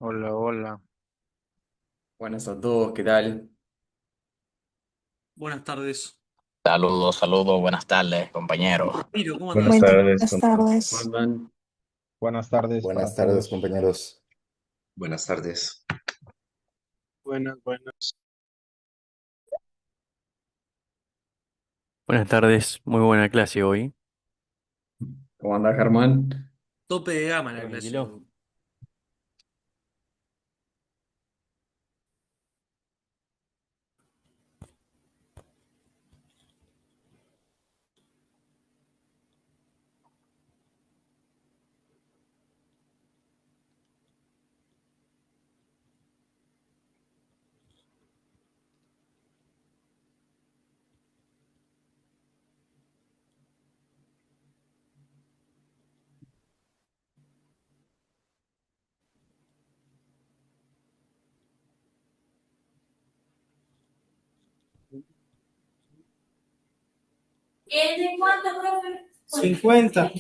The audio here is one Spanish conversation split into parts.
Hola, hola. Buenas a todos, ¿qué tal? Buenas tardes. Saludos, saludos, buenas tardes, compañeros. Miro, ¿cómo Buenas andás? tardes, Buenas ¿Cómo tardes. andan? Buenas tardes para buenas tardes, todos. compañeros. Buenas tardes. Buenas, buenas. Buenas tardes, muy buena clase hoy. ¿Cómo anda Germán? Tope de gama la clase. Tranquilo. ¿Es de cuánto, profe? 50.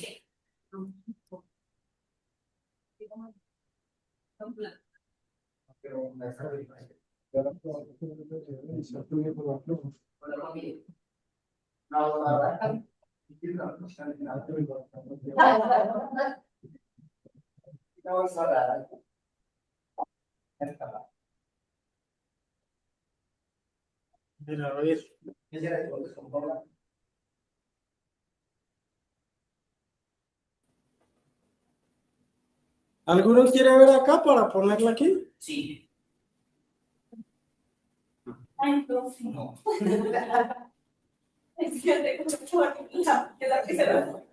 Mira, a ver. ¿Alguno quiere ver acá para ponerla aquí? Sí. Ay, profe. No. Es que tengo mucho aquí, que la que se lo-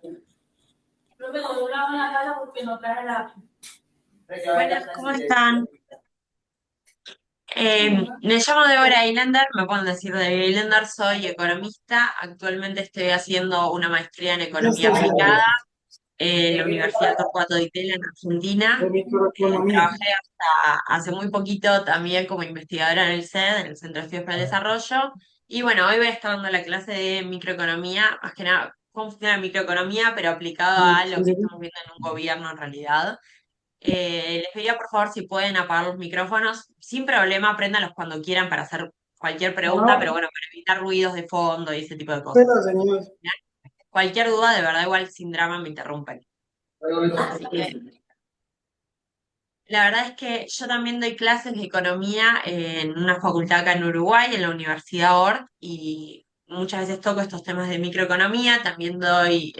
No me lo doblaba en la casa porque no trae la. Buenas, ¿cómo están? Me llamo Deborah Eilander, me pueden decir Deborah Eilander, soy economista. Actualmente estoy haciendo una maestría en economía aplicada en la Universidad Torcuato Di Tella en De Argentina. microeconomía. Trabajé hasta hace muy poquito también como investigadora en el CED, en el Centro de Estudios para el Desarrollo. Y bueno, hoy voy a estar dando la clase de microeconomía, más que nada cómo funciona la microeconomía, pero aplicado a lo que estamos viendo en un gobierno en realidad. Les pediría por favor si pueden apagar los micrófonos, sin problema, préndanlos cuando quieran para hacer cualquier pregunta, pero No, bueno, para evitar ruidos de fondo y ese tipo de cosas. espera, señor. ¿Bien? Cualquier duda, de verdad, igual sin drama me interrumpen. Así que la verdad es que yo también doy clases de economía en una facultad acá en Uruguay, en la Universidad ORT, y muchas veces toco estos temas de microeconomía. También doy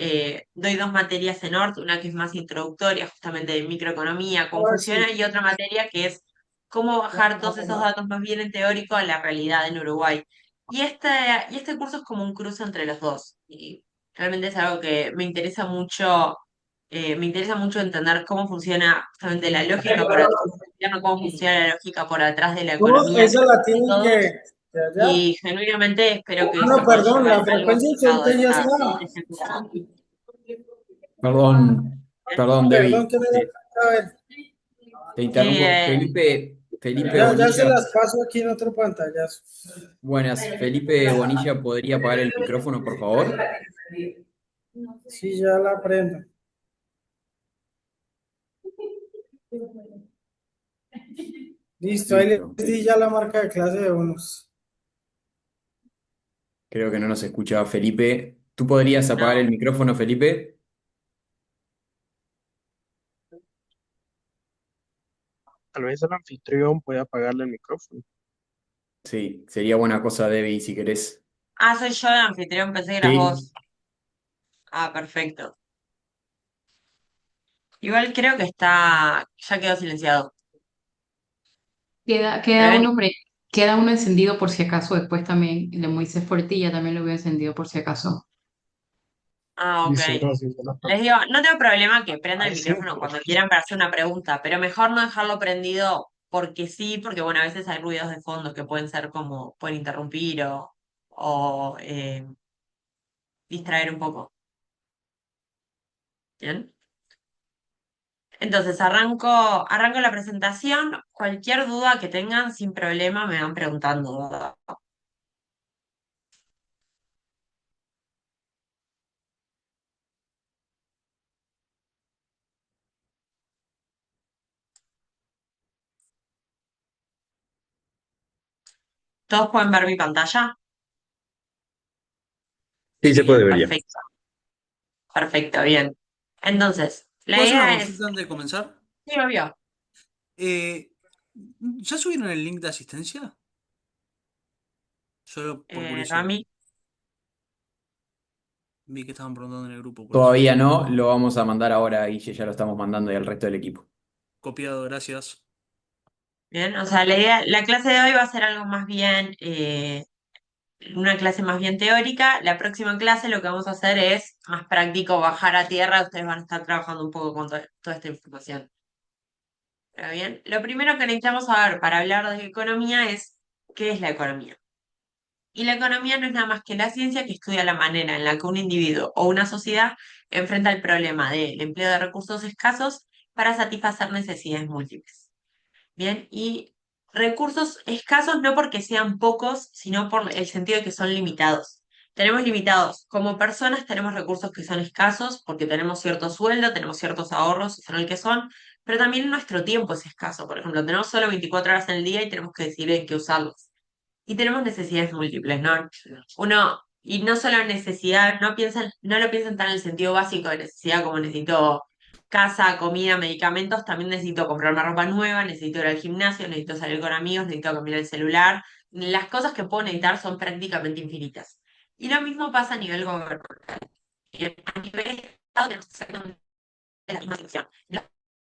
dos materias en ORT, una que es más introductoria, justamente de microeconomía, cómo Ahora sí. funciona, y otra materia que es cómo bajar todos esos datos más bien en teórico a la realidad en Uruguay. Y este curso es como un cruce entre los dos, y realmente es algo que me interesa mucho entender cómo funciona justamente la lógica por atrás del gobierno, cómo funciona la lógica por atrás de la No, economía que esa la hacemos tienen que todos de allá. y genuinamente espero que Ah, se no, pueda perdón, llevar la algo frecuencia aplicado de 80 ya está. este curso. Perdón, Perdón Debbie, que me da. A ver, te interrumpo. Eh, Felipe ya se Bonilla, las paso aquí en otro pantallazo. buenas. Felipe Bonilla, ¿podría apagar el micrófono, por favor? Sí, ya la prendo. Listo, ahí Listo. les di ya la marca de clase de unos. Creo que no nos escuchaba Felipe. ¿Tú podrías apagar no, el micrófono, Felipe? Tal vez el anfitrión puede apagarle el micrófono. Sí, sería buena cosa, Debbie, si querés. soy yo el anfitrión, pensé que eras Sí. vos. Perfecto. Igual creo que ya quedó silenciado. Queda, ¿Me queda ven? uno, queda uno encendido por si acaso, después también el de Moisés Portilla también lo veo encendido por si acaso. Ok. Listo, gracias. Les digo, no tengo problema que prendan Ahí el sí. micrófono cuando quieran para hacer una pregunta, pero mejor no dejarlo prendido porque sí, porque bueno, a veces hay ruidos de fondo que pueden ser como, pueden interrumpir o distraer un poco. ¿Bien? Entonces, arranco la presentación. Cualquier duda que tengan, sin problema, me van preguntando. ¿Todos pueden ver mi pantalla? Sí, se puede Bien, ver ya. perfecto, perfecto, bien. Entonces, la ¿Puedo hacer una idea es, consulta antes de comenzar? sí, obvio, Eh, ¿Ya subieron el link de asistencia? Solo por curiosidad. Rami, Vi que estaban preguntando en el grupo, por eso. Todavía no, lo vamos a mandar ahora, Guille, ya lo estamos mandando y al resto del equipo. Copiado, gracias. bien, o sea, la idea, la clase de hoy va a ser algo más bien, una clase más bien teórica. La próxima clase lo que vamos a hacer es más práctico, bajar a tierra, ustedes van a estar trabajando un poco con toda esta información. Pero bien, lo primero que necesitamos saber para hablar de economía es qué es la economía. Y la economía no es nada más que la ciencia que estudia la manera en la que un individuo o una sociedad enfrenta el problema del empleo de recursos escasos para satisfacer necesidades múltiples. Bien, y recursos escasos no porque sean pocos, sino por el sentido de que son limitados. Tenemos limitados, como personas tenemos recursos que son escasos porque tenemos cierto sueldo, tenemos ciertos ahorros, son el que son, pero también nuestro tiempo es escaso. Por ejemplo, tenemos solo 24 horas en el día y tenemos que decidir en qué usarlos. Y tenemos necesidades múltiples, ¿no? Uno, y no solo necesidad, no lo piensan tan en el sentido básico de necesidad como necesito casa, comida, medicamentos, también necesito comprarme ropa nueva, necesito ir al gimnasio, necesito salir con amigos, necesito cambiar el celular. Las cosas que puedo necesitar son prácticamente infinitas. Y lo mismo pasa a nivel gubernamental. A nivel Estado tenemos exactamente la misma situación. Los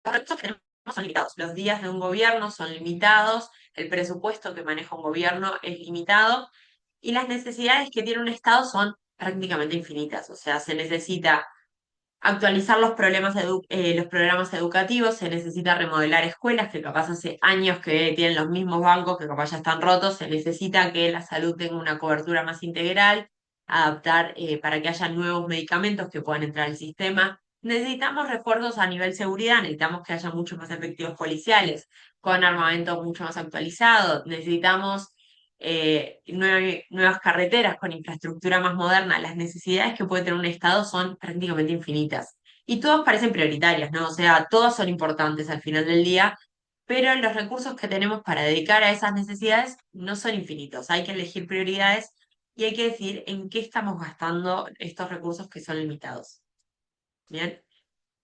recursos que tenemos son limitados. Los días de un gobierno son limitados, el presupuesto que maneja un gobierno es limitado y las necesidades que tiene un Estado son prácticamente infinitas. O sea, se necesita actualizar los programas educativos, se necesita remodelar escuelas que capaz hace años que tienen los mismos bancos que capaz ya están rotos, se necesita que la salud tenga una cobertura más integral, adaptar para que haya nuevos medicamentos que puedan entrar al sistema. Necesitamos refuerzos a nivel seguridad, necesitamos que haya muchos más efectivos policiales, con armamento mucho más actualizado, necesitamos nuevas carreteras con infraestructura más moderna. Las necesidades que puede tener un Estado son prácticamente infinitas. Y todas parecen prioritarias, ¿no? O sea, todas son importantes al final del día, pero los recursos que tenemos para dedicar a esas necesidades no son infinitos. Hay que elegir prioridades y hay que decir en qué estamos gastando estos recursos que son limitados. Bien.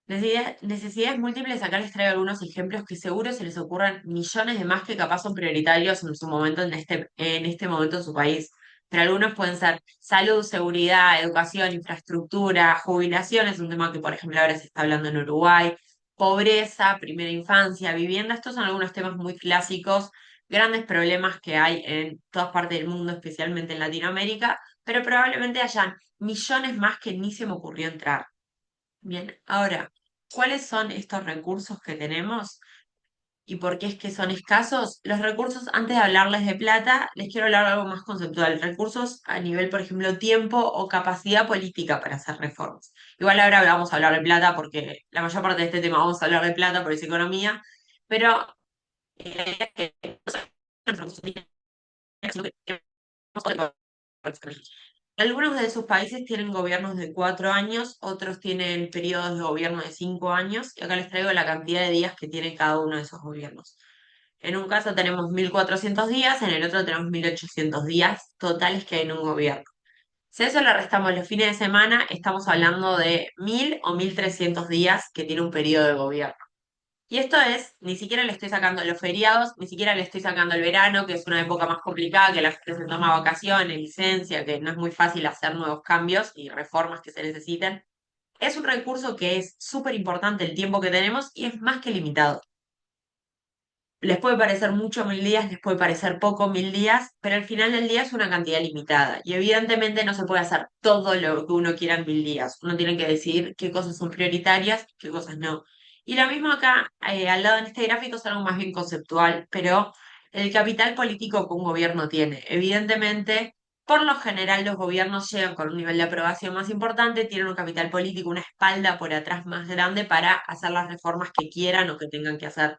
Necesidades múltiples, acá les traigo algunos ejemplos que seguro se les ocurran millones de más que capaz son prioritarios en su momento, en este momento en su país. Pero algunos pueden ser salud, seguridad, educación, infraestructura, jubilación, es un tema que, por ejemplo, ahora se está hablando en Uruguay, pobreza, primera infancia, vivienda, estos son algunos temas muy clásicos, grandes problemas que hay en todas partes del mundo, especialmente en Latinoamérica, pero probablemente hayan millones más que ni se me ocurrió entrar. Bien, ahora, ¿cuáles son estos recursos que tenemos y por qué es que son escasos? Los recursos, antes de hablarles de plata, les quiero hablar de algo más conceptual. Recursos a nivel, por ejemplo, tiempo o capacidad política para hacer reformas. Igual ahora vamos a hablar de plata porque la mayor parte de este tema vamos a hablar de plata porque es economía, pero la idea es que no solamente los recursos sino que tenemos algunos de sus países tienen gobiernos de 4 años, otros tienen periodos de gobierno de 5 años, y acá les traigo la cantidad de días que tiene cada uno de esos gobiernos. En un caso tenemos 1400 días, en el otro tenemos 1800 días totales que hay en un gobierno. Si a eso le restamos los fines de semana, estamos hablando de 1000 o 1300 días que tiene un periodo de gobierno. Y esto es, ni siquiera le estoy sacando los feriados, ni siquiera le estoy sacando el verano, que es una época más complicada, que la gente se toma vacaciones, licencia, que no es muy fácil hacer nuevos cambios y reformas que se necesiten. Es un recurso que es súper importante el tiempo que tenemos y es más que limitado. Les puede parecer mucho 1000 días, les puede parecer poco 1000 días, pero al final del día es una cantidad limitada. Y evidentemente no se puede hacer todo lo que uno quiera en 1000 días. Uno tiene que decidir qué cosas son prioritarias, qué cosas no. Y lo mismo acá, al lado en este gráfico es algo más bien conceptual, pero el capital político que un gobierno tiene. Evidentemente, por lo general los gobiernos llegan con un nivel de aprobación más importante, tienen un capital político, una espalda por atrás más grande para hacer las reformas que quieran o que tengan que hacer.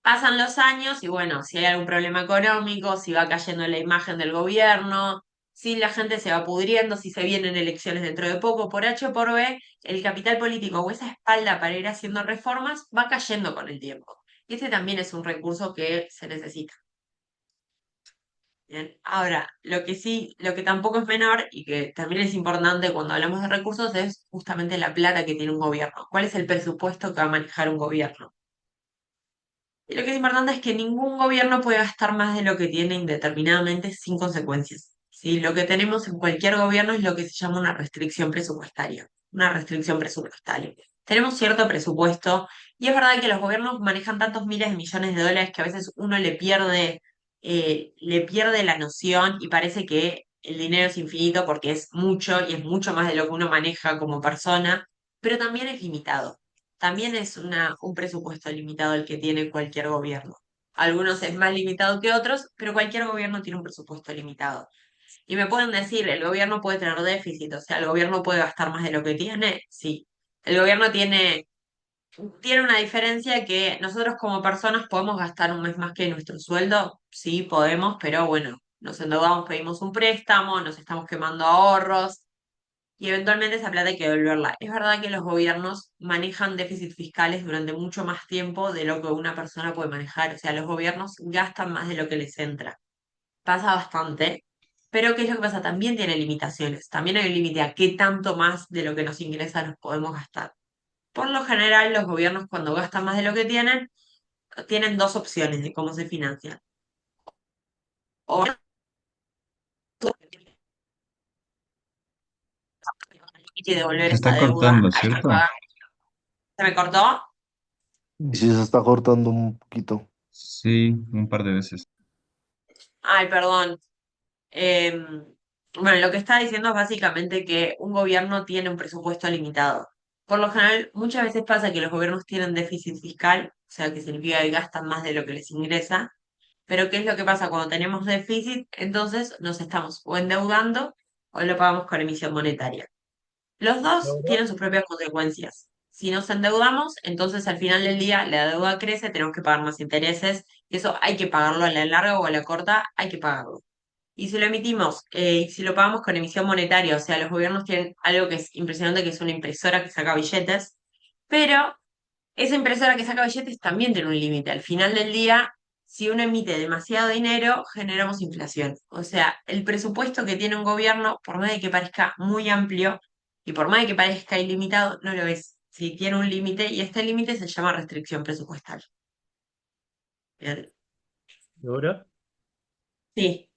Pasan los años y bueno, si hay algún problema económico, si va cayendo la imagen del gobierno, si la gente se va pudriendo, si se vienen elecciones dentro de poco, por H o por B, el capital político o esa espalda para ir haciendo reformas va cayendo con el tiempo. Y ese también es un recurso que se necesita. Bien. Ahora, lo que sí, lo que tampoco es menor y que también es importante cuando hablamos de recursos es justamente la plata que tiene un gobierno. ¿Cuál es el presupuesto que va a manejar un gobierno? Y lo que es importante es que ningún gobierno puede gastar más de lo que tiene indeterminadamente sin consecuencias. ¿Sí? Lo que tenemos en cualquier gobierno es lo que se llama una restricción presupuestaria. Una restricción presupuestaria. Tenemos cierto presupuesto y es verdad que los gobiernos manejan tantos miles de millones de dólares que a veces uno le pierde la noción y parece que el dinero es infinito porque es mucho y es mucho más de lo que uno maneja como persona, pero también es limitado. También es un presupuesto limitado el que tiene cualquier gobierno. Algunos es más limitado que otros, pero cualquier gobierno tiene un presupuesto limitado. Y me pueden decir, el gobierno puede tener déficit, o sea, el gobierno puede gastar más de lo que tiene, sí. El gobierno tiene una diferencia que nosotros como personas podemos gastar un mes más que nuestro sueldo, sí, podemos, pero bueno, nos endeudamos, pedimos un préstamo, nos estamos quemando ahorros, y eventualmente esa plata hay que devolverla. Es verdad que los gobiernos manejan déficits fiscales durante mucho más tiempo de lo que una persona puede manejar. O sea, los gobiernos gastan más de lo que les entra. Pasa bastante. Pero ¿qué es lo que pasa? También tiene limitaciones. También hay un límite a qué tanto más de lo que nos ingresa nos podemos gastar. Por lo general, los gobiernos cuando gastan más de lo que tienen dos opciones de cómo se financian. O y devolver Se esa está deuda, cortando, hay que ¿cierto? pagar. ¿Se me cortó? Y sí se está cortando un poquito. Sí, un par de veces. Ay, perdón. Em, bueno, lo que está diciendo es básicamente que un gobierno tiene un presupuesto limitado. Por lo general, muchas veces pasa que los gobiernos tienen déficit fiscal, o sea, que significa que gastan más de lo que les ingresa. Pero ¿qué es lo que pasa cuando tenemos déficit? Entonces nos estamos o endeudando o lo pagamos con emisión monetaria. Los dos Ahora, tienen sus propias consecuencias. Si nos endeudamos, entonces al final del día la deuda crece, tenemos que pagar más intereses, y eso hay que pagarlo a la larga o a la corta, hay que pagarlo. Y si lo emitimos, si lo pagamos con emisión monetaria, o sea, los gobiernos tienen algo que es impresionante, que es una impresora que saca billetes, pero esa impresora que saca billetes también tiene un límite. Al final del día, si uno emite demasiado dinero, generamos inflación. O sea, el presupuesto que tiene un gobierno, por más de que parezca muy amplio y por más de que parezca ilimitado, no lo es. Si tiene un límite y este límite se llama restricción presupuestal. Bien. ¿Y ahora? Sí.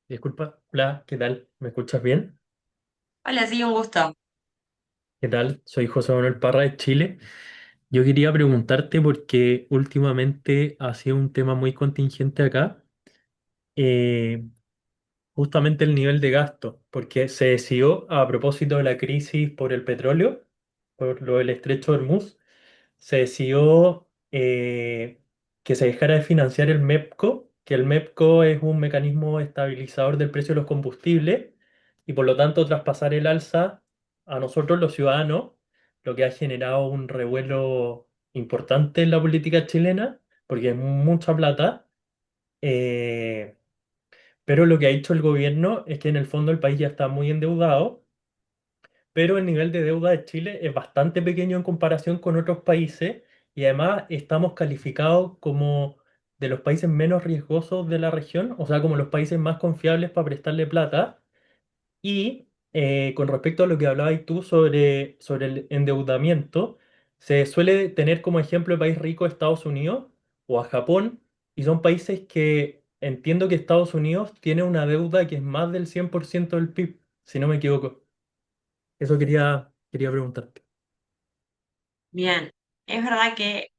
Disculpa, hola, ¿qué tal? ¿Me escuchas bien? Hola, sí, un gusto. ¿Qué tal? Soy José Manuel Parra de Chile. Yo quería preguntarte porque últimamente ha sido un tema muy contingente acá, eh, justamente el nivel de gasto, porque se decidió a propósito de la crisis por el petróleo, por lo del estrecho de Hormuz, se decidió que se dejara de financiar el MEPCO, que el MEPCO es un mecanismo estabilizador del precio de los combustibles y por lo tanto traspasar el alza a nosotros los ciudadanos, lo que ha generado un revuelo importante en la política chilena, porque es mucha plata. eh, pero lo que ha hecho el gobierno es que en el fondo el país ya está muy endeudado, pero el nivel de deuda de Chile es bastante pequeño en comparación con otros países y además estamos calificados como de los países menos riesgosos de la región, o sea, como los países más confiables para prestarle plata. Y con respecto a lo que hablabas tú sobre el endeudamiento, se suele tener como ejemplo el país rico Estados Unidos o a Japón, y son países que entiendo que Estados Unidos tiene una deuda que es más del 100% del PIB, si no me equivoco. Eso quería preguntarte. Bien. Es verdad que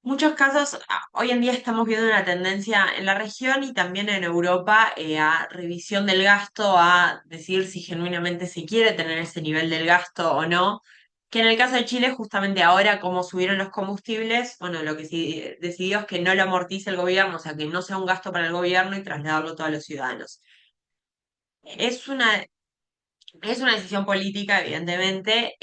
muchos casos, hoy en día estamos viendo una tendencia en la región y también en Europa a revisión del gasto, a decir si genuinamente se quiere tener ese nivel del gasto o no. Que en el caso de Chile, justamente ahora, como subieron los combustibles, bueno, lo que sí decidió es que no lo amortice el gobierno, o sea, que no sea un gasto para el gobierno y trasladarlo a todos los ciudadanos. Es una, es una decisión política, evidentemente.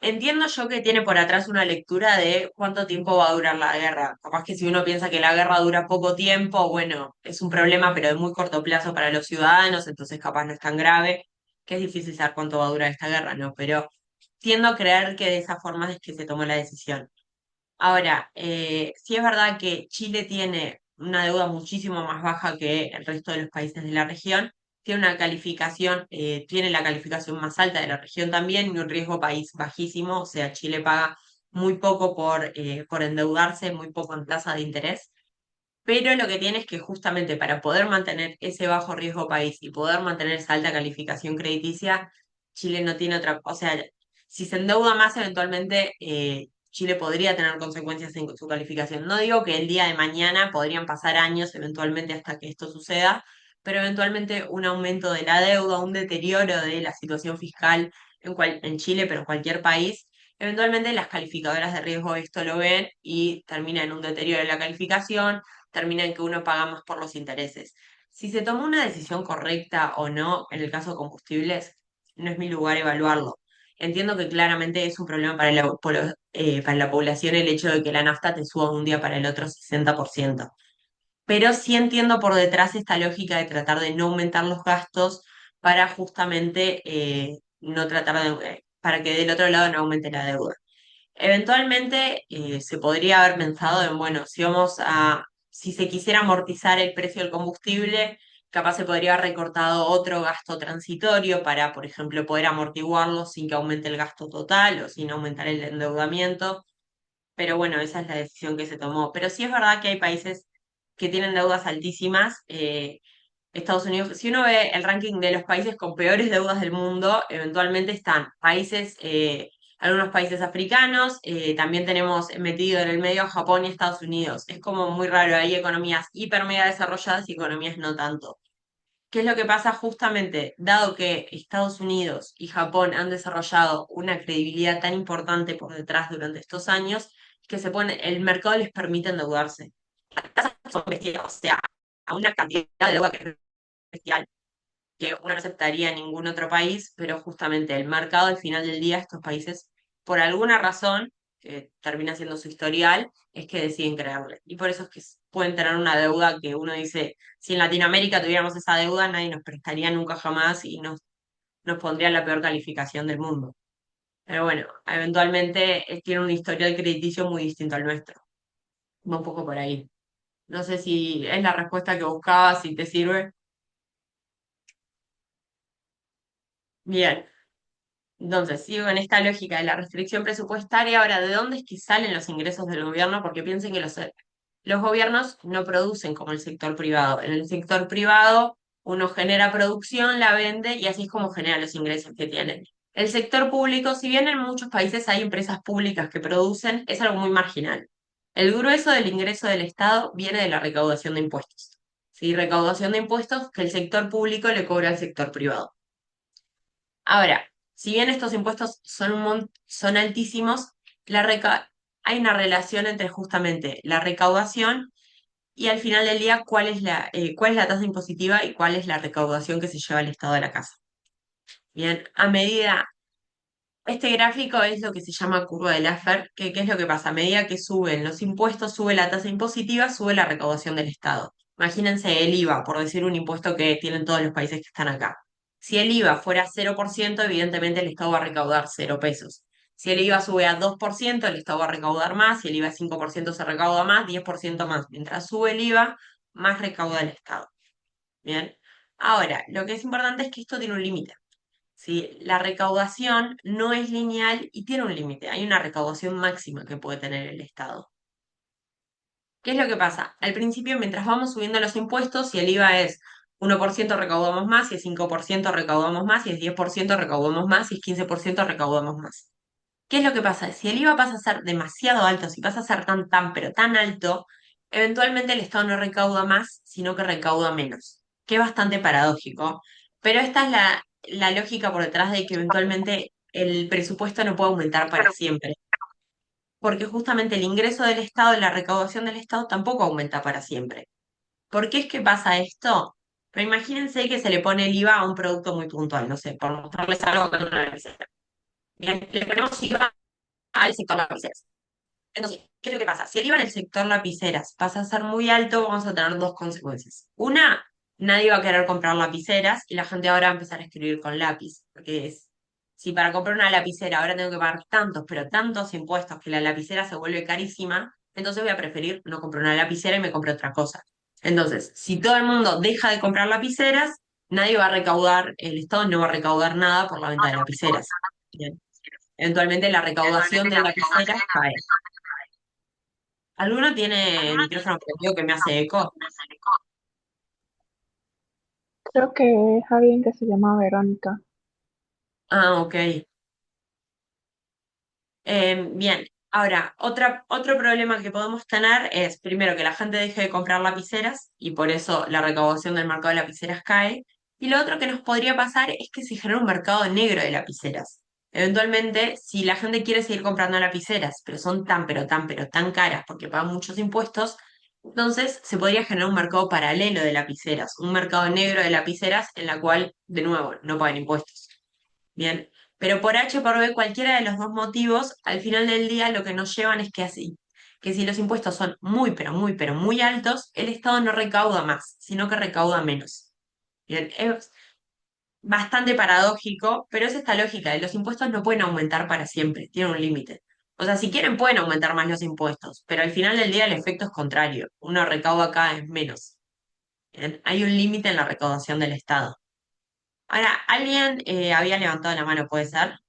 Entiendo yo que tiene por atrás una lectura de cuánto tiempo va a durar la guerra. Capaz que si uno piensa que la guerra dura poco tiempo, bueno, es un problema, pero de muy corto plazo para los ciudadanos, entonces capaz no es tan grave, que es difícil saber cuánto va a durar esta guerra, ¿no? Pero tiendo a creer que de esa forma es que se tomó la decisión. Ahora, sí es verdad que Chile tiene una deuda muchísimo más baja que el resto de los países de la región. Tiene una calificación, tiene la calificación más alta de la región también y un riesgo país bajísimo, o sea, Chile paga muy poco por endeudarse, muy poco en tasa de interés. Pero lo que tiene es que justamente para poder mantener ese bajo riesgo país y poder mantener esa alta calificación crediticia, Chile no tiene otra, o sea, si se endeuda más, eventualmente Chile podría tener consecuencias en su calificación. No digo que el día de mañana podrían pasar años eventualmente hasta que esto suceda, pero eventualmente un aumento de la deuda, un deterioro de la situación fiscal en Chile, pero en cualquier país. Eventualmente las calificadoras de riesgo esto lo ven y termina en un deterioro de la calificación, termina en que uno paga más por los intereses. Si se tomó una decisión correcta o no, en el caso de combustibles, no es mi lugar evaluarlo. Entiendo que claramente es un problema para la población el hecho de que la nafta te suba de un día para el otro 60%. Pero sí entiendo por detrás esta lógica de tratar de no aumentar los gastos para justamente no tratar para que del otro lado no aumente la deuda. Eventualmente se podría haber pensado en, bueno, si se quisiera amortizar el precio del combustible, capaz se podría haber recortado otro gasto transitorio para, por ejemplo, poder amortiguarlo sin que aumente el gasto total o sin aumentar el endeudamiento. Pero bueno, esa es la decisión que se tomó. Pero sí es verdad que hay países que tienen deudas altísimas. Estados Unidos, si uno ve el ranking de los países con peores deudas del mundo, eventualmente están algunos países africanos, también tenemos metido en el medio a Japón y Estados Unidos. Es como muy raro, hay economías hiper mega desarrolladas y economías no tanto. ¿Qué es lo que pasa justamente? Dado que Estados Unidos y Japón han desarrollado una credibilidad tan importante por detrás durante estos años, que el mercado les permite endeudarse. Las tasas son bestiales, o sea, a una cantidad de deuda que es bestial, que uno no aceptaría en ningún otro país, pero justamente el mercado al final del día, estos países, por alguna razón, que termina siendo su historial, es que deciden crearle. Y por eso es que pueden tener una deuda que uno dice, si en Latinoamérica tuviéramos esa deuda, nadie nos prestaría nunca jamás y nos pondría en la peor calificación del mundo. Pero bueno, eventualmente tiene un historial crediticio muy distinto al nuestro. Va un poco por ahí. No sé si es la respuesta que buscabas, si te sirve. Bien. Entonces, sigo en esta lógica de la restricción presupuestaria. Ahora, ¿de dónde es que salen los ingresos del gobierno? Porque piensen que los gobiernos no producen como el sector privado. En el sector privado, uno genera producción, la vende y así es como genera los ingresos que tienen. El sector público, si bien en muchos países hay empresas públicas que producen, es algo muy marginal. El grueso del ingreso del Estado viene de la recaudación de impuestos. ¿Sí? Recaudación de impuestos que el sector público le cobra al sector privado. Ahora, si bien estos impuestos son altísimos, hay una relación entre justamente la recaudación y al final del día cuál es la tasa impositiva y cuál es la recaudación que se lleva el Estado de la casa. Bien, este gráfico es lo que se llama curva de Laffer, que ¿qué es lo que pasa? A medida que suben los impuestos, sube la tasa impositiva, sube la recaudación del Estado. Imagínense el IVA, por decir un impuesto que tienen todos los países que están acá. Si el IVA fuera 0%, evidentemente el Estado va a recaudar 0 pesos. Si el IVA sube a 2%, el Estado va a recaudar más. Si el IVA es 5%, se recauda más, 10% más. Mientras sube el IVA, más recauda el Estado. Bien. Ahora, lo que es importante es que esto tiene un límite. ¿Sí? La recaudación no es lineal y tiene un límite. Hay una recaudación máxima que puede tener el Estado. ¿Qué es lo que pasa? Al principio, mientras vamos subiendo los impuestos, si el IVA es 1% recaudamos más, si es 5% recaudamos más, si es 10% recaudamos más, si es 15% recaudamos más. ¿Qué es lo que pasa? Si el IVA pasa a ser demasiado alto, si pasa a ser pero tan alto, eventualmente el Estado no recauda más, sino que recauda menos, que es bastante paradójico. Pero esta es la lógica por detrás de que eventualmente el presupuesto no puede aumentar para siempre, porque justamente el ingreso del Estado y la recaudación del Estado tampoco aumenta para siempre. ¿Por qué es que pasa esto? Pero imagínense que se le pone el IVA a un producto muy puntual, no sé, por mostrarles algo con una lapicera. Bien, le ponemos IVA al sector lapiceras. Entonces, ¿qué es lo que pasa? Si el IVA en el sector lapiceras pasa a ser muy alto, vamos a tener dos consecuencias. Una, nadie va a querer comprar lapiceras y la gente ahora va a empezar a escribir con lápiz, porque si para comprar una lapicera ahora tengo que pagar tantos, pero tantos impuestos que la lapicera se vuelve carísima, entonces voy a preferir no comprar una lapicera y me compro otra cosa. Entonces, si todo el mundo deja de comprar lapiceras, nadie va a recaudar, el Estado no va a recaudar nada por la venta de lapiceras. Bien. Eventualmente la recaudación de lapiceras cae. ¿Alguno tiene el micrófono prendido que me hace eco? Creo que es alguien que se llama Verónica. Ah, ok. Bien, ahora, otro problema que podemos tener es, primero, que la gente deje de comprar lapiceras y por eso la recaudación del mercado de lapiceras cae. Y lo otro que nos podría pasar es que se genera un mercado negro de lapiceras. Eventualmente, si la gente quiere seguir comprando lapiceras, pero son pero tan caras porque pagan muchos impuestos, entonces se podría generar un mercado paralelo de lapiceras, un mercado negro de lapiceras en la cual, de nuevo, no pagan impuestos. Bien, pero por H o por B, cualquiera de los dos motivos, al final del día lo que nos llevan es que así, que si los impuestos son pero muy altos, el Estado no recauda más, sino que recauda menos. Bien, es bastante paradójico, pero es esta lógica de los impuestos no pueden aumentar para siempre, tienen un límite. O sea, si quieren pueden aumentar más los impuestos, pero al final del día el efecto es contrario, uno recauda cada vez menos. Bien, hay un límite en la recaudación del Estado. Ahora, alguien había levantado la mano, ¿puede ser?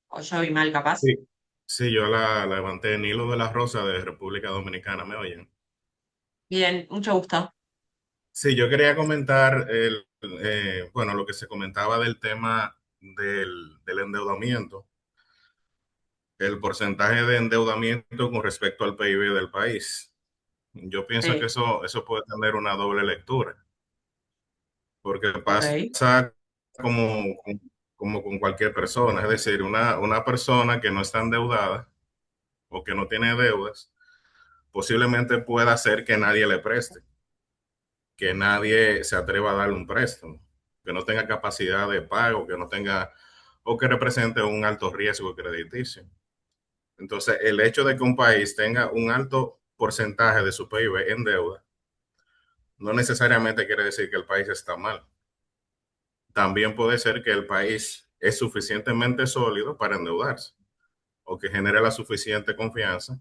O yo vi mal capaz. Sí, sí, yo la levanté. Nilo de la Rosa de República Dominicana, ¿me oyen? Bien, mucho gusto. Sí, yo quería comentar bueno, lo que se comentaba del tema del endeudamiento, el porcentaje de endeudamiento con respecto al PIB del país. Yo pienso que Sí, eso puede tener una doble lectura, porque ok. pasa como, como con cualquier persona, es decir, una persona que no está endeudada o que no tiene deudas, posiblemente pueda hacer que nadie le preste, que nadie se atreva a darle un préstamo, que no tenga capacidad de pago, que no tenga o que represente un alto riesgo crediticio. Entonces, el hecho de que un país tenga un alto porcentaje de su PIB en deuda no necesariamente quiere decir que el país está mal. También puede ser que el país es suficientemente sólido para endeudarse o que genere la suficiente confianza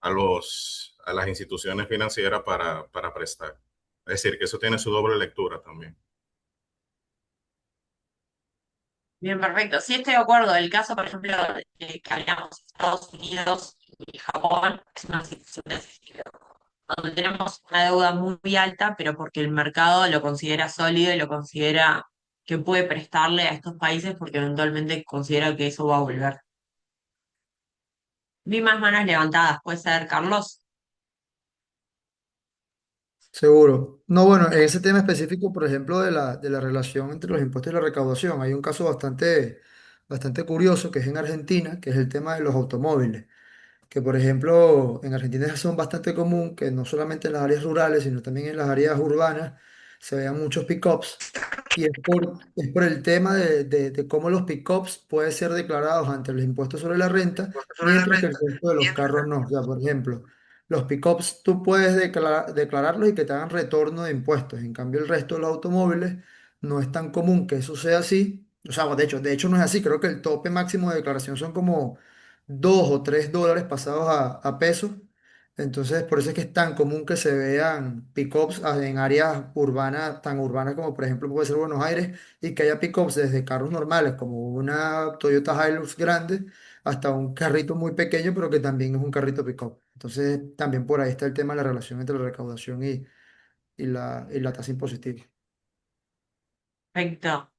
a las instituciones financieras para prestar. Es decir, que eso tiene su doble lectura también. Bien, perfecto. Sí, estoy de acuerdo. El caso, por ejemplo, que hablamos de Estados Unidos y Japón, es una situación de ese estilo, donde tenemos una deuda muy alta, pero porque el mercado lo considera sólido y lo considera que puede prestarle a estos países porque eventualmente considera que eso va a volver. Vi más manos levantadas, ¿puede ser, Carlos? Seguro. No, bueno, en ese tema específico, por ejemplo, de la relación entre los impuestos y la recaudación, hay un caso bastante curioso que es en Argentina, que es el tema de los automóviles. Que por ejemplo en Argentina son bastante común que no solamente en las áreas rurales, sino también en las áreas urbanas se vean muchos pickups y es por el tema de cómo los pickups pueden ser declarados ante los impuestos sobre la renta, mientras que el resto de los carros no. O sea, por ejemplo, los pickups tú puedes declararlos y que te hagan retorno de impuestos. En cambio, el resto de los automóviles no es tan común que eso sea así. O sea, de hecho no es así. Creo que el tope máximo de declaración son como $2 o $3 pasados a pesos. Entonces, por eso es que es tan común que se vean pickups en áreas urbanas, tan urbanas como por ejemplo puede ser Buenos Aires, y que haya pickups desde carros normales como una Toyota Hilux grande hasta un carrito muy pequeño, pero que también es un carrito pickup. Entonces, también por ahí está el tema de la relación entre la recaudación y la tasa impositiva. Perfecto.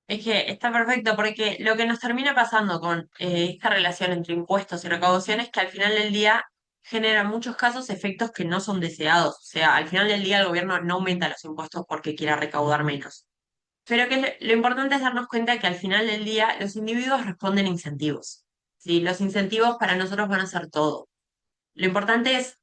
Es que está perfecto porque lo que nos termina pasando con esta relación entre impuestos y recaudación es que al final del día genera en muchos casos efectos que no son deseados. O sea, al final del día el gobierno no aumenta los impuestos porque quiera recaudar menos. Pero que lo importante es darnos cuenta que al final del día los individuos responden a incentivos. ¿Sí? Los incentivos para nosotros van a ser todo. Lo importante es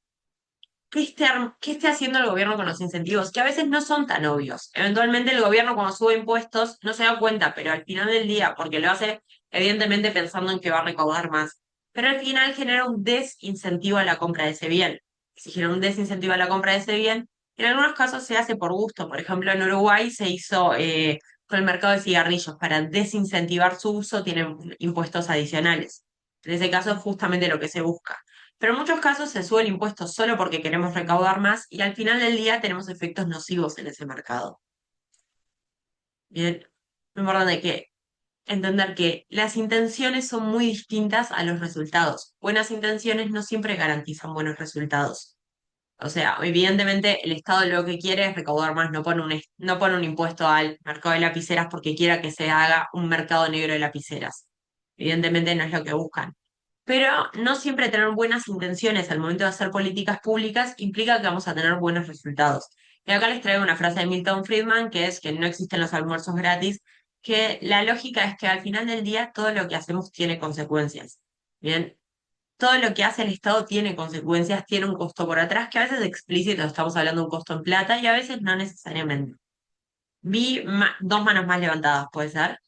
qué esté haciendo el gobierno con los incentivos, que a veces no son tan obvios. Eventualmente el gobierno cuando sube impuestos no se da cuenta, pero al final del día, porque lo hace evidentemente pensando en que va a recaudar más, pero al final genera un desincentivo a la compra de ese bien. Si genera un desincentivo a la compra de ese bien, en algunos casos se hace por gusto. Por ejemplo, en Uruguay se hizo con el mercado de cigarrillos. Para desincentivar su uso, tienen impuestos adicionales. En ese caso es justamente lo que se busca. Pero en muchos casos se sube el impuesto solo porque queremos recaudar más y al final del día tenemos efectos nocivos en ese mercado. Bien, lo importante que entender que las intenciones son muy distintas a los resultados. Buenas intenciones no siempre garantizan buenos resultados. O sea, evidentemente el Estado lo que quiere es recaudar más, no pone un impuesto al mercado de lapiceras porque quiera que se haga un mercado negro de lapiceras. Evidentemente no es lo que buscan. Pero no siempre tener buenas intenciones al momento de hacer políticas públicas implica que vamos a tener buenos resultados. Y acá les traigo una frase de Milton Friedman, que es que no existen los almuerzos gratis, que la lógica es que al final del día todo lo que hacemos tiene consecuencias. Bien, todo lo que hace el Estado tiene consecuencias, tiene un costo por atrás, que a veces es explícito, estamos hablando de un costo en plata, y a veces no necesariamente. Vi dos manos más levantadas, ¿puede ser?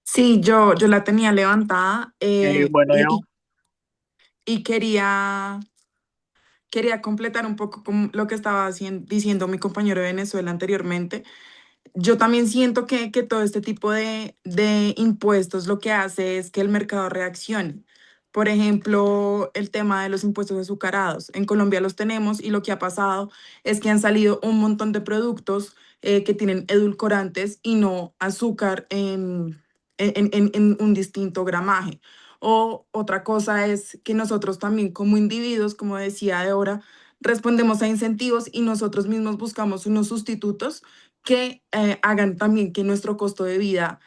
Sí, yo la tenía levantada Bueno, yo, y quería completar un poco con lo que estaba diciendo mi compañero de Venezuela anteriormente. Yo también siento que todo este tipo de impuestos lo que hace es que el mercado reaccione. Por ejemplo, el tema de los impuestos azucarados. En Colombia los tenemos y lo que ha pasado es que han salido un montón de productos que tienen edulcorantes y no azúcar en un distinto gramaje. O otra cosa es que nosotros también como individuos, como decía Deora, respondemos a incentivos y nosotros mismos buscamos unos sustitutos que hagan también que nuestro costo de vida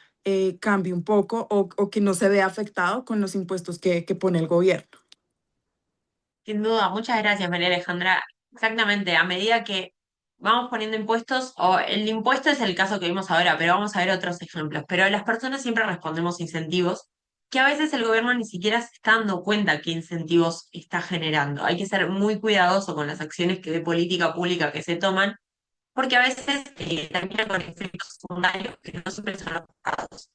cambie un poco o que no se vea afectado con los impuestos que pone el gobierno. Sin duda, muchas gracias, María Alejandra. Exactamente, a medida que vamos poniendo impuestos, o el impuesto es el caso que vimos ahora, pero vamos a ver otros ejemplos. Pero las personas siempre respondemos incentivos, que a veces el gobierno ni siquiera se está dando cuenta qué incentivos está generando. Hay que ser muy cuidadoso con las acciones de política pública que se toman, porque a veces terminan con efectos secundarios que no siempre son los buscados.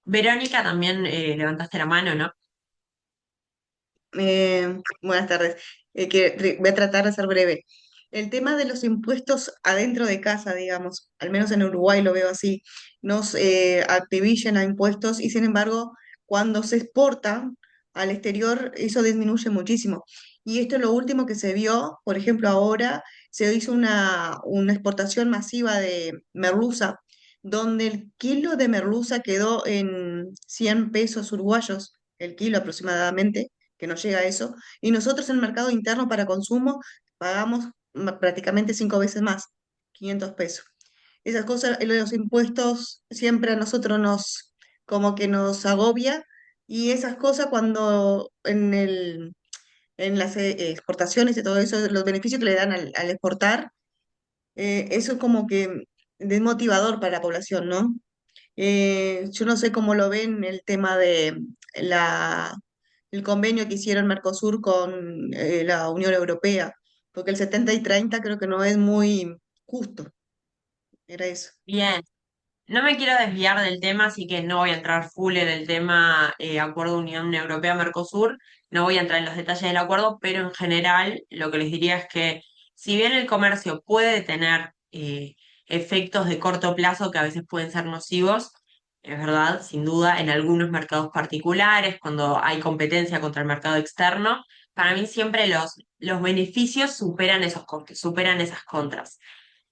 Verónica, también levantaste la mano, ¿no? Buenas tardes. Voy a tratar de ser breve. El tema de los impuestos adentro de casa, digamos, al menos en Uruguay lo veo así, nos acribillan a impuestos y sin embargo, cuando se exporta al exterior, eso disminuye muchísimo. Y esto es lo último que se vio, por ejemplo, ahora se hizo una exportación masiva de merluza, donde el kilo de merluza quedó en 100 pesos uruguayos, el kilo aproximadamente que no llega a eso, y nosotros en el mercado interno para consumo pagamos prácticamente 5 veces más, 500 pesos. Esas cosas, los impuestos siempre a nosotros como que nos agobia, y esas cosas cuando en las exportaciones y todo eso, los beneficios que le dan al exportar, eso es como que desmotivador para la población, ¿no? Yo no sé cómo lo ven el tema de el convenio que hicieron Mercosur con la Unión Europea, porque el 70 y 30 creo que no es muy justo, era eso. Bien. No me quiero desviar del tema, así que no voy a entrar full en el tema Acuerdo Unión Europea-Mercosur, no voy a entrar en los detalles del acuerdo, pero en general lo que les diría es que si bien el comercio puede tener efectos de corto plazo que a veces pueden ser nocivos, es verdad, sin duda, en algunos mercados particulares, cuando hay competencia contra el mercado externo, para mí siempre los beneficios superan esos costes, superan esas contras.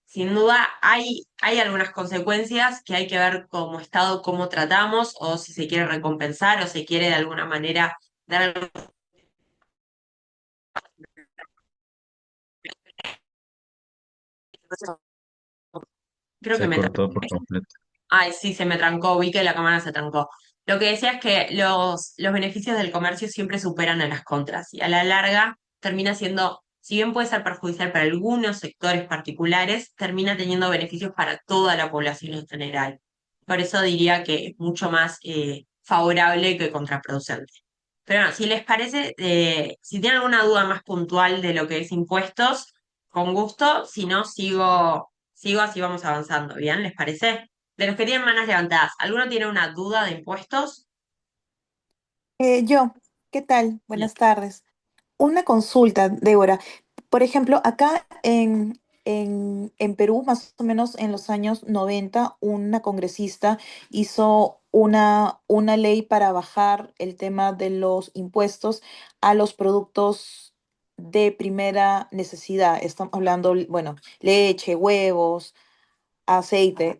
Sin duda hay algunas consecuencias que hay que ver como Estado cómo tratamos o si se quiere recompensar o se quiere de alguna manera dar algo. Creo que Se me cortó por completo. Ay, sí, se me trancó, vi que la cámara se trancó. Lo que decía es que los beneficios del comercio siempre superan a las contras y a la larga termina siendo, si bien puede ser perjudicial para algunos sectores particulares, termina teniendo beneficios para toda la población en general. Por eso diría que es mucho más favorable que contraproducente. Pero bueno, si les parece, si tienen alguna duda más puntual de lo que es impuestos, con gusto, si no, sigo así vamos avanzando, ¿bien? ¿Les parece? De los que tienen manos levantadas, ¿alguno tiene una duda de impuestos? Yo, ¿qué tal? Bien. Buenas tardes. Una consulta, Débora. Por ejemplo, acá en Perú, más o menos en los años 90, una congresista hizo una ley para bajar el tema de los impuestos a los productos de primera necesidad. Estamos hablando, bueno, leche, huevos, aceite,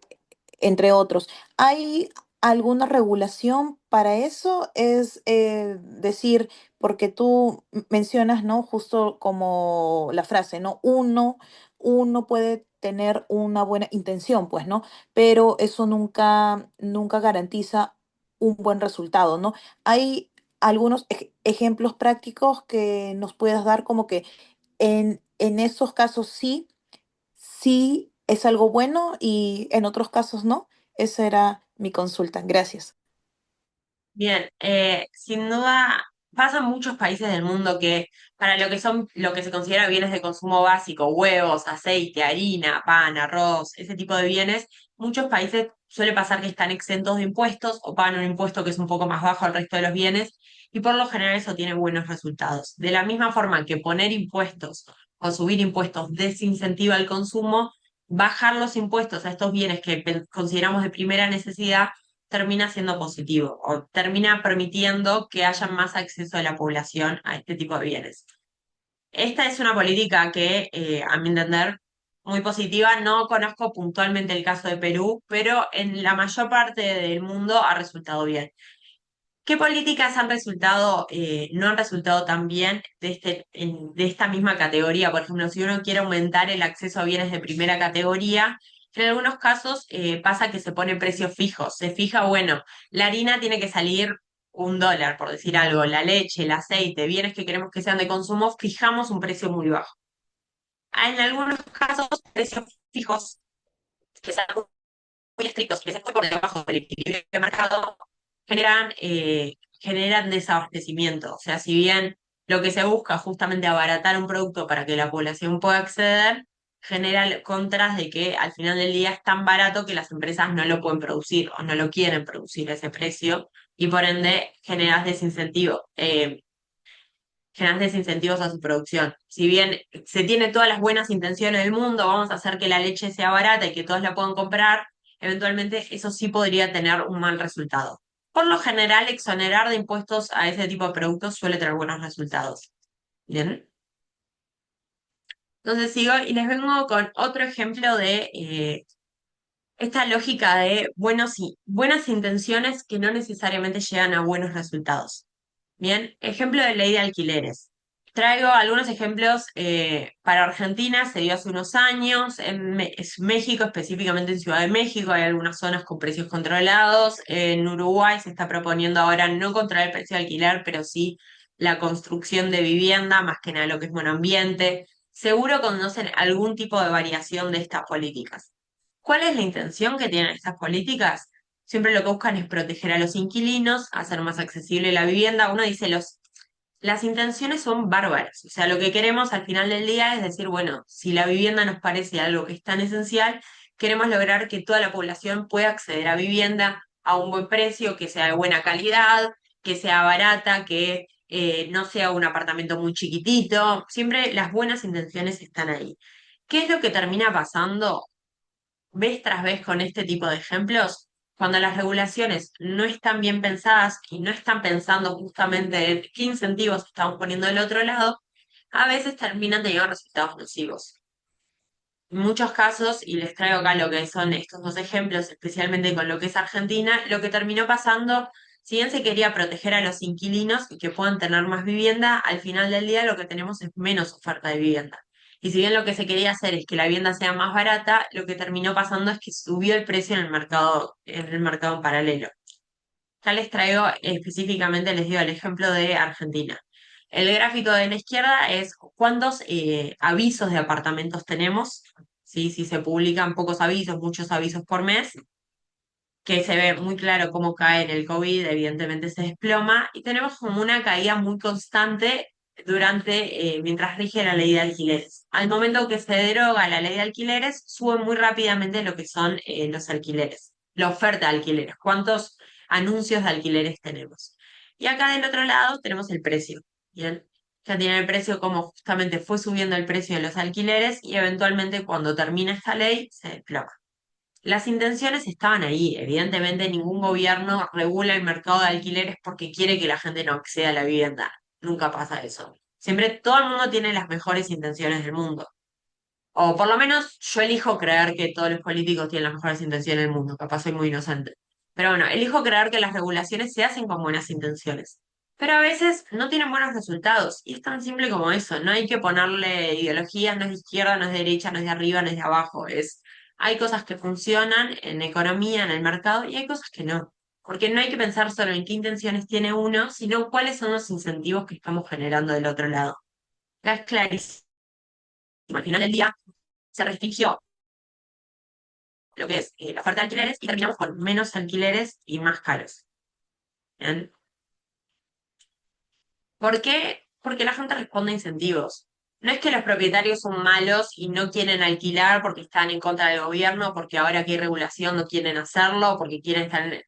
entre otros. ¿Hay alguna regulación para eso? Es decir, porque tú mencionas, ¿no? Justo como la frase, ¿no? Uno puede tener una buena intención, pues, ¿no? Pero eso nunca garantiza un buen resultado, ¿no? Hay algunos ejemplos prácticos que nos puedas dar como que en esos casos sí es algo bueno y en otros casos no. Esa era mi consulta. Gracias. Bien, sin duda pasa en muchos países del mundo que para lo que son, lo que se considera bienes de consumo básico, huevos, aceite, harina, pan, arroz, ese tipo de bienes, muchos países suele pasar que están exentos de impuestos o pagan un impuesto que es un poco más bajo al resto de los bienes y por lo general eso tiene buenos resultados. De la misma forma que poner impuestos o subir impuestos desincentiva el consumo, bajar los impuestos a estos bienes que consideramos de primera necesidad termina siendo positivo o termina permitiendo que haya más acceso de la población a este tipo de bienes. Esta es una política que, a mi entender, muy positiva. No conozco puntualmente el caso de Perú, pero en la mayor parte del mundo ha resultado bien. ¿Qué políticas han resultado, no han resultado tan bien de esta misma categoría? Por ejemplo, si uno quiere aumentar el acceso a bienes de primera categoría, en algunos casos pasa que se ponen precios fijos. Se fija, bueno, la harina tiene que salir $1, por decir algo, la leche, el aceite, bienes que queremos que sean de consumo, fijamos un precio muy bajo. En algunos casos, precios fijos que sean muy estrictos, que se estén por debajo del equilibrio de mercado, generan desabastecimiento. O sea, si bien lo que se busca justamente abaratar un producto para que la población pueda acceder, genera contras de que al final del día es tan barato que las empresas no lo pueden producir o no lo quieren producir a ese precio y por ende generas desincentivos a su producción. Si bien se tiene todas las buenas intenciones del mundo, vamos a hacer que la leche sea barata y que todos la puedan comprar, eventualmente eso sí podría tener un mal resultado. Por lo general, exonerar de impuestos a ese tipo de productos suele tener buenos resultados. Bien. Entonces sigo y les vengo con otro ejemplo de esta lógica de buenas intenciones que no necesariamente llegan a buenos resultados. Bien, ejemplo de ley de alquileres. Traigo algunos ejemplos para Argentina, se dio hace unos años, México, específicamente en Ciudad de México, hay algunas zonas con precios controlados, en Uruguay se está proponiendo ahora no controlar el precio de alquiler, pero sí la construcción de vivienda, más que nada lo que es buen ambiente. Seguro conocen algún tipo de variación de estas políticas. ¿Cuál es la intención que tienen estas políticas? Siempre lo que buscan es proteger a los inquilinos, hacer más accesible la vivienda. Uno dice, las intenciones son bárbaras. O sea, lo que queremos al final del día es decir, bueno, si la vivienda nos parece algo que es tan esencial, queremos lograr que toda la población pueda acceder a vivienda a un buen precio, que sea de buena calidad, que sea barata, que no sea un apartamento muy chiquitito. Siempre las buenas intenciones están ahí. ¿Qué es lo que termina pasando vez tras vez con este tipo de ejemplos? Cuando las regulaciones no están bien pensadas y no están pensando justamente en qué incentivos estamos poniendo del otro lado, a veces terminan teniendo resultados nocivos. En muchos casos, y les traigo acá lo que son estos dos ejemplos, especialmente con lo que es Argentina, lo que terminó pasando, si bien se quería proteger a los inquilinos y que puedan tener más vivienda, al final del día lo que tenemos es menos oferta de vivienda. Y si bien lo que se quería hacer es que la vivienda sea más barata, lo que terminó pasando es que subió el precio en el mercado en paralelo. Ya les traigo específicamente, les digo el ejemplo de Argentina. El gráfico de la izquierda es cuántos avisos de apartamentos tenemos, ¿sí? Si se publican pocos avisos, muchos avisos por mes, que se ve muy claro cómo cae en el COVID, evidentemente se desploma, y tenemos como una caída muy constante mientras rige la ley de alquileres. Al momento que se deroga la ley de alquileres, sube muy rápidamente lo que son los alquileres, la oferta de alquileres, cuántos anuncios de alquileres tenemos. Y acá del otro lado tenemos el precio, ¿bien? Ya tiene el precio como justamente fue subiendo el precio de los alquileres y eventualmente cuando termina esta ley se desploma. Las intenciones estaban ahí. Evidentemente, ningún gobierno regula el mercado de alquileres porque quiere que la gente no acceda a la vivienda. Nunca pasa eso. Siempre todo el mundo tiene las mejores intenciones del mundo. O por lo menos yo elijo creer que todos los políticos tienen las mejores intenciones del mundo. Capaz soy muy inocente. Pero bueno, elijo creer que las regulaciones se hacen con buenas intenciones. Pero a veces no tienen buenos resultados. Y es tan simple como eso. No hay que ponerle ideologías, no es de izquierda, no es de derecha, no es de arriba, no es de abajo. Hay cosas que funcionan en economía, en el mercado, y hay cosas que no. Porque no hay que pensar solo en qué intenciones tiene uno, sino cuáles son los incentivos que estamos generando del otro lado. Acá es clarísimo. Al final del día se restringió lo que es la oferta de alquileres y terminamos con menos alquileres y más caros. ¿Bien? ¿Por qué? Porque la gente responde a incentivos. No es que los propietarios son malos y no quieren alquilar porque están en contra del gobierno, porque ahora que hay regulación no quieren hacerlo, porque quieren estar en...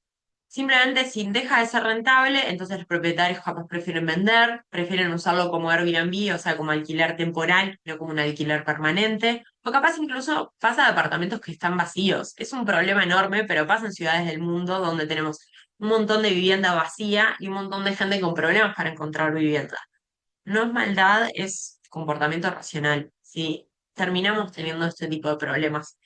Simplemente si deja de ser rentable, entonces los propietarios capaz prefieren vender, prefieren usarlo como Airbnb, o sea, como alquiler temporal, no como un alquiler permanente, o capaz incluso pasa de apartamentos que están vacíos. Es un problema enorme, pero pasa en ciudades del mundo donde tenemos un montón de vivienda vacía y un montón de gente con problemas para encontrar vivienda. No es maldad, es comportamiento racional. Sí, terminamos teniendo este tipo de problemas.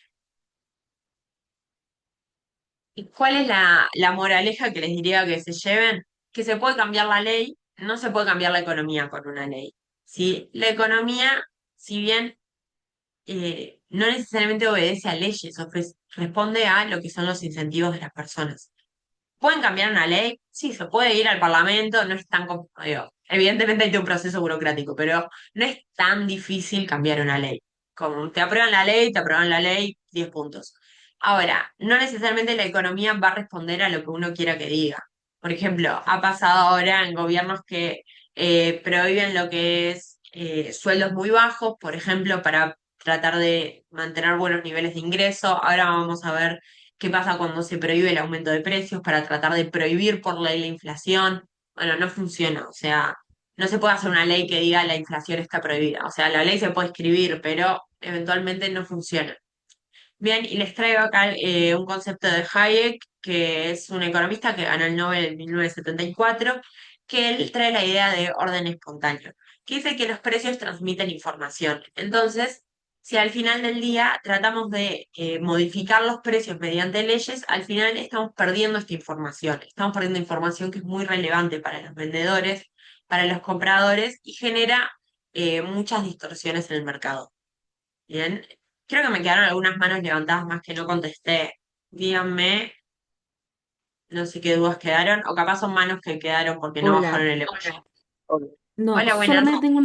¿Y cuál es la moraleja que les diría que se lleven? Que se puede cambiar la ley, no se puede cambiar la economía con una ley. ¿Sí? La economía, si bien no necesariamente obedece a leyes, responde a lo que son los incentivos de las personas. ¿Pueden cambiar una ley? Sí, se puede ir al Parlamento, no es tan digo, evidentemente hay todo un proceso burocrático, pero no es tan difícil cambiar una ley. Como te aprueban la ley, 10 puntos. Ahora, no necesariamente la economía va a responder a lo que uno quiera que diga. Por ejemplo, ha pasado ahora en gobiernos que prohíben lo que es sueldos muy bajos, por ejemplo, para tratar de mantener buenos niveles de ingreso. Ahora vamos a ver qué pasa cuando se prohíbe el aumento de precios para tratar de prohibir por ley la inflación. Bueno, no funciona, o sea, no se puede hacer una ley que diga la inflación está prohibida. O sea, la ley se puede escribir, pero eventualmente no funciona. Bien, y les traigo acá un concepto de Hayek, que es un economista que ganó el Nobel en 1974, que él trae la idea de orden espontáneo, que dice que los precios transmiten información. Entonces, si al final del día tratamos de modificar los precios mediante leyes, al final estamos perdiendo esta información. Estamos perdiendo información que es muy relevante para los vendedores, para los compradores y genera muchas distorsiones en el mercado. Bien, creo que me quedaron algunas manos levantadas más que no contesté. Díganme, no sé qué dudas quedaron, o capaz son manos que quedaron porque no bajaron Hola, el emoji. no, Hola, buenas. solamente tengo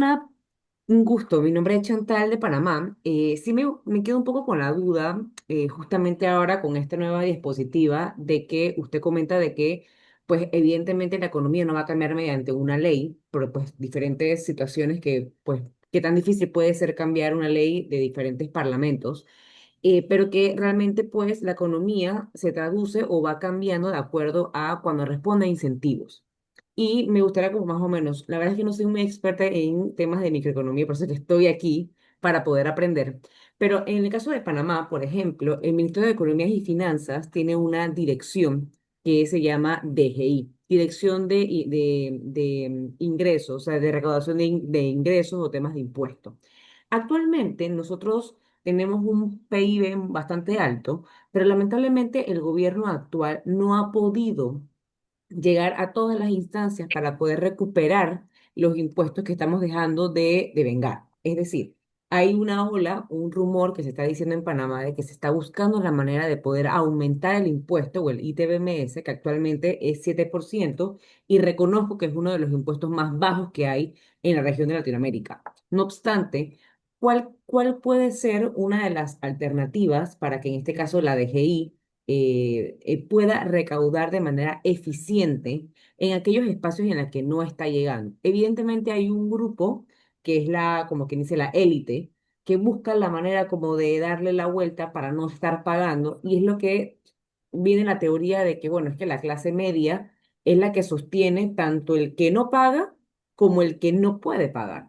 un gusto. Mi nombre es Chantal de Panamá. Sí me quedo un poco con la duda, justamente ahora con esta nueva dispositiva, de que usted comenta de que, pues, evidentemente la economía no va a cambiar mediante una ley, pero pues diferentes situaciones que, pues, qué tan difícil puede ser cambiar una ley de diferentes parlamentos, pero que realmente, pues, la economía se traduce o va cambiando de acuerdo a cuando responde a incentivos. Y me gustaría como más o menos, la verdad es que no soy muy experta en temas de microeconomía, por eso es que estoy aquí para poder aprender. Pero en el caso de Panamá, por ejemplo, el Ministerio de Economía y Finanzas tiene una dirección que se llama DGI, Dirección de Ingresos, o sea, de recaudación de ingresos o temas de impuestos. Actualmente nosotros tenemos un PIB bastante alto, pero lamentablemente el gobierno actual no ha podido llegar a todas las instancias para poder recuperar los impuestos que estamos dejando de vengar. Es decir, hay una ola, un rumor que se está diciendo en Panamá de que se está buscando la manera de poder aumentar el impuesto o el ITBMS, que actualmente es 7%, y reconozco que es uno de los impuestos más bajos que hay en la región de Latinoamérica. No obstante, ¿cuál puede ser una de las alternativas para que en este caso la DGI pueda recaudar de manera eficiente en aquellos espacios en los que no está llegando? Evidentemente hay un grupo que es como quien dice, la élite, que busca la manera como de darle la vuelta para no estar pagando, y es lo que viene la teoría de que, bueno, es que la clase media es la que sostiene tanto el que no paga como el que no puede pagar.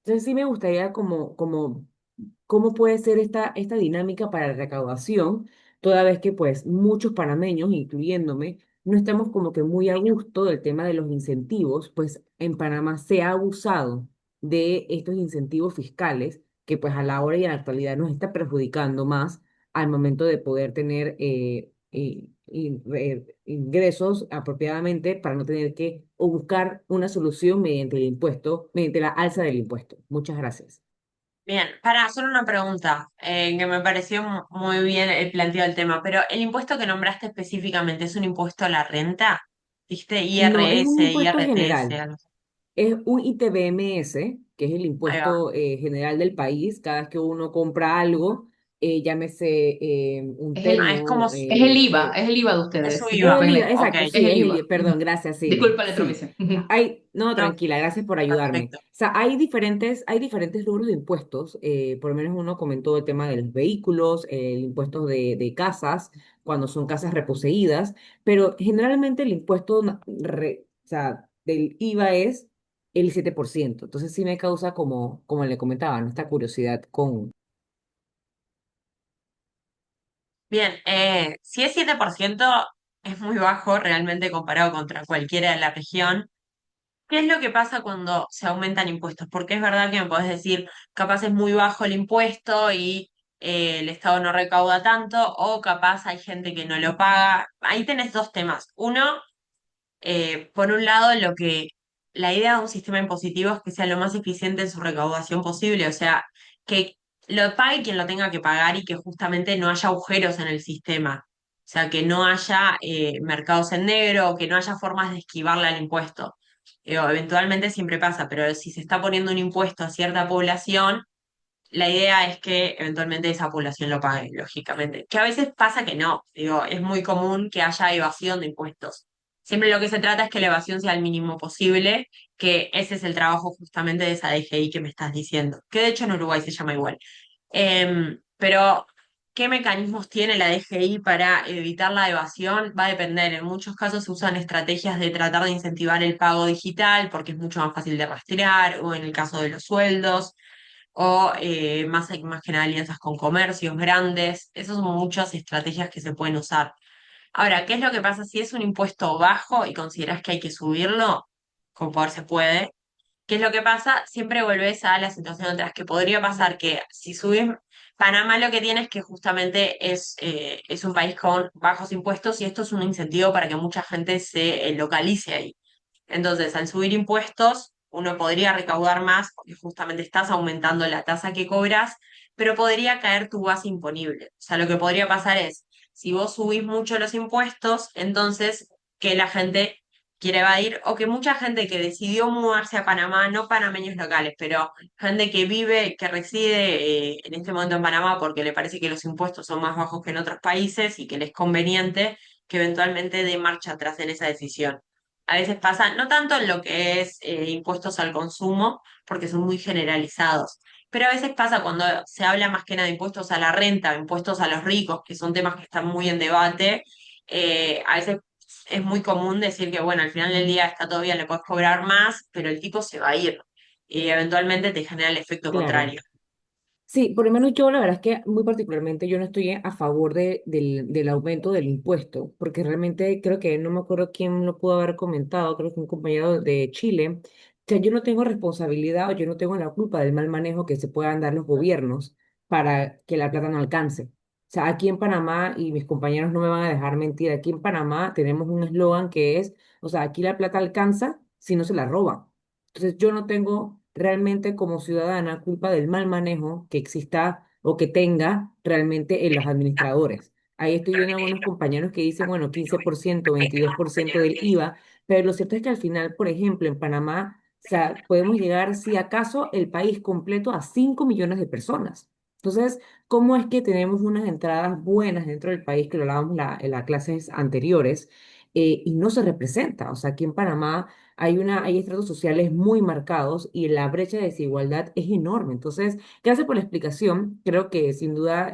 Entonces sí me gustaría como cómo puede ser esta dinámica para la recaudación, toda vez que pues muchos panameños, incluyéndome, no estamos como que muy a gusto del tema de los incentivos, pues en Panamá se ha abusado de estos incentivos fiscales que pues a la hora y en la actualidad nos está perjudicando más al momento de poder tener ingresos apropiadamente para no tener que o buscar una solución mediante el impuesto, mediante la alza del impuesto. Muchas gracias. Bien, para hacer una pregunta, que me pareció muy bien el planteo del tema, pero el impuesto que nombraste específicamente, ¿es un impuesto a la renta? ¿Viste? No, es un IRS, impuesto IRTS, general. algo así. Es un ITBMS, que es el Ahí va. impuesto general del país. Cada vez que uno compra algo, llámese un Ah, es como, termo, Es el IVA, es el IVA de es su ustedes. es IVA. el Disculpen, IVA, Ok, exacto, es sí, el es el IVA. IVA. Perdón, gracias, sí, Disculpa la sí. intromisión. No, no, tranquila, gracias por ayudarme. perfecto. O sea, hay diferentes rubros de impuestos. Por lo menos uno comentó el tema de los vehículos, el impuesto de casas, cuando son casas reposeídas, pero generalmente el impuesto o sea, del IVA es el 7%. Entonces sí me causa como le comentaba, ¿no? Esta curiosidad con... Bien, si es 7% es muy bajo realmente comparado contra cualquiera de la región. ¿Qué es lo que pasa cuando se aumentan impuestos? Porque es verdad que me podés decir, capaz es muy bajo el impuesto y el Estado no recauda tanto, o capaz hay gente que no lo paga. Ahí tenés dos temas. Uno, por un lado, la idea de un sistema impositivo es que sea lo más eficiente en su recaudación posible, o sea, que lo pague quien lo tenga que pagar y que justamente no haya agujeros en el sistema, o sea, que no haya mercados en negro o que no haya formas de esquivarle al impuesto. Eventualmente siempre pasa, pero si se está poniendo un impuesto a cierta población, la idea es que eventualmente esa población lo pague, lógicamente. Que a veces pasa que no, digo, es muy común que haya evasión de impuestos. Siempre lo que se trata es que la evasión sea el mínimo posible, que ese es el trabajo justamente de esa DGI que me estás diciendo, que de hecho en Uruguay se llama igual. Pero, ¿qué mecanismos tiene la DGI para evitar la evasión? Va a depender. En muchos casos se usan estrategias de tratar de incentivar el pago digital porque es mucho más fácil de rastrear, o en el caso de los sueldos o más que nada alianzas con comercios grandes. Esas son muchas estrategias que se pueden usar. Ahora, ¿qué es lo que pasa si es un impuesto bajo y consideras que hay que subirlo? Con poder se puede. ¿Qué es lo que pasa? Siempre volvés a la situación atrás, que podría pasar que si subís, Panamá lo que tiene es que justamente es un país con bajos impuestos y esto es un incentivo para que mucha gente se localice ahí. Entonces, al subir impuestos, uno podría recaudar más porque justamente estás aumentando la tasa que cobras, pero podría caer tu base imponible. O sea, lo que podría pasar es, si vos subís mucho los impuestos, entonces que la gente quiere evadir o que mucha gente que decidió mudarse a Panamá, no panameños locales, pero gente que vive, que reside en este momento en Panamá porque le parece que los impuestos son más bajos que en otros países y que les es conveniente, que eventualmente dé marcha atrás en esa decisión. A veces pasa, no tanto en lo que es impuestos al consumo, porque son muy generalizados, pero a veces pasa cuando se habla más que nada de impuestos a la renta, impuestos a los ricos, que son temas que están muy en debate. A veces es muy común decir que, bueno, al final del día está todo bien, le puedes cobrar más, pero el tipo se va a ir y eventualmente te genera el efecto Claro. contrario. Sí, por lo menos yo la verdad es que muy particularmente yo no estoy a favor del aumento del impuesto, porque realmente creo que no me acuerdo quién lo pudo haber comentado, creo que un compañero de Chile, que yo no tengo responsabilidad o yo no tengo la culpa del mal manejo que se puedan dar los gobiernos para que la plata no alcance. O sea, aquí en Panamá, y mis compañeros no me van a dejar mentir, aquí en Panamá tenemos un eslogan que es, o sea, aquí la plata alcanza si no se la roban. Entonces yo no tengo realmente como ciudadana culpa del mal manejo que exista o que tenga realmente en los administradores. Ahí estoy viendo algunos compañeros que dicen, bueno, 15%, 22% del IVA, pero lo cierto es que al final, por ejemplo, en Panamá, o sea, podemos llegar, si acaso, el país completo a 5 millones de personas. Entonces, ¿cómo es que tenemos unas entradas buenas dentro del país, que lo hablábamos en las clases anteriores, y no se representa? O sea, aquí en Panamá hay estratos sociales muy marcados y la brecha de desigualdad es enorme. Entonces, gracias por la explicación. Creo que sin duda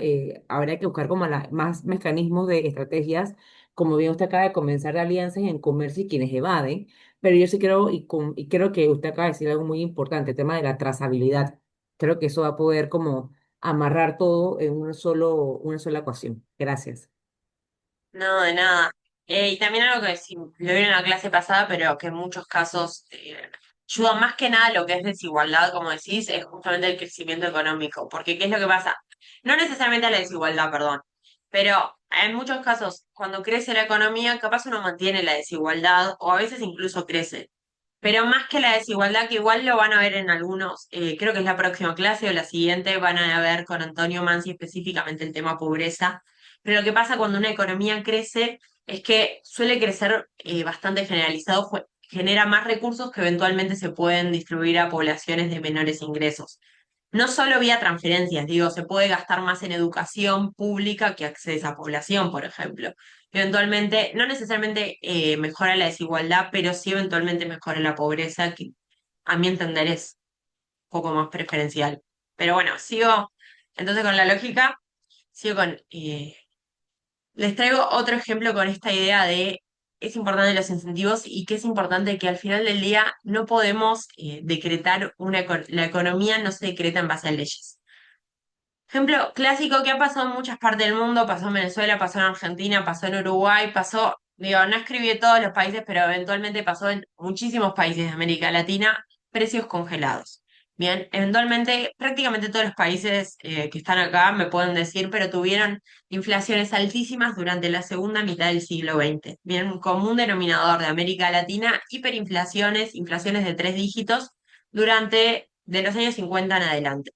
habría que buscar como más mecanismos de estrategias, como bien usted acaba de comenzar de alianzas en comercio y quienes evaden, pero yo sí creo y creo que usted acaba de decir algo muy importante, el tema de la trazabilidad. Creo que eso va a poder como amarrar todo en una sola ecuación. Gracias. No, de nada. Y también algo que sí, lo vi en la clase pasada, pero que en muchos casos ayuda más que nada a lo que es desigualdad, como decís, es justamente el crecimiento económico. Porque ¿qué es lo que pasa? No necesariamente a la desigualdad, perdón, pero en muchos casos, cuando crece la economía, capaz uno mantiene la desigualdad o a veces incluso crece. Pero más que la desigualdad, que igual lo van a ver en algunos, creo que es la próxima clase o la siguiente, van a ver con Antonio Mansi específicamente el tema pobreza. Pero lo que pasa cuando una economía crece es que suele crecer bastante generalizado, genera más recursos que eventualmente se pueden distribuir a poblaciones de menores ingresos. No solo vía transferencias, digo, se puede gastar más en educación pública que accede a población, por ejemplo. Eventualmente, no necesariamente mejora la desigualdad, pero sí eventualmente mejora la pobreza, que a mi entender es un poco más preferencial. Pero bueno, sigo entonces con la lógica, sigo con les traigo otro ejemplo con esta idea de es importante los incentivos y que es importante que al final del día no podemos decretar la economía no se decreta en base a leyes. Ejemplo clásico que ha pasado en muchas partes del mundo, pasó en Venezuela, pasó en Argentina, pasó en Uruguay, pasó, digo, no escribí en todos los países, pero eventualmente pasó en muchísimos países de América Latina, precios congelados. Bien, eventualmente prácticamente todos los países que están acá me pueden decir, pero tuvieron inflaciones altísimas durante la segunda mitad del siglo XX. Bien, un común denominador de América Latina, hiperinflaciones, inflaciones de 3 dígitos durante de los años 50 en adelante.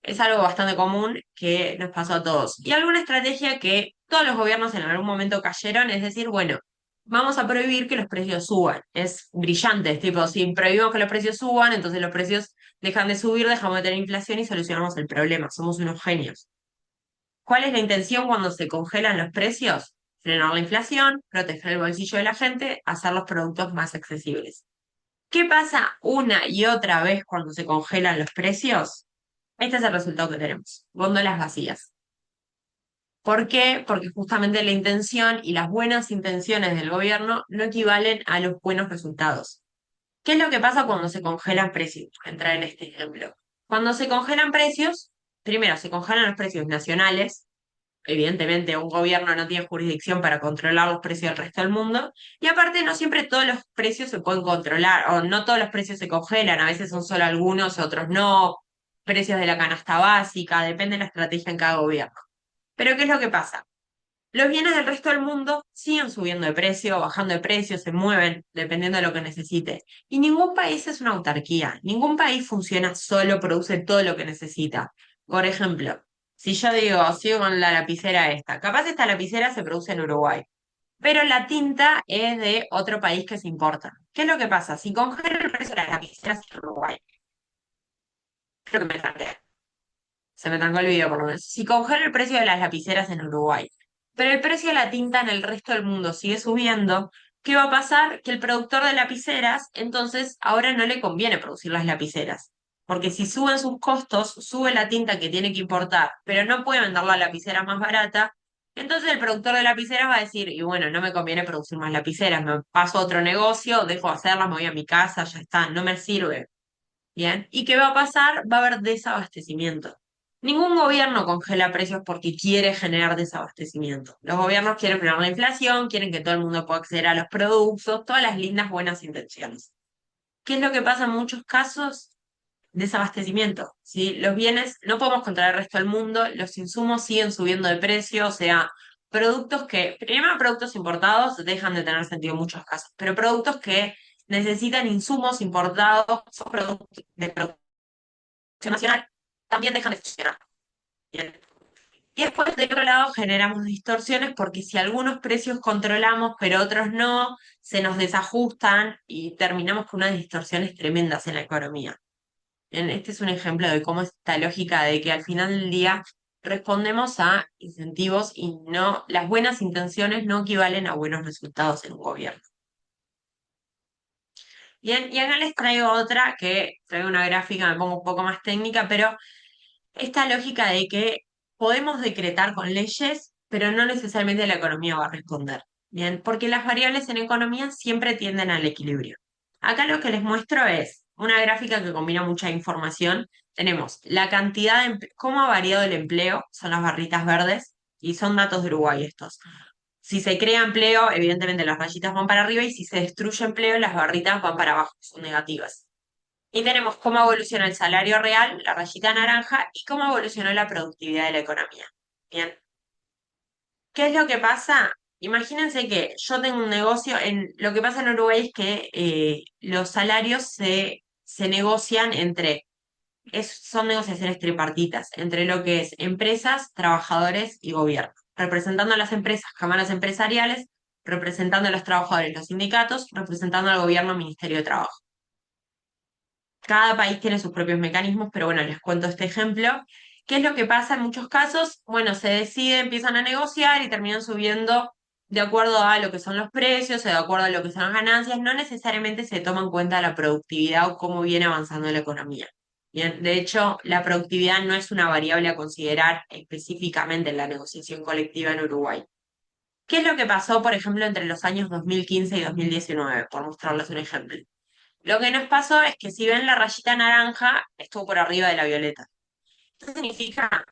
Es algo bastante común que nos pasó a todos. Y alguna estrategia que todos los gobiernos en algún momento cayeron es decir, bueno, vamos a prohibir que los precios suban. Es brillante, es tipo, si prohibimos que los precios suban, entonces los precios dejan de subir, dejamos de tener inflación y solucionamos el problema. Somos unos genios. ¿Cuál es la intención cuando se congelan los precios? Frenar la inflación, proteger el bolsillo de la gente, hacer los productos más accesibles. ¿Qué pasa una y otra vez cuando se congelan los precios? Este es el resultado que tenemos. Góndolas vacías. ¿Por qué? Porque justamente la intención y las buenas intenciones del gobierno no equivalen a los buenos resultados. ¿Qué es lo que pasa cuando se congelan precios? Voy a entrar en este ejemplo. Cuando se congelan precios, primero se congelan los precios nacionales. Evidentemente, un gobierno no tiene jurisdicción para controlar los precios del resto del mundo. Y aparte, no siempre todos los precios se pueden controlar, o no todos los precios se congelan, a veces son solo algunos, otros no. Precios de la canasta básica, depende de la estrategia en cada gobierno. Pero ¿qué es lo que pasa? Los bienes del resto del mundo siguen subiendo de precio, bajando de precio, se mueven dependiendo de lo que necesite. Y ningún país es una autarquía, ningún país funciona solo, produce todo lo que necesita. Por ejemplo, si yo digo, sigo con la lapicera esta, capaz esta lapicera se produce en Uruguay, pero la tinta es de otro país que se importa. ¿Qué es lo que pasa? Si congelo el precio de las lapiceras en Uruguay, creo que me trancé. Se me trancó el video por lo menos. Si congelo el precio de las lapiceras en Uruguay, pero el precio de la tinta en el resto del mundo sigue subiendo, ¿qué va a pasar? Que el productor de lapiceras, entonces, ahora no le conviene producir las lapiceras. Porque si suben sus costos, sube la tinta que tiene que importar, pero no puede vender la lapicera más barata, entonces el productor de lapiceras va a decir, y bueno, no me conviene producir más lapiceras, me paso a otro negocio, dejo de hacerlas, me voy a mi casa, ya está, no me sirve. Bien, ¿y qué va a pasar? Va a haber desabastecimiento. Ningún gobierno congela precios porque quiere generar desabastecimiento. Los gobiernos quieren frenar la inflación, quieren que todo el mundo pueda acceder a los productos, todas las lindas buenas intenciones. ¿Qué es lo que pasa en muchos casos? Desabastecimiento. ¿Sí? Los bienes no podemos controlar el resto del mundo, los insumos siguen subiendo de precio, o sea, productos que, primero productos importados dejan de tener sentido en muchos casos, pero productos que necesitan insumos importados, son productos de producción nacional, también dejan de funcionar. Bien. Y después, de otro lado, generamos distorsiones porque si algunos precios controlamos, pero otros no, se nos desajustan y terminamos con unas distorsiones tremendas en la economía. Bien, este es un ejemplo de cómo esta lógica de que al final del día respondemos a incentivos y no, las buenas intenciones no equivalen a buenos resultados en un gobierno. Bien, y acá les traigo otra que traigo una gráfica, me pongo un poco más técnica, pero esta lógica de que podemos decretar con leyes, pero no necesariamente la economía va a responder. Bien, porque las variables en economía siempre tienden al equilibrio. Acá lo que les muestro es una gráfica que combina mucha información. Tenemos la cantidad de cómo ha variado el empleo, son las barritas verdes, y son datos de Uruguay estos. Si se crea empleo, evidentemente las rayitas van para arriba y si se destruye empleo, las barritas van para abajo, son negativas. Y tenemos cómo evoluciona el salario real, la rayita naranja, y cómo evolucionó la productividad de la economía. Bien. ¿Qué es lo que pasa? Imagínense que yo tengo un negocio, lo que pasa en Uruguay es que los salarios se negocian son negociaciones tripartitas, entre lo que es empresas, trabajadores y gobierno. Representando a las empresas, cámaras empresariales, representando a los trabajadores, los sindicatos, representando al gobierno, Ministerio de Trabajo. Cada país tiene sus propios mecanismos, pero bueno, les cuento este ejemplo. ¿Qué es lo que pasa en muchos casos? Bueno, se decide, empiezan a negociar y terminan subiendo de acuerdo a lo que son los precios o de acuerdo a lo que son las ganancias. No necesariamente se toma en cuenta la productividad o cómo viene avanzando la economía. Bien, de hecho, la productividad no es una variable a considerar específicamente en la negociación colectiva en Uruguay. ¿Qué es lo que pasó, por ejemplo, entre los años 2015 y 2019? Por mostrarles un ejemplo. Lo que nos pasó es que si ven la rayita naranja, estuvo por arriba de la violeta. ¿Qué significa?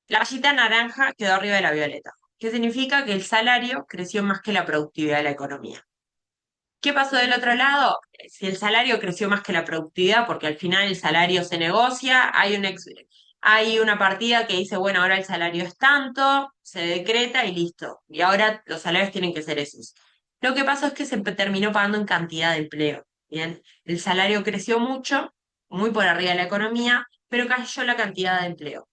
La rayita naranja quedó arriba de la violeta. ¿Qué significa? Que el salario creció más que la productividad de la economía. ¿Qué pasó del otro lado? Si el salario creció más que la productividad, porque al final el salario se negocia, hay una partida que dice, bueno, ahora el salario es tanto, se decreta y listo. Y ahora los salarios tienen que ser esos. Lo que pasó es que se terminó pagando en cantidad de empleo. Bien, el salario creció mucho, muy por arriba de la economía, pero cayó la cantidad de empleo.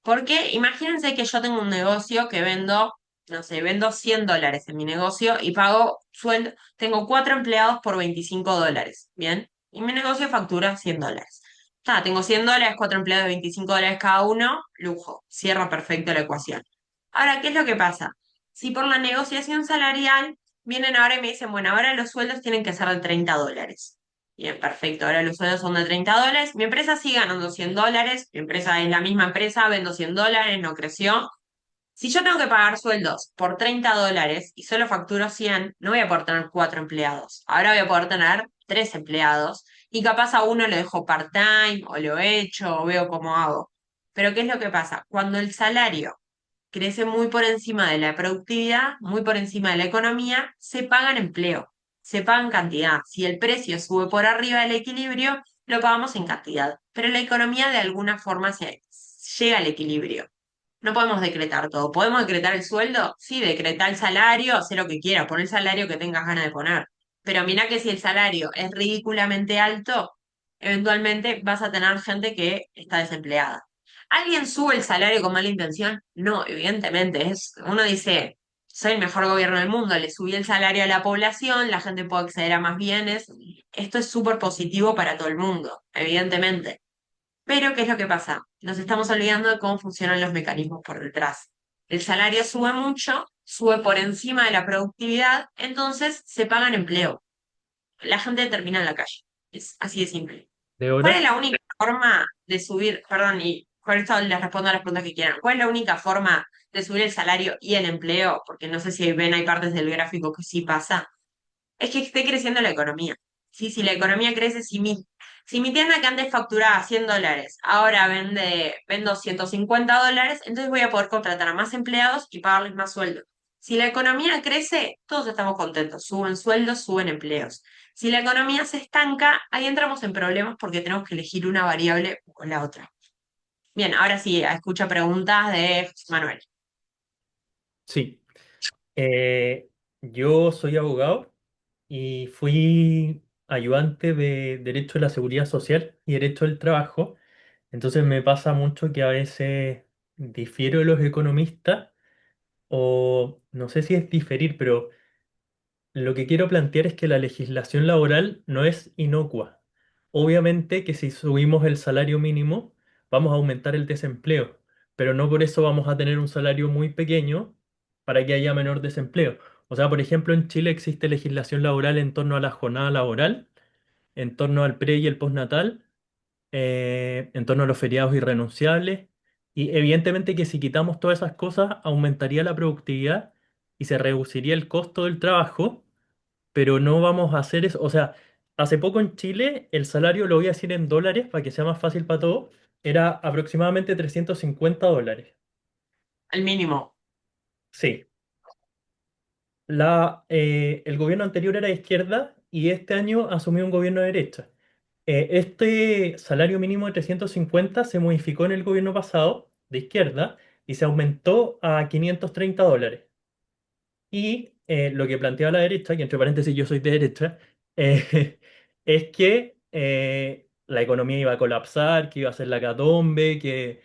Porque imagínense que yo tengo un negocio que vendo, no sé, vendo $100 en mi negocio y pago sueldo, tengo 4 empleados por $25, ¿bien? Y mi negocio factura $100. Tengo $100, 4 empleados de $25 cada uno, lujo, cierra perfecto la ecuación. Ahora, ¿qué es lo que pasa? Si por la negociación salarial vienen ahora y me dicen, bueno, ahora los sueldos tienen que ser de $30. Bien, perfecto. Ahora los sueldos son de $30. Mi empresa sigue ganando $100. Mi empresa es la misma empresa, vendo $100, no creció. Si yo tengo que pagar sueldos por $30 y solo facturo 100, no voy a poder tener 4 empleados. Ahora voy a poder tener 3 empleados y capaz a uno lo dejo part-time o lo echo o veo cómo hago. Pero ¿qué es lo que pasa? Cuando el salario crece muy por encima de la productividad, muy por encima de la economía, se paga en empleo, se paga en cantidad. Si el precio sube por arriba del equilibrio, lo pagamos en cantidad. Pero la economía de alguna forma llega al equilibrio. No podemos decretar todo. ¿Podemos decretar el sueldo? Sí, decretar el salario, hacer lo que quieras, pon el salario que tengas ganas de poner. Pero mira que si el salario es ridículamente alto, eventualmente vas a tener gente que está desempleada. ¿Alguien sube el salario con mala intención? No, evidentemente. Uno dice, soy el mejor gobierno del mundo, le subí el salario a la población, la gente puede acceder a más bienes. Esto es súper positivo para todo el mundo, evidentemente. Pero, ¿qué es lo que pasa? Nos estamos olvidando de cómo funcionan los mecanismos por detrás. El salario sube mucho, sube por encima de la productividad, entonces se pagan empleo. La gente termina en la calle. Es así de simple. ¿De ¿Cuál es hora? la única forma de subir, perdón, y con esto les respondo a las preguntas que quieran, ¿cuál es la única forma de subir el salario y el empleo? Porque no sé si ven, hay partes del gráfico que sí pasa. Es que esté creciendo la economía. Sí, si la economía crece, si mi tienda que antes facturaba $100, ahora vendo $150, entonces voy a poder contratar a más empleados y pagarles más sueldo. Si la economía crece, todos estamos contentos. Suben sueldos, suben empleos. Si la economía se estanca, ahí entramos en problemas porque tenemos que elegir una variable o la otra. Bien, ahora sí, escucho preguntas de José Manuel. Sí. Eh, yo soy abogado y fui ayudante de Derecho de la Seguridad Social y Derecho del Trabajo. Entonces me pasa mucho que a veces difiero de los economistas o no sé si es diferir, pero lo que quiero plantear es que la legislación laboral no es inocua. Obviamente que si subimos el salario mínimo, vamos a aumentar el desempleo, pero no por eso vamos a tener un salario muy pequeño para que haya menor desempleo. O sea, por ejemplo, en Chile existe legislación laboral en torno a la jornada laboral, en torno al pre y el postnatal, en torno a los feriados irrenunciables, y evidentemente que si quitamos todas esas cosas, aumentaría la productividad y se reduciría el costo del trabajo, pero no vamos a hacer eso. O sea, hace poco en Chile el salario, lo voy a decir en dólares para que sea más fácil para todos, era aproximadamente $350. al mínimo. Sí. El gobierno anterior era de izquierda y este año asumió un gobierno de derecha. Este salario mínimo de 350 se modificó en el gobierno pasado de izquierda y se aumentó a $530. Y lo que planteaba la derecha, que entre paréntesis yo soy de derecha, es que la economía iba a colapsar, que iba a ser la hecatombe, que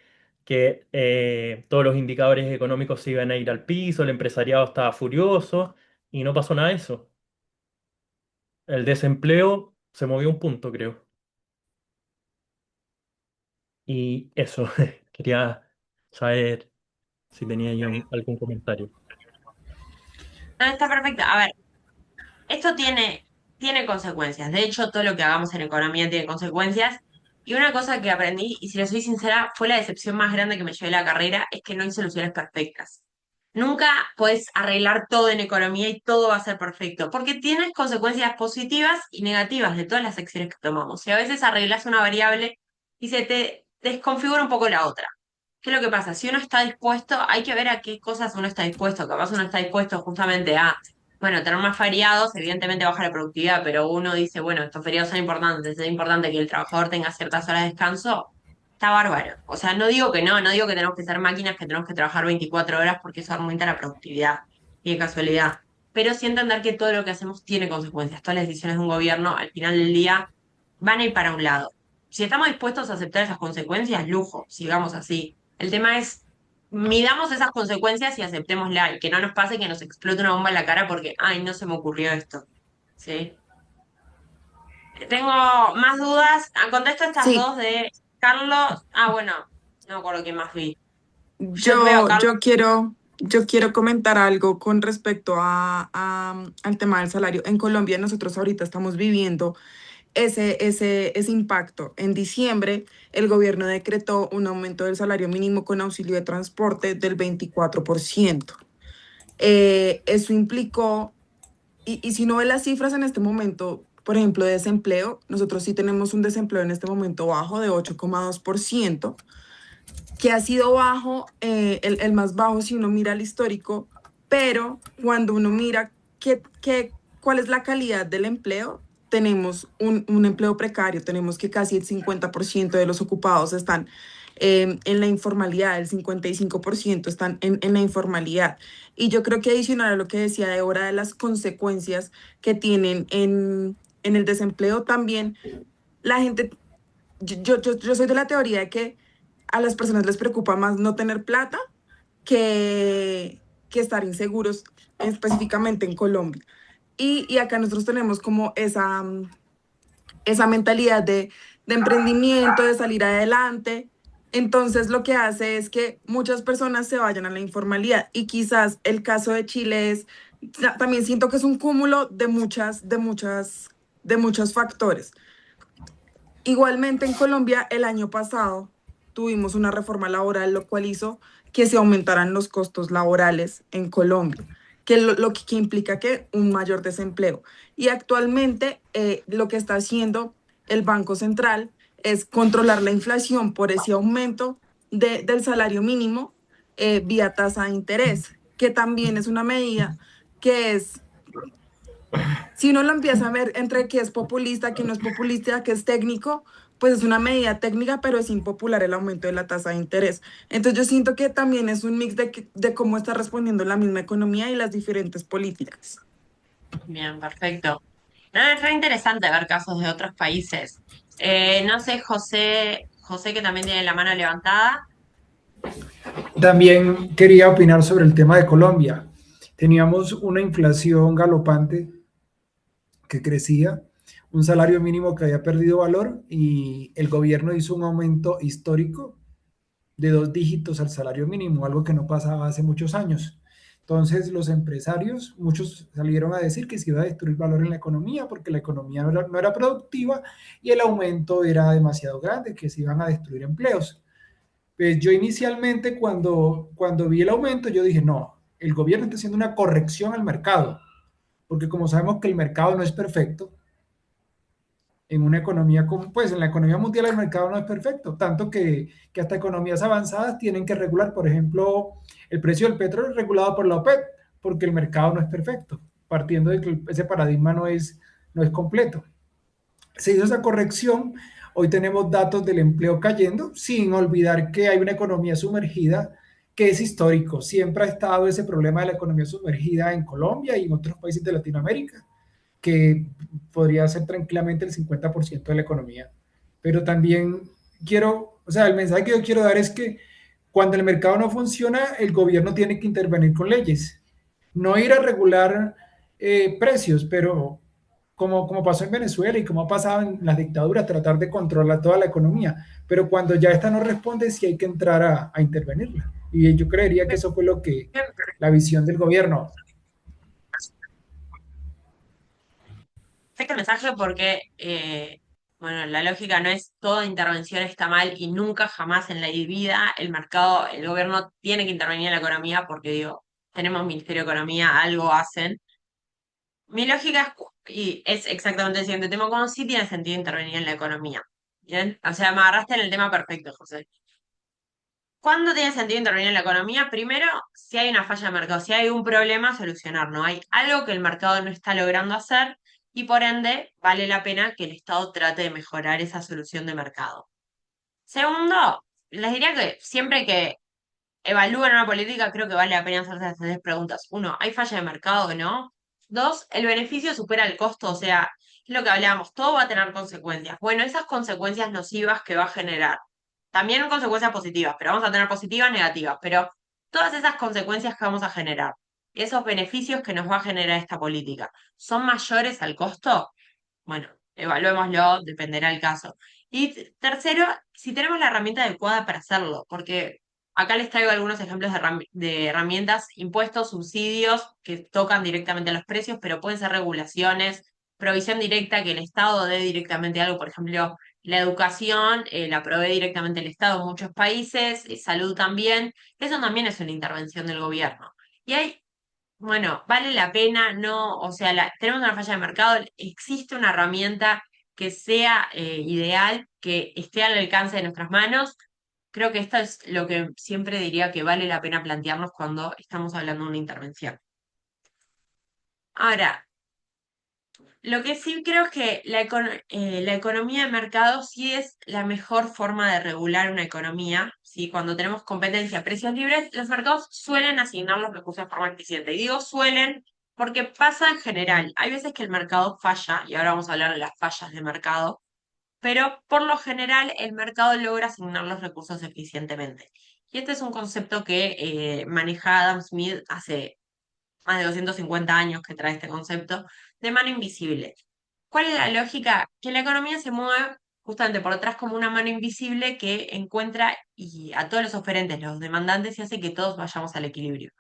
todos los indicadores económicos se iban a ir al piso, el empresariado estaba furioso y no pasó nada de eso. El desempleo se movió un punto, creo. Y eso, quería saber si tenía yo algún comentario. No, está perfecto. A ver, esto tiene consecuencias. De hecho, todo lo que hagamos en economía tiene consecuencias. Y una cosa que aprendí, y si le soy sincera, fue la decepción más grande que me llevé la carrera, es que no hay soluciones perfectas. Nunca puedes arreglar todo en economía y todo va a ser perfecto, porque tienes consecuencias positivas y negativas de todas las acciones que tomamos. Y a veces arreglas una variable y se te desconfigura un poco la otra. ¿Qué es lo que pasa? Si uno está dispuesto, hay que ver a qué cosas uno está dispuesto. Capaz uno está dispuesto justamente a, bueno, tener más feriados, evidentemente baja la productividad, pero uno dice, bueno, estos feriados son importantes, es importante que el trabajador tenga ciertas horas de descanso. Está bárbaro. O sea, no digo que tenemos que ser máquinas, que tenemos que trabajar 24 horas porque eso aumenta la productividad y de casualidad. Pero sí entender que todo lo que hacemos tiene consecuencias. Todas las decisiones de un gobierno al final del día van a ir para un lado. Si estamos dispuestos a aceptar esas consecuencias, lujo, sigamos así. El tema es, midamos esas consecuencias y aceptémosla, y que no nos pase que nos explote una bomba en la cara porque, ay, no se me ocurrió esto. ¿Sí? Tengo más dudas. Contesto estas Sí, dos de Carlos. Ah, bueno, no me acuerdo quién más vi. Yo veo a yo, Carlos. yo quiero comentar algo con respecto al tema del salario. En Colombia nosotros ahorita estamos viviendo ese impacto. En diciembre, el gobierno decretó un aumento del salario mínimo con auxilio de transporte del 24%. Eso implicó, y si no ve las cifras en este momento, por ejemplo, de desempleo, nosotros sí tenemos un desempleo en este momento bajo de 8,2%, que ha sido bajo, el más bajo si uno mira el histórico, pero cuando uno mira cuál es la calidad del empleo, tenemos un empleo precario, tenemos que casi el 50% de los ocupados están en la informalidad, el 55% están en la informalidad. Y yo creo que adicional a lo que decía Débora de las consecuencias que tienen en el desempleo también, la gente, yo soy de la teoría de que a las personas les preocupa más no tener plata que estar inseguros, específicamente en Colombia. Y acá nosotros tenemos como esa mentalidad de emprendimiento, de salir adelante. Entonces lo que hace es que muchas personas se vayan a la informalidad y quizás el caso de Chile es, también siento que es un cúmulo de muchos factores. Igualmente en Colombia el año pasado tuvimos una reforma laboral, lo cual hizo que se aumentaran los costos laborales en Colombia, que implica que un mayor desempleo. Y actualmente lo que está haciendo el Banco Central es controlar la inflación por ese aumento del salario mínimo vía tasa de interés, que también es una medida que es, si uno lo empieza a ver entre que es populista, que no es populista, que es técnico, pues es una medida técnica, pero es impopular el aumento de la tasa de interés. Entonces yo siento que también es un mix de cómo está respondiendo la misma economía y las diferentes políticas. Bien, perfecto. No, es re interesante ver casos de otros países. No sé, José que también tiene la mano levantada. También quería opinar sobre el tema de Colombia. Teníamos una inflación galopante que crecía, un salario mínimo que había perdido valor y el gobierno hizo un aumento histórico de 2 dígitos al salario mínimo, algo que no pasaba hace muchos años. Entonces los empresarios, muchos salieron a decir que se iba a destruir valor en la economía porque la economía no era productiva y el aumento era demasiado grande, que se iban a destruir empleos. Pues yo inicialmente cuando vi el aumento, yo dije, no, el gobierno está haciendo una corrección al mercado, porque como sabemos que el mercado no es perfecto, en una economía como, pues en la economía mundial el mercado no es perfecto, tanto que hasta economías avanzadas tienen que regular, por ejemplo, el precio del petróleo es regulado por la OPEP, porque el mercado no es perfecto, partiendo de que ese paradigma no es completo. Se hizo esa corrección, hoy tenemos datos del empleo cayendo, sin olvidar que hay una economía sumergida que es histórico. Siempre ha estado ese problema de la economía sumergida en Colombia y en otros países de Latinoamérica, que podría ser tranquilamente el 50% de la economía. Pero también o sea, el mensaje que yo quiero dar es que cuando el mercado no funciona, el gobierno tiene que intervenir con leyes. No ir a regular precios, pero como pasó en Venezuela y como ha pasado en las dictaduras, tratar de controlar toda la economía. Pero cuando ya esta no responde, sí hay que entrar a intervenirla. Y yo creería que eso fue la visión del gobierno. Perfecto el mensaje porque, bueno, la lógica no es toda intervención está mal y nunca jamás en la vida el mercado, el gobierno tiene que intervenir en la economía porque, digo, tenemos Ministerio de Economía, algo hacen. Mi lógica y es exactamente el siguiente tema, como sí tiene sentido intervenir en la economía. ¿Bien? O sea, me agarraste en el tema perfecto, José. ¿Cuándo tiene sentido intervenir en la economía? Primero, si hay una falla de mercado, si hay un problema, solucionar. No hay algo que el mercado no está logrando hacer y por ende vale la pena que el Estado trate de mejorar esa solución de mercado. Segundo, les diría que siempre que evalúan una política, creo que vale la pena hacerse esas tres preguntas. Uno, ¿hay falla de mercado o no? Dos, ¿el beneficio supera el costo? O sea, es lo que hablábamos, todo va a tener consecuencias. Bueno, esas consecuencias nocivas que va a generar, también consecuencias positivas, pero vamos a tener positivas, negativas, pero todas esas consecuencias que vamos a generar, esos beneficios que nos va a generar esta política, ¿son mayores al costo? Bueno, evaluémoslo, dependerá el caso. Y tercero, si tenemos la herramienta adecuada para hacerlo, porque acá les traigo algunos ejemplos de herramientas, impuestos, subsidios que tocan directamente a los precios, pero pueden ser regulaciones, provisión directa, que el Estado dé directamente algo, por ejemplo, la educación la provee directamente el Estado en muchos países, salud también, eso también es una intervención del gobierno. Y hay bueno, vale la pena, no, o sea, tenemos una falla de mercado, existe una herramienta que sea ideal, que esté al alcance de nuestras manos. Creo que esto es lo que siempre diría que vale la pena plantearnos cuando estamos hablando de una intervención. Ahora, lo que sí creo es que la economía de mercado sí es la mejor forma de regular una economía, ¿sí? Cuando tenemos competencia a precios libres, los mercados suelen asignar los recursos de forma eficiente. Y digo suelen porque pasa en general. Hay veces que el mercado falla, y ahora vamos a hablar de las fallas de mercado, pero por lo general el mercado logra asignar los recursos eficientemente. Y este es un concepto que maneja Adam Smith hace más de 250 años que trae este concepto, de mano invisible. ¿Cuál es la lógica? Que la economía se mueve justamente por detrás como una mano invisible que encuentra a todos los oferentes, los demandantes, y hace que todos vayamos al equilibrio.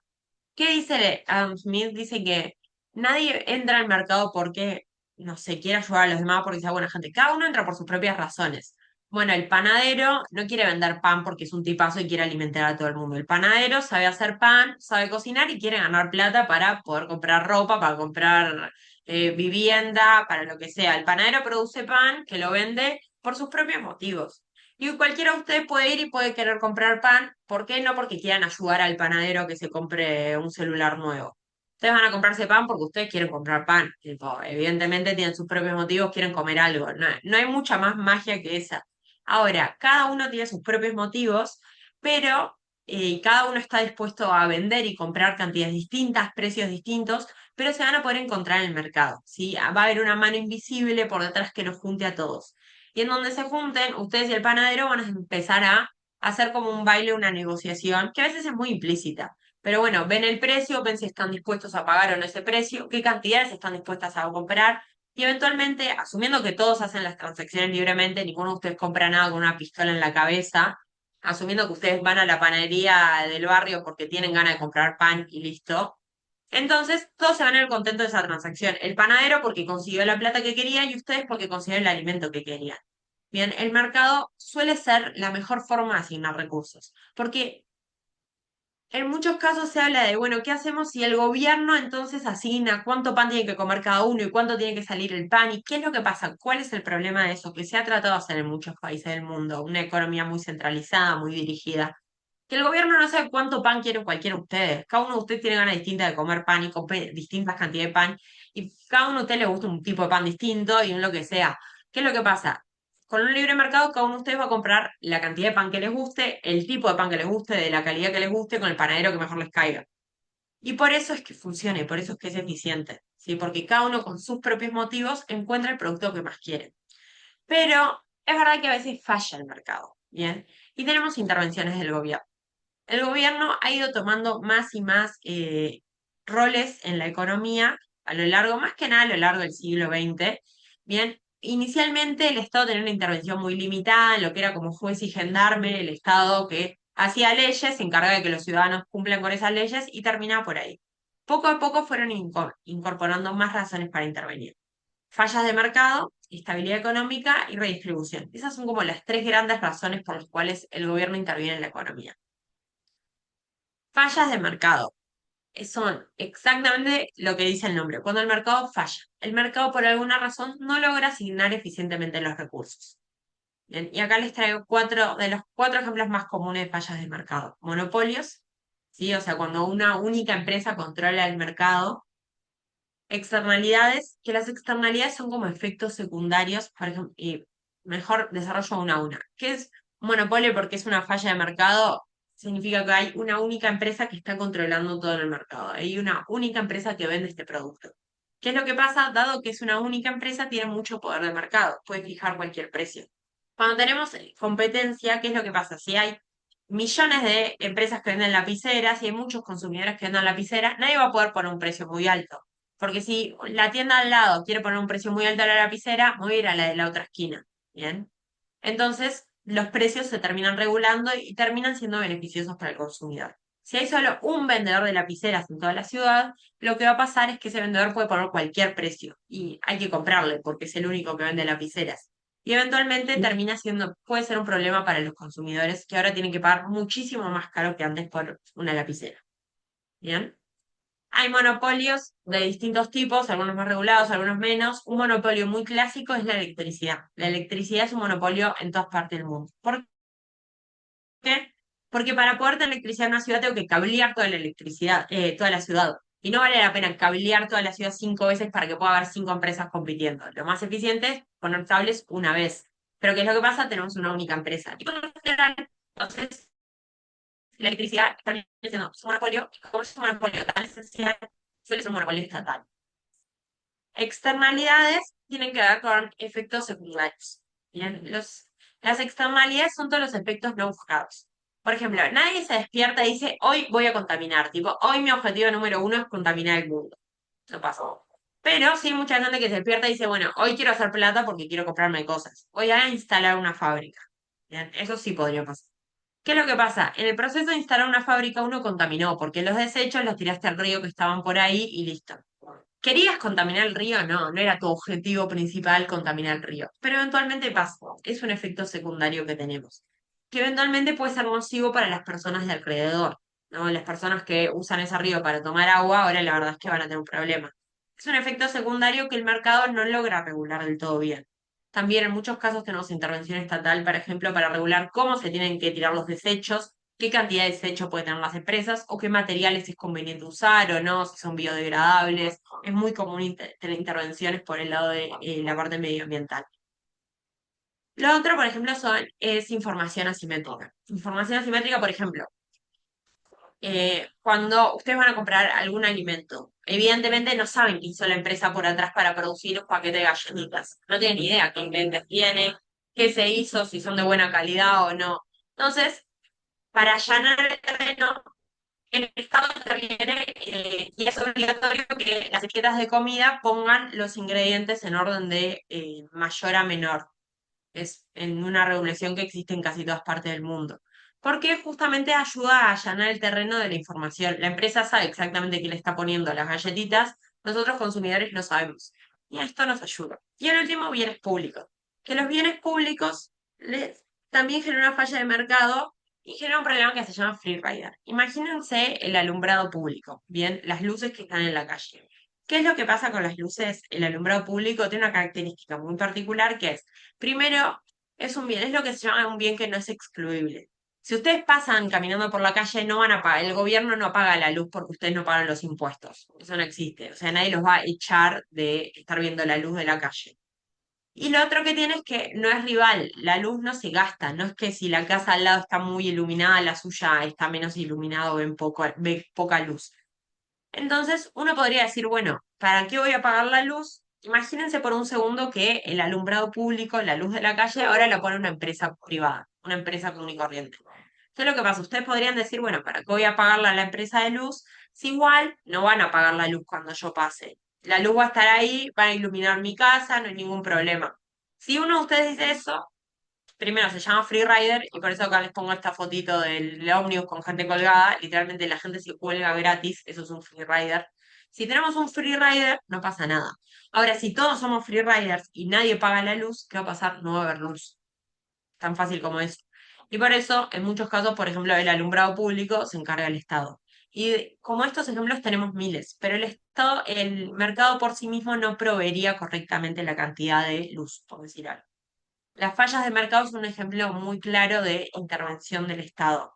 ¿Qué dice Adam Smith? Dice que nadie entra al mercado porque, no sé, quiere ayudar a los demás porque sea buena gente. Cada uno entra por sus propias razones. Bueno, el panadero no quiere vender pan porque es un tipazo y quiere alimentar a todo el mundo. El panadero sabe hacer pan, sabe cocinar y quiere ganar plata para poder comprar ropa, para comprar vivienda, para lo que sea. El panadero produce pan que lo vende por sus propios motivos. Y cualquiera de ustedes puede ir y puede querer comprar pan. ¿Por qué? No porque quieran ayudar al panadero que se compre un celular nuevo. Ustedes van a comprarse pan porque ustedes quieren comprar pan. Tipo, evidentemente tienen sus propios motivos, quieren comer algo. No, no hay mucha más magia que esa. Ahora, cada uno tiene sus propios motivos, pero cada uno está dispuesto a vender y comprar cantidades distintas, precios distintos, pero se van a poder encontrar en el mercado, ¿sí? Va a haber una mano invisible por detrás que los junte a todos. Y en donde se junten, ustedes y el panadero van a empezar a hacer como un baile, una negociación, que a veces es muy implícita. Pero bueno, ven el precio, ven si están dispuestos a pagar o no ese precio, qué cantidades están dispuestas a comprar. Y eventualmente, asumiendo que todos hacen las transacciones libremente, ninguno de ustedes compra nada con una pistola en la cabeza, asumiendo que ustedes van a la panadería del barrio porque tienen ganas de comprar pan y listo. Entonces, todos se van a ir contentos de esa transacción. El panadero porque consiguió la plata que quería y ustedes porque consiguieron el alimento que querían. Bien, el mercado suele ser la mejor forma de asignar recursos, porque En muchos casos se habla de, bueno, ¿qué hacemos si el gobierno entonces asigna cuánto pan tiene que comer cada uno y cuánto tiene que salir el pan? ¿Y qué es lo que pasa? ¿Cuál es el problema de eso? Que se ha tratado de hacer en muchos países del mundo, una economía muy centralizada, muy dirigida. Que el gobierno no sabe cuánto pan quiere cualquiera de ustedes. Cada uno de ustedes tiene ganas distintas de comer pan y compre distintas cantidades de pan. Y cada uno de ustedes le gusta un tipo de pan distinto y un lo que sea. ¿Qué es lo que pasa? Con un libre mercado, cada uno de ustedes va a comprar la cantidad de pan que les guste, el tipo de pan que les guste, de la calidad que les guste, con el panadero que mejor les caiga. Y por eso es que funcione, por eso es que es eficiente, ¿sí? Porque cada uno con sus propios motivos encuentra el producto que más quiere. Pero es verdad que a veces falla el mercado, ¿bien? Y tenemos intervenciones del gobierno. El gobierno ha ido tomando más y más roles en la economía a lo largo, más que nada a lo largo del siglo XX. Bien, inicialmente el Estado tenía una intervención muy limitada en lo que era como juez y gendarme, el Estado que hacía leyes, se encargaba de que los ciudadanos cumplan con esas leyes y terminaba por ahí. Poco a poco fueron incorporando más razones para intervenir. Fallas de mercado, estabilidad económica y redistribución. Esas son como las tres grandes razones por las cuales el gobierno interviene en la economía. Fallas de mercado. Son exactamente lo que dice el nombre. Cuando el mercado falla, el mercado por alguna razón no logra asignar eficientemente los recursos. Bien, y acá les traigo cuatro ejemplos más comunes de fallas de mercado. Monopolios, ¿sí? O sea, cuando una única empresa controla el mercado. Externalidades, que las externalidades son como efectos secundarios, por ejemplo, y mejor desarrollo una a una. ¿Qué es un monopolio? Porque es una falla de mercado, significa que hay una única empresa que está controlando todo en el mercado. Hay una única empresa que vende este producto. ¿Qué es lo que pasa? Dado que es una única empresa, tiene mucho poder de mercado, puede fijar cualquier precio. Cuando tenemos competencia, ¿qué es lo que pasa? Si hay millones de empresas que venden lapiceras, si hay muchos consumidores que venden lapiceras, nadie va a poder poner un precio muy alto. Porque si la tienda al lado quiere poner un precio muy alto a la lapicera, voy a ir a la de la otra esquina. ¿Bien? Entonces, los precios se terminan regulando y terminan siendo beneficiosos para el consumidor. Si hay solo un vendedor de lapiceras en toda la ciudad, lo que va a pasar es que ese vendedor puede poner cualquier precio y hay que comprarle porque es el único que vende lapiceras. Y eventualmente puede ser un problema para los consumidores que ahora tienen que pagar muchísimo más caro que antes por una lapicera. ¿Bien? Hay monopolios de distintos tipos, algunos más regulados, algunos menos. Un monopolio muy clásico es la electricidad. La electricidad es un monopolio en todas partes del mundo. ¿Por qué? Porque para poder tener electricidad en una ciudad tengo que cablear toda la electricidad, toda la ciudad. Y no vale la pena cablear toda la ciudad 5 veces para que pueda haber 5 empresas compitiendo. Lo más eficiente es poner cables una vez. Pero ¿qué es lo que pasa? Tenemos una única empresa. Y entonces, la electricidad termina siendo un monopolio, y como es un monopolio tan esencial, suele ser un monopolio estatal. Externalidades tienen que ver con efectos secundarios. Bien, las externalidades son todos los efectos no buscados. Por ejemplo, nadie se despierta y dice, hoy voy a contaminar. Tipo, hoy mi objetivo número 1 es contaminar el mundo. Eso pasó. Pero sí hay mucha gente que se despierta y dice, bueno, hoy quiero hacer plata porque quiero comprarme cosas. Voy a instalar una fábrica. Bien, eso sí podría pasar. ¿Qué es lo que pasa? En el proceso de instalar una fábrica uno contaminó, porque los desechos los tiraste al río que estaban por ahí y listo. ¿Querías contaminar el río? No, no era tu objetivo principal contaminar el río. Pero eventualmente pasó. Es un efecto secundario que tenemos. Que eventualmente puede ser nocivo para las personas de alrededor, ¿no? Las personas que usan ese río para tomar agua, ahora la verdad es que van a tener un problema. Es un efecto secundario que el mercado no logra regular del todo bien. También en muchos casos tenemos intervención estatal, por ejemplo, para regular cómo se tienen que tirar los desechos, qué cantidad de desecho pueden tener las empresas, o qué materiales es conveniente usar o no, si son biodegradables. Es muy común tener intervenciones por el lado de la parte medioambiental. Lo otro, por ejemplo, es información asimétrica. Información asimétrica, por ejemplo, cuando ustedes van a comprar algún alimento, evidentemente no saben qué hizo la empresa por atrás para producir un paquete de galletitas. No tienen ni idea qué ingredientes tiene, qué se hizo, si son de buena calidad o no. Entonces, para allanar el terreno, el Estado interviene y es obligatorio que las etiquetas de comida pongan los ingredientes en orden de mayor a menor. Es en una regulación que existe en casi todas partes del mundo. Porque justamente ayuda a allanar el terreno de la información. La empresa sabe exactamente qué le está poniendo a las galletitas, nosotros consumidores no sabemos. Y esto nos ayuda. Y el último, bienes públicos. Que los bienes públicos también generan una falla de mercado y genera un problema que se llama free rider. Imagínense el alumbrado público, bien, las luces que están en la calle. ¿Qué es lo que pasa con las luces? El alumbrado público tiene una característica muy particular que es, primero, es un bien, es lo que se llama un bien que no es excluible. Si ustedes pasan caminando por la calle, no van a pagar, el gobierno no paga la luz porque ustedes no pagan los impuestos. Eso no existe. O sea, nadie los va a echar de estar viendo la luz de la calle. Y lo otro que tiene es que no es rival, la luz no se gasta, no es que si la casa al lado está muy iluminada, la suya está menos iluminada o ve poca luz. Entonces, uno podría decir, bueno, ¿para qué voy a apagar la luz? Imagínense por un segundo que el alumbrado público, la luz de la calle, ahora la pone una empresa privada, una empresa común y corriente. Entonces, lo que pasa, ustedes podrían decir, bueno, ¿para qué voy a pagarla a la empresa de luz? Si igual no van a pagar la luz cuando yo pase. La luz va a estar ahí, van a iluminar mi casa, no hay ningún problema. Si uno de ustedes dice eso, primero se llama Free Rider y por eso acá les pongo esta fotito del ómnibus con gente colgada. Literalmente la gente se cuelga gratis, eso es un Free Rider. Si tenemos un Free Rider, no pasa nada. Ahora, si todos somos Free Riders y nadie paga la luz, ¿qué va a pasar? No va a haber luz. Tan fácil como eso. Y por eso, en muchos casos, por ejemplo, el alumbrado público se encarga el Estado. Y como estos ejemplos tenemos miles, pero el Estado, el mercado por sí mismo no proveería correctamente la cantidad de luz, por decir algo. Las fallas de mercado son un ejemplo muy claro de intervención del Estado.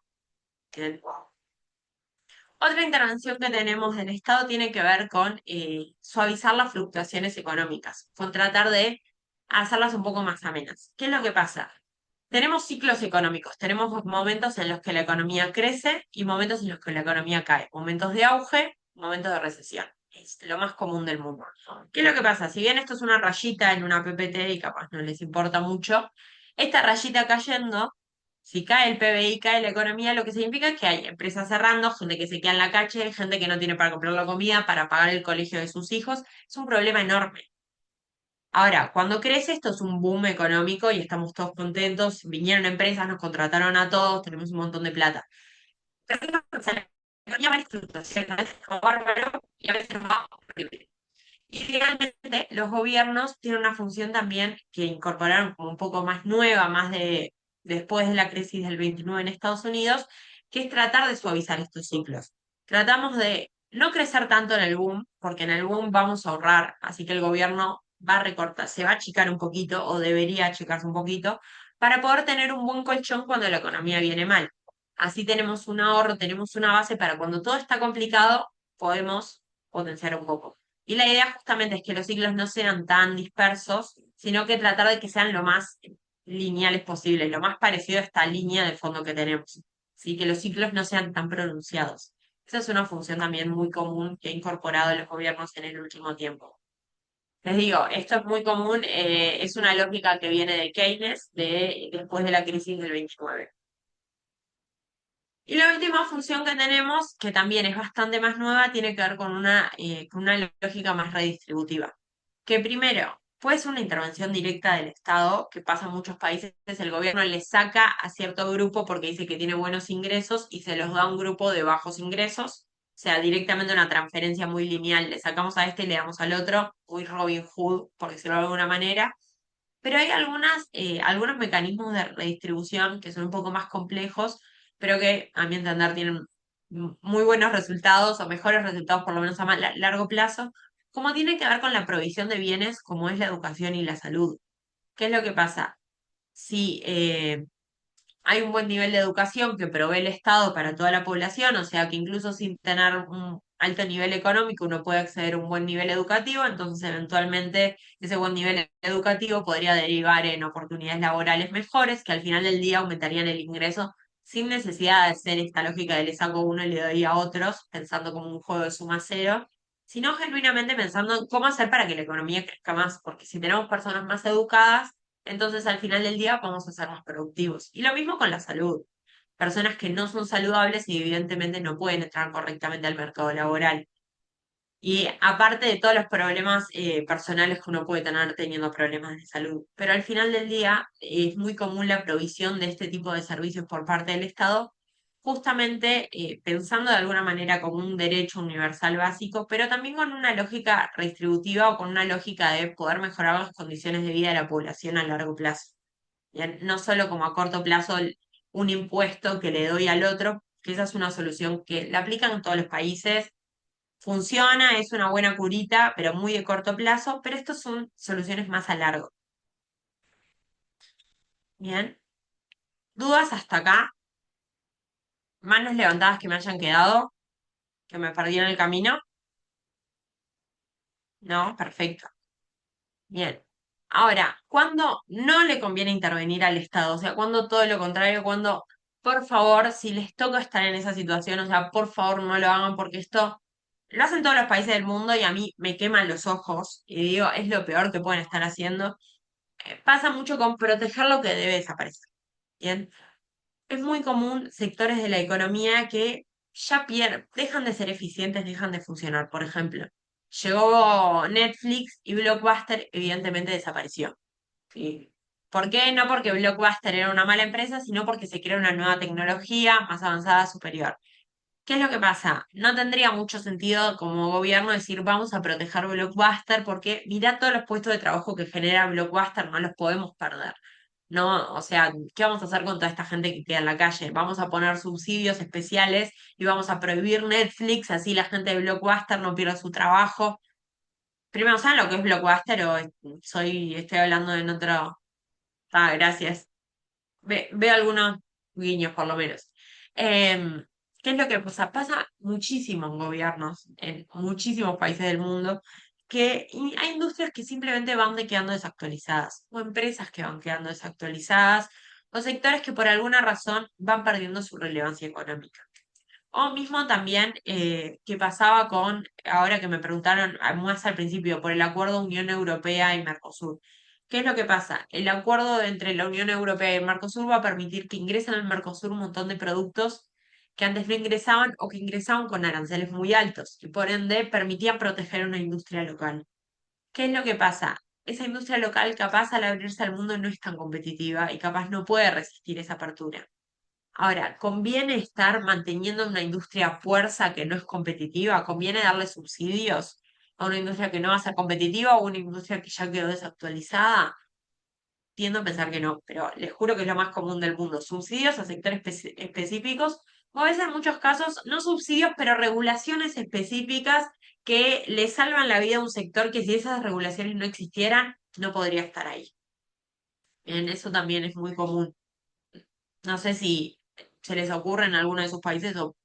Bien. Otra intervención que tenemos del Estado tiene que ver con suavizar las fluctuaciones económicas, con tratar de hacerlas un poco más amenas. ¿Qué es lo que pasa? Tenemos ciclos económicos, tenemos momentos en los que la economía crece y momentos en los que la economía cae, momentos de auge, momentos de recesión. Es lo más común del mundo. ¿Qué es lo que pasa? Si bien esto es una rayita en una PPT y capaz no les importa mucho, esta rayita cayendo, si cae el PBI, cae la economía, lo que significa es que hay empresas cerrando, gente que se queda en la calle, gente que no tiene para comprar la comida, para pagar el colegio de sus hijos. Es un problema enorme. Ahora, cuando crece esto es un boom económico y estamos todos contentos, vinieron empresas, nos contrataron a todos, tenemos un montón de plata. Pero ¿qué pasa? La economía va en fluctuación, a veces va bárbaro y a veces va horrible. Y finalmente los gobiernos tienen una función también que incorporaron como un poco más nueva, más de después de la crisis del 29 en Estados Unidos, que es tratar de suavizar estos ciclos. Tratamos de no crecer tanto en el boom, porque en el boom vamos a ahorrar, así que el gobierno va a recortar, se va a achicar un poquito o debería achicarse un poquito para poder tener un buen colchón cuando la economía viene mal. Así tenemos un ahorro, tenemos una base para cuando todo está complicado, podemos potenciar un poco. Y la idea justamente es que los ciclos no sean tan dispersos, sino que tratar de que sean lo más lineales posible, lo más parecido a esta línea de fondo que tenemos. ¿Sí? Que los ciclos no sean tan pronunciados. Esa es una función también muy común que ha incorporado los gobiernos en el último tiempo. Les digo, esto es muy común, es una lógica que viene de Keynes, después de la crisis del 29. Y la última función que tenemos, que también es bastante más nueva, tiene que ver con una lógica más redistributiva. Que primero, puede ser una intervención directa del Estado, que pasa en muchos países, el gobierno le saca a cierto grupo porque dice que tiene buenos ingresos y se los da a un grupo de bajos ingresos. O sea, directamente una transferencia muy lineal, le sacamos a este y le damos al otro, muy Robin Hood, por decirlo de alguna manera. Pero hay algunos mecanismos de redistribución que son un poco más complejos, pero que a mi entender tienen muy buenos resultados o mejores resultados por lo menos a largo plazo, como tiene que ver con la provisión de bienes como es la educación y la salud. ¿Qué es lo que pasa? Si hay un buen nivel de educación que provee el Estado para toda la población, o sea que incluso sin tener un alto nivel económico uno puede acceder a un buen nivel educativo, entonces eventualmente ese buen nivel educativo podría derivar en oportunidades laborales mejores que al final del día aumentarían el ingreso sin necesidad de hacer esta lógica de le saco uno y le doy a otros, pensando como un juego de suma cero, sino genuinamente pensando en cómo hacer para que la economía crezca más, porque si tenemos personas más educadas, entonces al final del día vamos a ser más productivos. Y lo mismo con la salud. Personas que no son saludables y evidentemente no pueden entrar correctamente al mercado laboral. Y aparte de todos los problemas personales que uno puede tener teniendo problemas de salud. Pero al final del día es muy común la provisión de este tipo de servicios por parte del Estado, justamente pensando de alguna manera como un derecho universal básico, pero también con una lógica redistributiva o con una lógica de poder mejorar las condiciones de vida de la población a largo plazo. Bien, no solo como a corto plazo un impuesto que le doy al otro, que esa es una solución que la aplican en todos los países. Funciona, es una buena curita, pero muy de corto plazo, pero estas son soluciones más a largo. Bien. ¿Dudas hasta acá? ¿Manos levantadas que me hayan quedado? ¿Que me perdí en el camino? No, perfecto. Bien. Ahora, ¿cuándo no le conviene intervenir al Estado? O sea, cuando todo lo contrario, cuando, por favor, si les toca estar en esa situación, o sea, por favor no lo hagan porque esto lo hacen todos los países del mundo y a mí me queman los ojos y digo, es lo peor que pueden estar haciendo. Pasa mucho con proteger lo que debe desaparecer. Bien. Es muy común sectores de la economía que ya dejan de ser eficientes, dejan de funcionar. Por ejemplo, llegó Netflix y Blockbuster evidentemente desapareció. ¿Sí? ¿Por qué? No porque Blockbuster era una mala empresa, sino porque se crea una nueva tecnología más avanzada, superior. ¿Qué es lo que pasa? No tendría mucho sentido como gobierno decir vamos a proteger Blockbuster porque mirá todos los puestos de trabajo que genera Blockbuster, no los podemos perder. No, o sea, ¿qué vamos a hacer con toda esta gente que queda en la calle? Vamos a poner subsidios especiales y vamos a prohibir Netflix, así la gente de Blockbuster no pierde su trabajo. Primero, ¿saben lo que es Blockbuster o estoy hablando en otro? Ah, gracias. Veo algunos guiños por lo menos. Em, ¿Qué es lo que pasa? Pasa muchísimo en gobiernos, en muchísimos países del mundo, hay industrias que simplemente van quedando desactualizadas, o empresas que van quedando desactualizadas, o sectores que por alguna razón van perdiendo su relevancia económica. O mismo también que pasaba ahora que me preguntaron más al principio, por el acuerdo Unión Europea y Mercosur. ¿Qué es lo que pasa? El acuerdo entre la Unión Europea y el Mercosur va a permitir que ingresen al Mercosur un montón de productos que antes no ingresaban o que ingresaban con aranceles muy altos y por ende permitían proteger una industria local. ¿Qué es lo que pasa? Esa industria local capaz al abrirse al mundo no es tan competitiva y capaz no puede resistir esa apertura. Ahora, ¿conviene estar manteniendo una industria a fuerza que no es competitiva? ¿Conviene darle subsidios a una industria que no va a ser competitiva o a una industria que ya quedó desactualizada? Tiendo a pensar que no, pero les juro que es lo más común del mundo. Subsidios a sectores específicos, o a veces en muchos casos no subsidios, pero regulaciones específicas que le salvan la vida a un sector que si esas regulaciones no existieran, no podría estar ahí. Bien, eso también es muy común. No sé si se les ocurre en alguno de sus países o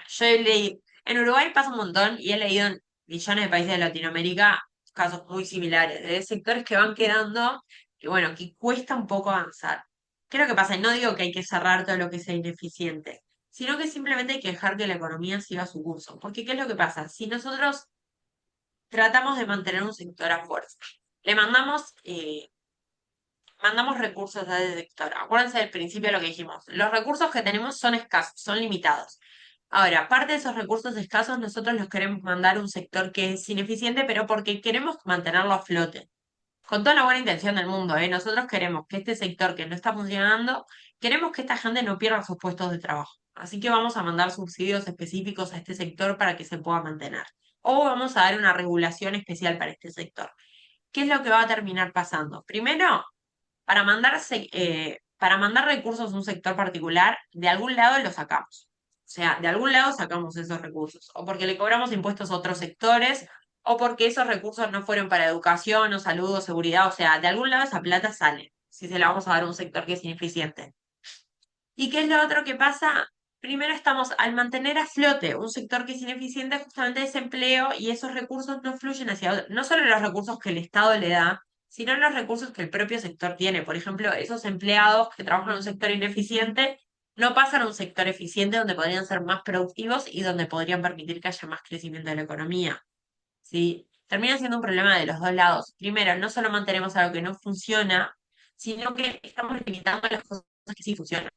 yo he leído, en Uruguay pasa un montón y he leído en millones de países de Latinoamérica casos muy similares, de sectores que van quedando y bueno, que cuesta un poco avanzar. ¿Qué es lo que pasa? Y no digo que hay que cerrar todo lo que sea ineficiente, sino que simplemente hay que dejar que la economía siga su curso. Porque ¿qué es lo que pasa? Si nosotros tratamos de mantener un sector a fuerza, le mandamos recursos a ese sector. Acuérdense del principio de lo que dijimos. Los recursos que tenemos son escasos, son limitados. Ahora, parte de esos recursos escasos, nosotros los queremos mandar a un sector que es ineficiente, pero porque queremos mantenerlo a flote. Con toda la buena intención del mundo, ¿eh? Nosotros queremos que este sector que no está funcionando, queremos que esta gente no pierda sus puestos de trabajo. Así que vamos a mandar subsidios específicos a este sector para que se pueda mantener. O vamos a dar una regulación especial para este sector. ¿Qué es lo que va a terminar pasando? Primero, para mandar recursos a un sector particular, de algún lado los sacamos. O sea, de algún lado sacamos esos recursos. O porque le cobramos impuestos a otros sectores, o porque esos recursos no fueron para educación o salud o seguridad. O sea, de algún lado esa plata sale, si se la vamos a dar a un sector que es ineficiente. ¿Y qué es lo otro que pasa? Primero estamos, al mantener a flote un sector que es ineficiente, justamente desempleo y esos recursos no fluyen no solo los recursos que el Estado le da, sino los recursos que el propio sector tiene. Por ejemplo, esos empleados que trabajan en un sector ineficiente no pasan a un sector eficiente donde podrían ser más productivos y donde podrían permitir que haya más crecimiento de la economía. ¿Sí? Termina siendo un problema de los dos lados. Primero, no solo mantenemos algo que no funciona, sino que estamos limitando las cosas que sí funcionan.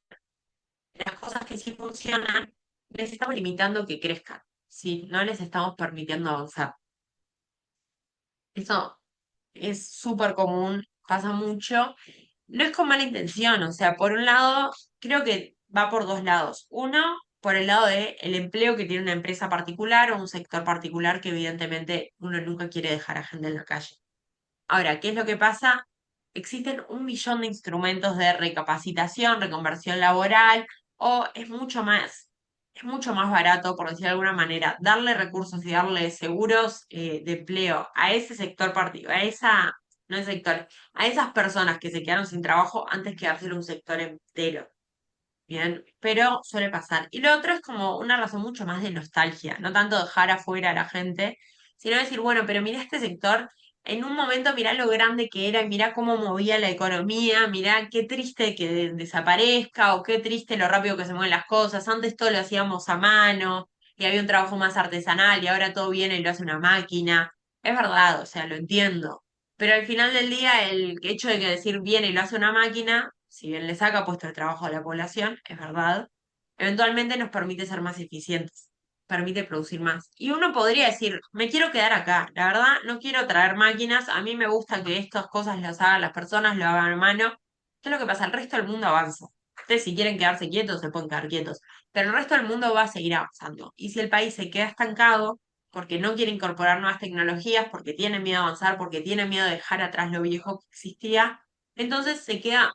Las cosas que sí funcionan, les estamos limitando que crezcan, ¿sí? No les estamos permitiendo avanzar. Eso es súper común, pasa mucho. No es con mala intención, o sea, por un lado, creo que va por dos lados. Uno, por el lado de el empleo que tiene una empresa particular o un sector particular que evidentemente uno nunca quiere dejar a gente en la calle. Ahora, ¿qué es lo que pasa? existen un millón de instrumentos de recapacitación, reconversión laboral, o es mucho más barato, por decirlo de alguna manera, darle recursos y darle seguros de empleo a ese sector partido, no el sector, a esas personas que se quedaron sin trabajo antes que dárselo a un sector entero. Bien, pero suele pasar. Y lo otro es como una razón mucho más de nostalgia, no tanto dejar afuera a la gente, sino decir, bueno, pero mira este sector, en un momento mirá lo grande que era, y mirá cómo movía la economía, mirá qué triste que desaparezca o qué triste lo rápido que se mueven las cosas. Antes todo lo hacíamos a mano y había un trabajo más artesanal y ahora todo viene y lo hace una máquina. Es verdad, o sea, lo entiendo. Pero al final del día, el hecho de que decir viene y lo hace una máquina, si bien le saca puesto de trabajo a la población, es verdad, eventualmente nos permite ser más eficientes, permite producir más. Y uno podría decir, me quiero quedar acá, la verdad, no quiero traer máquinas, a mí me gusta que estas cosas las hagan las personas, lo hagan a mano. ¿Qué es lo que pasa? El resto del mundo avanza. Ustedes si quieren quedarse quietos, se pueden quedar quietos, pero el resto del mundo va a seguir avanzando. Y si el país se queda estancado, porque no quiere incorporar nuevas tecnologías, porque tiene miedo a avanzar, porque tiene miedo de dejar atrás lo viejo que existía, entonces se queda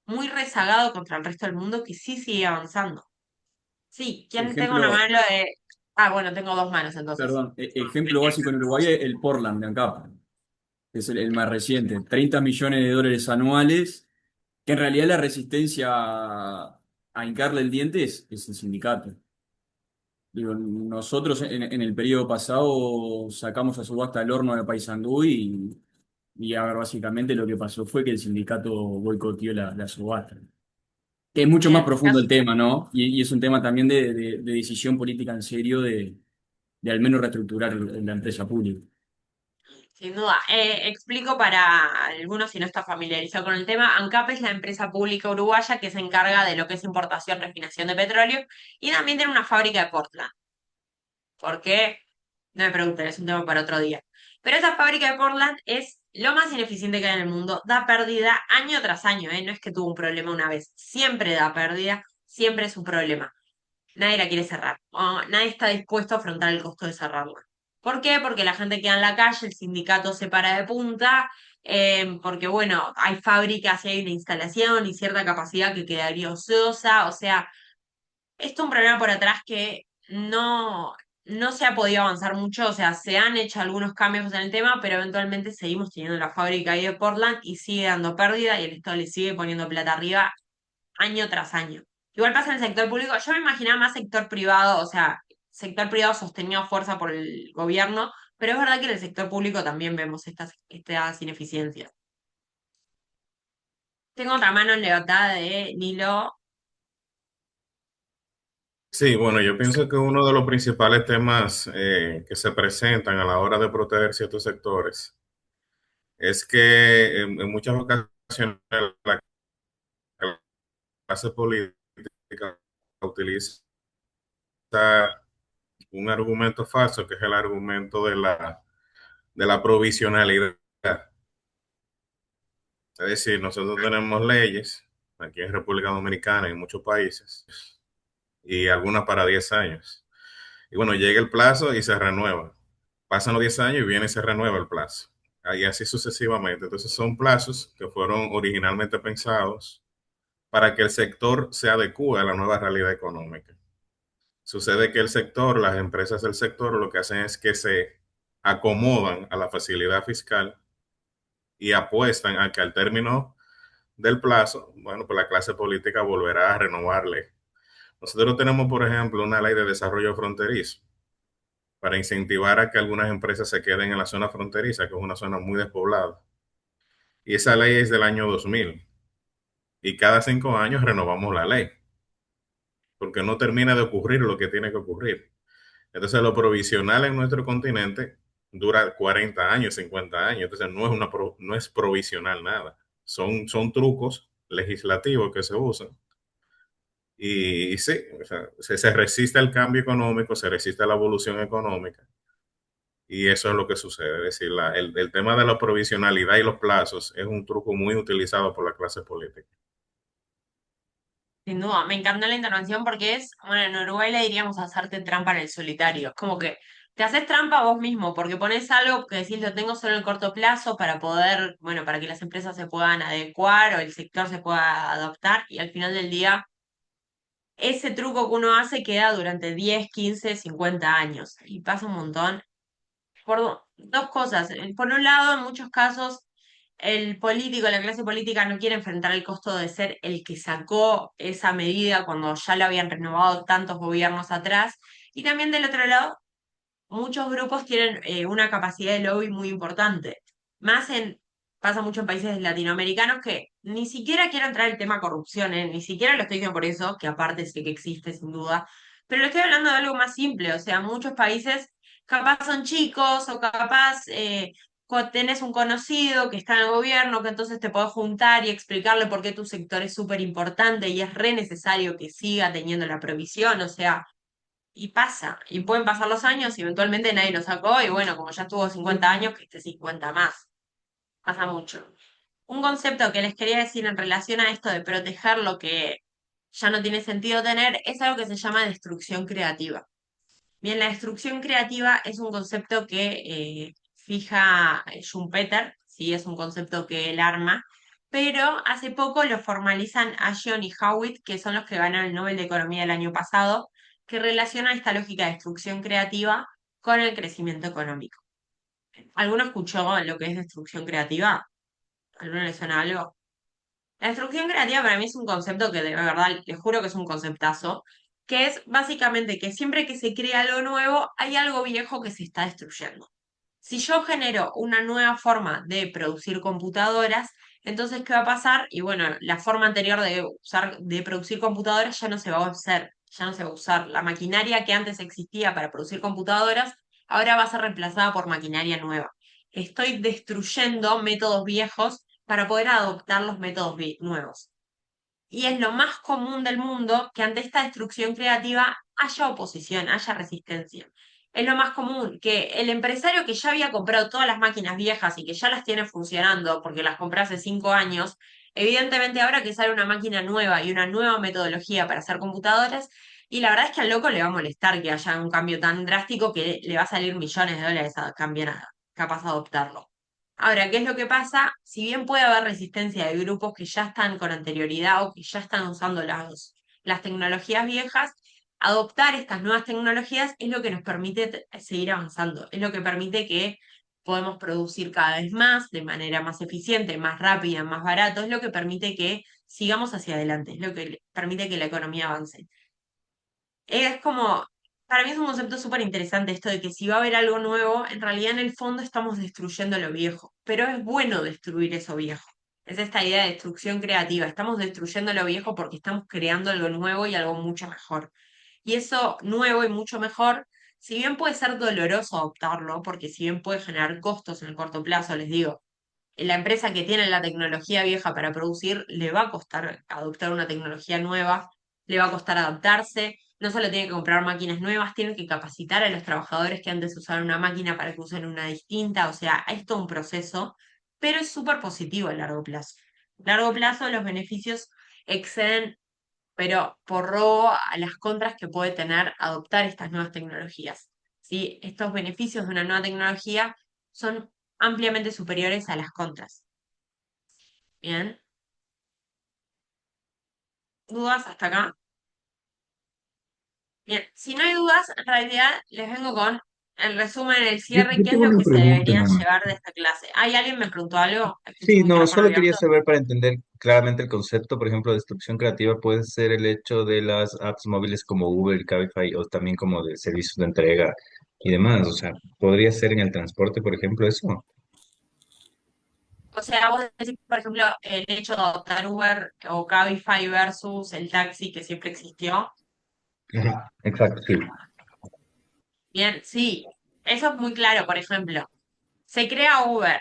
muy rezagado contra el resto del mundo que sí sigue avanzando. Sí, ¿quién tengo una Ejemplo, mano de... Ah, bueno, tengo dos manos entonces. perdón, ejemplo básico en Uruguay es el Portland de acá, que es el más reciente. 30 millones de dólares anuales, que en realidad la resistencia a hincarle el diente es el sindicato. Digo, nosotros en el periodo pasado sacamos a subasta el horno de Paysandú y a ver, básicamente lo que pasó fue que el sindicato boicoteó la subasta. Que es mucho más Bien, profundo el tema, ¿no? Y es un tema también de decisión política en serio de al menos reestructurar la empresa pública. sin duda. Explico para algunos si no está familiarizado con el tema. ANCAP es la empresa pública uruguaya que se encarga de lo que es importación, refinación de petróleo y también tiene una fábrica de Portland. ¿Por qué? No me pregunten, es un tema para otro día. Pero esa fábrica de Portland es lo más ineficiente que hay en el mundo. Da pérdida año tras año, ¿eh? No es que tuvo un problema una vez. Siempre da pérdida, siempre es un problema. Nadie la quiere cerrar. O nadie está dispuesto a afrontar el costo de cerrarla. ¿Por qué? Porque la gente queda en la calle, el sindicato se para de punta, porque bueno, hay fábricas y hay una instalación y cierta capacidad que quedaría ociosa. O sea, esto es un problema por atrás que no se ha podido avanzar mucho, o sea, se han hecho algunos cambios en el tema, pero eventualmente seguimos teniendo la fábrica ahí de Portland y sigue dando pérdida y el Estado le sigue poniendo plata arriba año tras año. Igual pasa en el sector público, yo me imaginaba más sector privado, o sea, sector privado sostenido a fuerza por el gobierno, pero es verdad que en el sector público también vemos estas ineficiencias. Tengo otra mano levantada de Nilo. Sí, bueno, yo pienso que uno de los principales temas que se presentan a la hora de proteger ciertos sectores es que en muchas ocasiones la clase política utiliza un argumento falso, que es el argumento de la provisionalidad. Es decir, nosotros tenemos leyes aquí en República Dominicana y en muchos países, y algunas para 10 años. Y bueno, llega el plazo y se renueva. Pasan los 10 años y viene y se renueva el plazo. Y así sucesivamente. Entonces son plazos que fueron originalmente pensados para que el sector se adecue a la nueva realidad económica. Sucede que el sector, las empresas del sector, lo que hacen es que se acomodan a la facilidad fiscal y apuestan a que al término del plazo, bueno, pues la clase política volverá a renovarle. Nosotros tenemos, por ejemplo, una ley de desarrollo fronterizo para incentivar a que algunas empresas se queden en la zona fronteriza, que es una zona muy despoblada. Y esa ley es del año 2000. Y cada 5 años renovamos la ley, porque no termina de ocurrir lo que tiene que ocurrir. Entonces, lo provisional en nuestro continente dura 40 años, 50 años. Entonces, no es provisional nada. Son trucos legislativos que se usan. Y sí, o sea, se resiste al cambio económico, se resiste a la evolución económica. Y eso es lo que sucede. Es decir, el tema de la provisionalidad y los plazos es un truco muy utilizado por la clase política. Sin duda, me encantó la intervención porque bueno, en Uruguay le diríamos hacerte trampa en el solitario. Es como que te haces trampa vos mismo, porque pones algo que decís lo tengo solo en corto plazo para poder, bueno, para que las empresas se puedan adecuar o el sector se pueda adaptar, y al final del día ese truco que uno hace queda durante 10, 15, 50 años y pasa un montón por dos cosas. Por un lado, en muchos casos, el político, la clase política no quiere enfrentar el costo de ser el que sacó esa medida cuando ya lo habían renovado tantos gobiernos atrás. Y también del otro lado, muchos grupos tienen una capacidad de lobby muy importante. Más pasa mucho en países latinoamericanos que ni siquiera quiero entrar en el tema corrupción, ni siquiera lo estoy diciendo por eso, que aparte sé que existe sin duda, pero lo estoy hablando de algo más simple, o sea, muchos países capaz son chicos o capaz tenés un conocido que está en el gobierno, que entonces te podés juntar y explicarle por qué tu sector es súper importante y es re necesario que siga teniendo la provisión, o sea, y pasa, y pueden pasar los años y eventualmente nadie lo sacó y bueno, como ya estuvo 50 años, que esté 50 más. Pasa mucho. Un concepto que les quería decir en relación a esto de proteger lo que ya no tiene sentido tener es algo que se llama destrucción creativa. Bien, la destrucción creativa es un concepto que fija Schumpeter, ¿sí? Es un concepto que él arma, pero hace poco lo formalizan Ashion y Howitt, que son los que ganaron el Nobel de Economía el año pasado, que relacionan esta lógica de destrucción creativa con el crecimiento económico. ¿Alguno escuchó lo que es destrucción creativa? ¿Alguno le suena algo? La destrucción creativa para mí es un concepto que de verdad, les juro que es un conceptazo, que es básicamente que siempre que se crea algo nuevo, hay algo viejo que se está destruyendo. Si yo genero una nueva forma de producir computadoras, entonces, ¿qué va a pasar? Y bueno, la forma anterior de producir computadoras ya no se va a usar, ya no se va a usar. La maquinaria que antes existía para producir computadoras, ahora va a ser reemplazada por maquinaria nueva. Estoy destruyendo métodos viejos para poder adoptar los métodos nuevos. Y es lo más común del mundo que ante esta destrucción creativa haya oposición, haya resistencia. Es lo más común que el empresario que ya había comprado todas las máquinas viejas y que ya las tiene funcionando porque las compré hace 5 años, evidentemente ahora que sale una máquina nueva y una nueva metodología para hacer computadoras, y la verdad es que al loco le va a molestar que haya un cambio tan drástico que le va a salir millones de dólares a cambiar, capaz de adoptarlo. Ahora, ¿qué es lo que pasa? Si bien puede haber resistencia de grupos que ya están con anterioridad o que ya están usando las tecnologías viejas, adoptar estas nuevas tecnologías es lo que nos permite seguir avanzando, es lo que permite que podemos producir cada vez más, de manera más eficiente, más rápida, más barato, es lo que permite que sigamos hacia adelante, es lo que permite que la economía avance. Es como, para mí es un concepto súper interesante esto de que si va a haber algo nuevo, en realidad en el fondo estamos destruyendo lo viejo, pero es bueno destruir eso viejo. Es esta idea de destrucción creativa, estamos destruyendo lo viejo porque estamos creando algo nuevo y algo mucho mejor. Y eso nuevo y mucho mejor, si bien puede ser doloroso adoptarlo, porque si bien puede generar costos en el corto plazo, les digo, la empresa que tiene la tecnología vieja para producir le va a costar adoptar una tecnología nueva, le va a costar adaptarse, no solo tiene que comprar máquinas nuevas, tiene que capacitar a los trabajadores que antes usaban una máquina para que usen una distinta, o sea, es todo un proceso, pero es súper positivo a largo plazo. A largo plazo los beneficios exceden, pero por robo a las contras que puede tener adoptar estas nuevas tecnologías. ¿Sí? Estos beneficios de una nueva tecnología son ampliamente superiores a las contras. Bien. ¿Dudas hasta acá? Bien, si no hay dudas, en realidad les vengo con el resumen, el Yo, cierre, yo qué es tengo lo una que se pregunta debería nada más. llevar de esta clase. ¿Hay alguien me preguntó algo? Escucho Sí, un no, micrófono solo quería abierto. saber para entender claramente el concepto. Por ejemplo, destrucción creativa puede ser el hecho de las apps móviles como Uber, Cabify o también como de servicios de entrega y demás. O sea, podría ser en el transporte, por ejemplo, eso. O sea, vos decís, por ejemplo, el hecho de adoptar Uber o Cabify versus el taxi que siempre existió. Ajá, exacto, sí. Bien, sí, eso es muy claro, por ejemplo. Se crea Uber,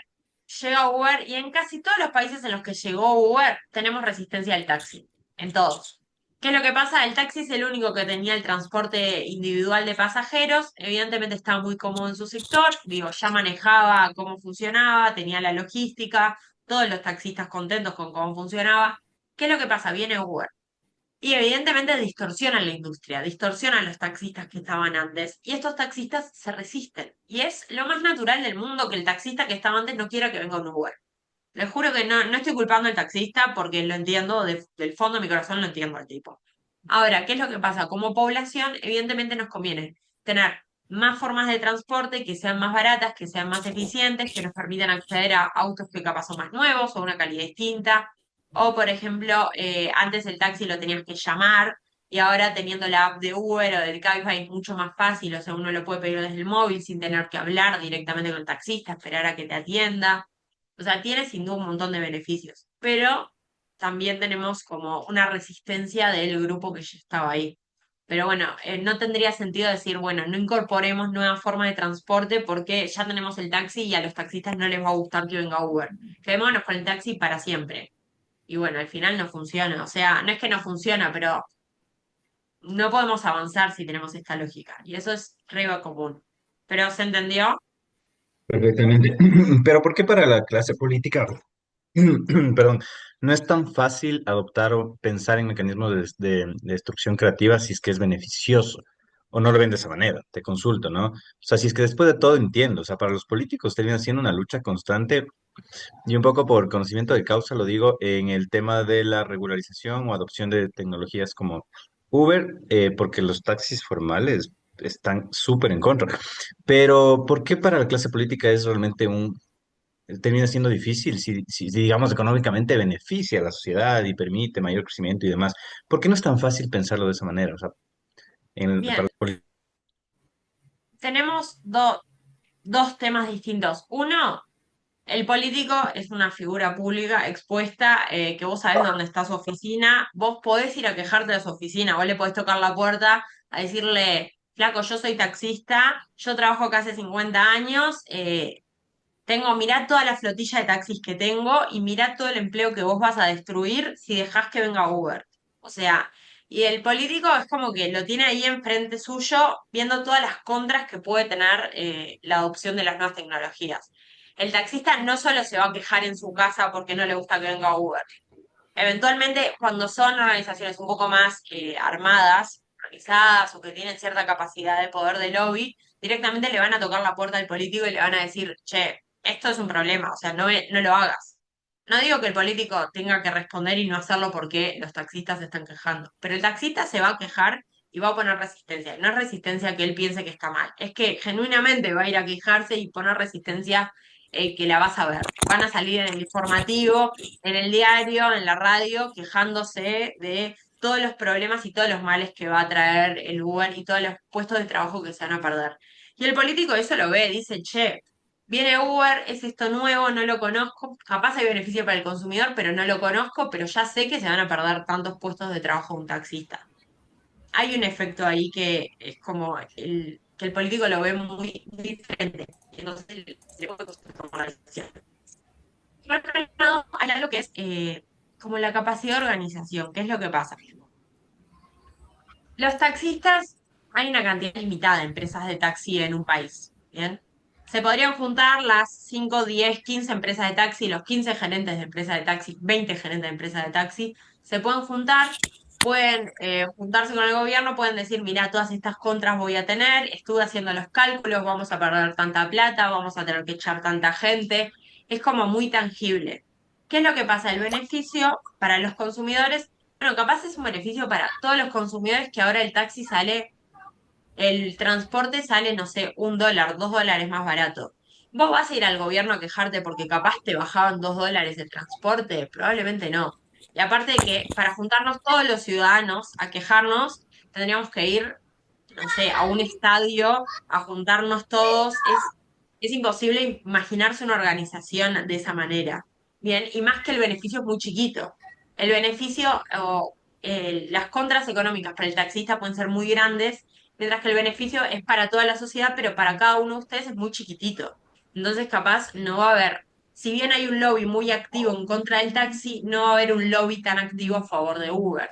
llega Uber y en casi todos los países en los que llegó Uber tenemos resistencia al taxi, en todos. ¿Qué es lo que pasa? El taxi es el único que tenía el transporte individual de pasajeros, evidentemente estaba muy cómodo en su sector, digo, ya manejaba cómo funcionaba, tenía la logística, todos los taxistas contentos con cómo funcionaba. ¿Qué es lo que pasa? Viene Uber. Y evidentemente distorsionan la industria, distorsionan los taxistas que estaban antes. Y estos taxistas se resisten. Y es lo más natural del mundo que el taxista que estaba antes no quiera que venga un Uber. Les juro que no estoy culpando al taxista porque lo entiendo, del fondo de mi corazón lo entiendo al tipo. Ahora, ¿qué es lo que pasa? Como población, evidentemente nos conviene tener más formas de transporte que sean más baratas, que sean más eficientes, que nos permitan acceder a autos que capaz son más nuevos o una calidad distinta. O, por ejemplo, antes el taxi lo tenías que llamar y ahora teniendo la app de Uber o del Cabify es mucho más fácil, o sea, uno lo puede pedir desde el móvil sin tener que hablar directamente con el taxista, esperar a que te atienda. O sea, tiene sin duda un montón de beneficios, pero también tenemos como una resistencia del grupo que ya estaba ahí. Pero bueno, no tendría sentido decir, bueno, no incorporemos nuevas formas de transporte porque ya tenemos el taxi y a los taxistas no les va a gustar que venga Uber. Quedémonos con el taxi para siempre. Y bueno, al final no funciona. O sea, no es que no funciona, pero no podemos avanzar si tenemos esta lógica. Y eso es re común. ¿Pero se entendió? Perfectamente. Pero ¿por qué para la clase política, perdón, no es tan fácil adoptar o pensar en mecanismos de destrucción creativa si es que es beneficioso? O no lo ven de esa manera, te consulto, ¿no? O sea, si es que después de todo entiendo, o sea, para los políticos termina siendo una lucha constante y un poco por conocimiento de causa lo digo en el tema de la regularización o adopción de tecnologías como Uber, porque los taxis formales están súper en contra. Pero, ¿por qué para la clase política es realmente termina siendo difícil si, digamos, económicamente beneficia a la sociedad y permite mayor crecimiento y demás? ¿Por qué no es tan fácil pensarlo de esa manera? O sea, para Bien, los políticos. tenemos dos temas distintos. Uno, el político es una figura pública expuesta, que vos sabés dónde está su oficina, vos podés ir a quejarte de su oficina, vos le podés tocar la puerta a decirle, flaco, yo soy taxista, yo trabajo acá hace 50 años, mirá toda la flotilla de taxis que tengo y mirá todo el empleo que vos vas a destruir si dejás que venga Uber. O sea, y el político es como que lo tiene ahí enfrente suyo, viendo todas las contras que puede tener la adopción de las nuevas tecnologías. El taxista no solo se va a quejar en su casa porque no le gusta que venga Uber. Eventualmente, cuando son organizaciones un poco más armadas, organizadas o que tienen cierta capacidad de poder de lobby, directamente le van a tocar la puerta al político y le van a decir, che, esto es un problema, o sea, no lo hagas. No digo que el político tenga que responder y no hacerlo porque los taxistas se están quejando, pero el taxista se va a quejar y va a poner resistencia. No es resistencia que él piense que está mal, es que genuinamente va a ir a quejarse y poner resistencia, que la vas a ver. Van a salir en el informativo, en el diario, en la radio, quejándose de todos los problemas y todos los males que va a traer el Uber y todos los puestos de trabajo que se van a perder. Y el político eso lo ve, dice, che, viene Uber, es esto nuevo, no lo conozco, capaz hay beneficio para el consumidor, pero no lo conozco, pero ya sé que se van a perder tantos puestos de trabajo de un taxista. Hay un efecto ahí que es como que el político lo ve muy, muy diferente. Entonces le puede costar tomar la decisión. Por otro lado, hay algo que es como la capacidad de organización. ¿Qué es lo que pasa? Los taxistas, hay una cantidad limitada de empresas de taxi en un país, ¿bien? Se podrían juntar las 5, 10, 15 empresas de taxi, los 15 gerentes de empresas de taxi, 20 gerentes de empresas de taxi, se pueden juntar, pueden juntarse con el gobierno, pueden decir, mira, todas estas contras voy a tener, estuve haciendo los cálculos, vamos a perder tanta plata, vamos a tener que echar tanta gente, es como muy tangible. ¿Qué es lo que pasa? El beneficio para los consumidores, bueno, capaz es un beneficio para todos los consumidores que ahora el taxi sale, el transporte sale, no sé, $1, $2 más barato. ¿Vos vas a ir al gobierno a quejarte porque capaz te bajaban $2 el transporte? Probablemente no. Y aparte de que para juntarnos todos los ciudadanos a quejarnos, tendríamos que ir, no sé, a un estadio a juntarnos todos. Es imposible imaginarse una organización de esa manera. Bien, y más que el beneficio es muy chiquito. El beneficio o las contras económicas para el taxista pueden ser muy grandes, mientras que el beneficio es para toda la sociedad, pero para cada uno de ustedes es muy chiquitito. Entonces, capaz no va a haber, si bien hay un lobby muy activo en contra del taxi, no va a haber un lobby tan activo a favor de Uber.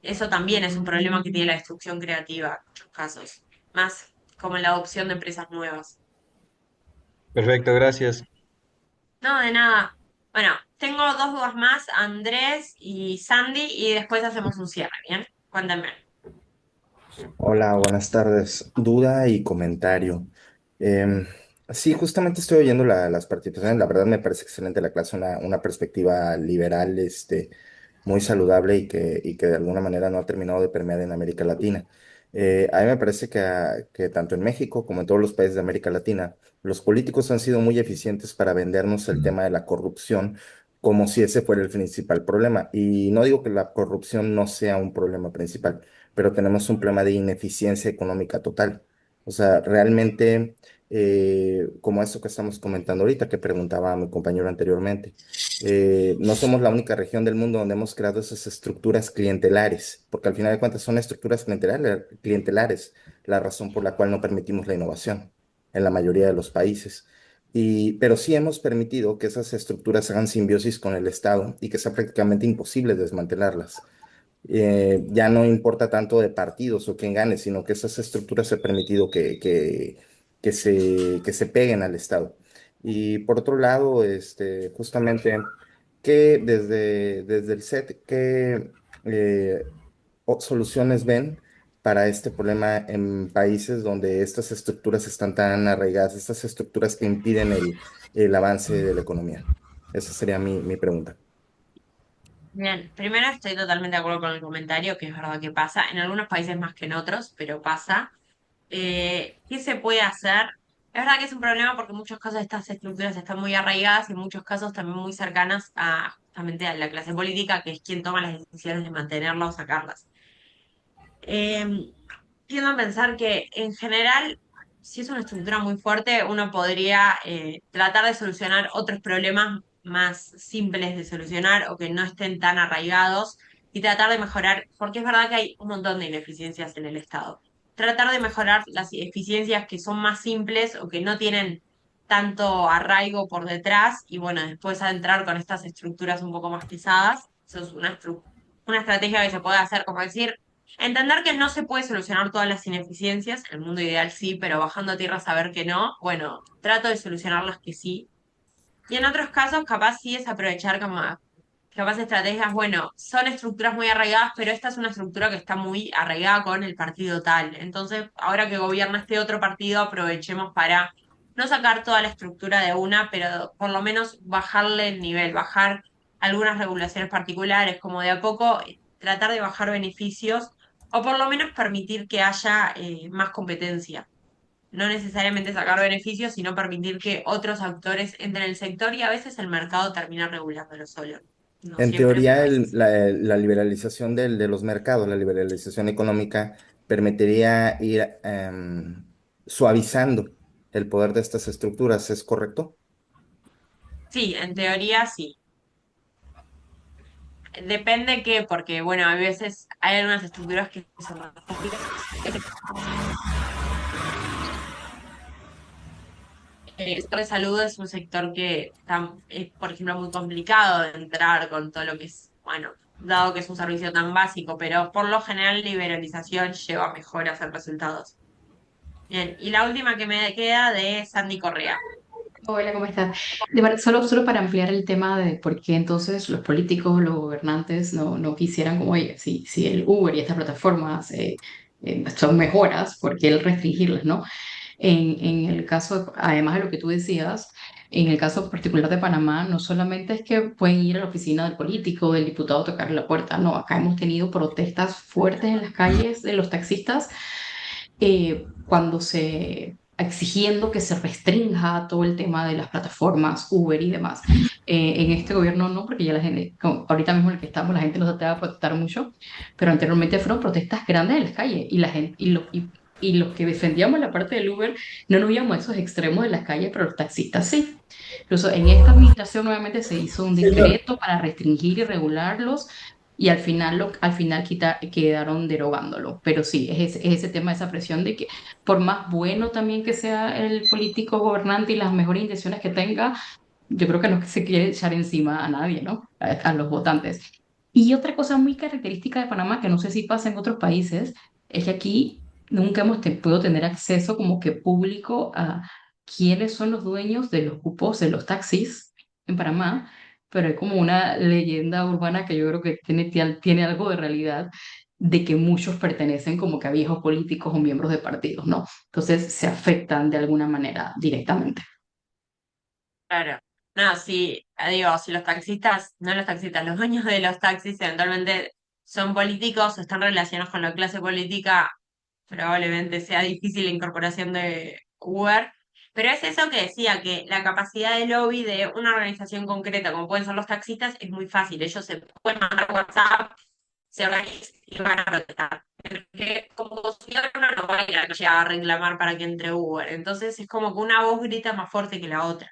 Eso también es un problema que tiene la destrucción creativa en muchos casos, más como en la adopción de empresas nuevas. Perfecto, gracias. No, de nada. Bueno, tengo dos dudas más, Andrés y Sandy, y después hacemos un cierre, ¿bien? Cuéntame. Hola, buenas tardes. Duda y comentario. Em, sí, justamente estoy oyendo las participaciones. La verdad me parece excelente la clase, una perspectiva liberal, muy saludable y que de alguna manera no ha terminado de permear en América Latina. A mí me parece que tanto en México como en todos los países de América Latina, los políticos han sido muy eficientes para vendernos el tema de la corrupción como si ese fuera el principal problema. Y no digo que la corrupción no sea un problema principal, pero tenemos un problema de ineficiencia económica total. O sea, realmente, como esto que estamos comentando ahorita, que preguntaba mi compañero anteriormente, no somos la única región del mundo donde hemos creado esas estructuras clientelares, porque al final de cuentas son estructuras clientelares la razón por la cual no permitimos la innovación en la mayoría de los países. Pero sí hemos permitido que esas estructuras hagan simbiosis con el Estado y que sea prácticamente imposible desmantelarlas. Ya no importa tanto de partidos o quién gane, sino que esas estructuras se ha permitido que se peguen al Estado. Y por otro lado, justamente, que desde el SET, ¿qué soluciones ven para este problema en países donde estas estructuras están tan arraigadas, estas estructuras que impiden el avance de la economía? Esa sería mi pregunta. Bien, primero estoy totalmente de acuerdo con el comentario, que es verdad que pasa, en algunos países más que en otros, pero pasa. ¿Qué se puede hacer? Es verdad que es un problema porque en muchos casos estas estructuras están muy arraigadas y en muchos casos también muy cercanas a justamente a la clase política, que es quien toma las decisiones de mantenerla o sacarlas. Eh, Tiendo a pensar que en general, si es una estructura muy fuerte, uno podría tratar de solucionar otros problemas más simples de solucionar o que no estén tan arraigados y tratar de mejorar, porque es verdad que hay un montón de ineficiencias en el Estado. Tratar de mejorar las eficiencias que son más simples o que no tienen tanto arraigo por detrás y bueno, después adentrar con estas estructuras un poco más pesadas. Eso es una estrategia que se puede hacer, como decir, entender que no se puede solucionar todas las ineficiencias, en el mundo ideal sí, pero bajando a tierra saber que no, bueno, trato de solucionar las que sí. Y en otros casos, capaz sí es aprovechar como, capaz estrategias, bueno, son estructuras muy arraigadas, pero esta es una estructura que está muy arraigada con el partido tal. Entonces, ahora que gobierna este otro partido, aprovechemos para no sacar toda la estructura de una, pero por lo menos bajarle el nivel, bajar algunas regulaciones particulares, como de a poco tratar de bajar beneficios o por lo menos permitir que haya más competencia. No necesariamente sacar beneficios, sino permitir que otros actores entren en el sector y a veces el mercado termina regulándolo solo. No En siempre, pero teoría, a veces. la liberalización de los mercados, la liberalización económica, permitiría ir suavizando el poder de estas estructuras, ¿es correcto? Sí, en teoría sí. Depende que, porque bueno, a veces hay algunas estructuras que son más complicadas. El sector de salud es un sector que está, por ejemplo, muy complicado de entrar con todo lo que es, bueno, dado que es un servicio tan básico, pero por lo general liberalización lleva a mejoras en resultados. Bien, y la última que me queda de Sandy Correa. Hola, ¿cómo estás? Solo para ampliar el tema de por qué entonces los políticos, los gobernantes no quisieran, como, oye, si el Uber y estas plataformas son mejoras, ¿por qué el restringirlas, no? En el caso, además de lo que tú decías, en el caso particular de Panamá, no solamente es que pueden ir a la oficina del político, del diputado, a tocarle la puerta, no, acá hemos tenido protestas fuertes en las calles de los taxistas cuando se exigiendo que se restrinja todo el tema de las plataformas Uber y demás. En este gobierno no, porque ya la gente, ahorita mismo en el que estamos, la gente nos trata de protestar mucho, pero anteriormente fueron protestas grandes en las calles y la gente y los que defendíamos la parte del Uber no nos íbamos a esos extremos de las calles, pero los taxistas sí. Incluso en esta administración nuevamente se hizo un decreto para restringir y regularlos y al final quedaron derogándolo. Pero sí, es ese tema, esa presión de que por más bueno también que sea el político gobernante y las mejores intenciones que tenga, yo creo que no se quiere echar encima a nadie, ¿no? A los votantes. Y otra cosa muy característica de Panamá, que no sé si pasa en otros países, es que aquí nunca podido tener acceso como que público a quiénes son los dueños de los cupos de los taxis en Panamá pero es como una leyenda urbana que yo creo que tiene algo de realidad, de que muchos pertenecen como que a viejos políticos o miembros de partidos, ¿no? Entonces se afectan de alguna manera directamente. Claro. No, sí, digo, si los taxistas, no los taxistas, los dueños de los taxis eventualmente son políticos o están relacionados con la clase política, probablemente sea difícil la incorporación de Uber. Pero es eso que decía, que la capacidad de lobby de una organización concreta, como pueden ser los taxistas, es muy fácil. Ellos se pueden mandar WhatsApp, se organizan y van a protestar. Porque como consumidor uno no va a ir a la calle a reclamar para que entre Uber. Entonces es como que una voz grita más fuerte que la otra.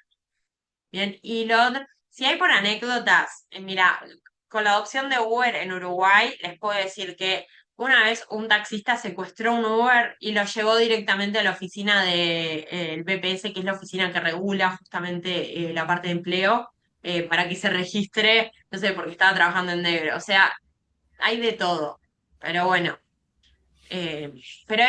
Bien, y lo otro, si hay por anécdotas, mira, con la adopción de Uber en Uruguay, les puedo decir que una vez un taxista secuestró un Uber y lo llevó directamente a la oficina de el BPS, que es la oficina que regula justamente la parte de empleo, para que se registre, no sé, porque estaba trabajando en negro. O sea, hay de todo. Pero bueno. Eh, pero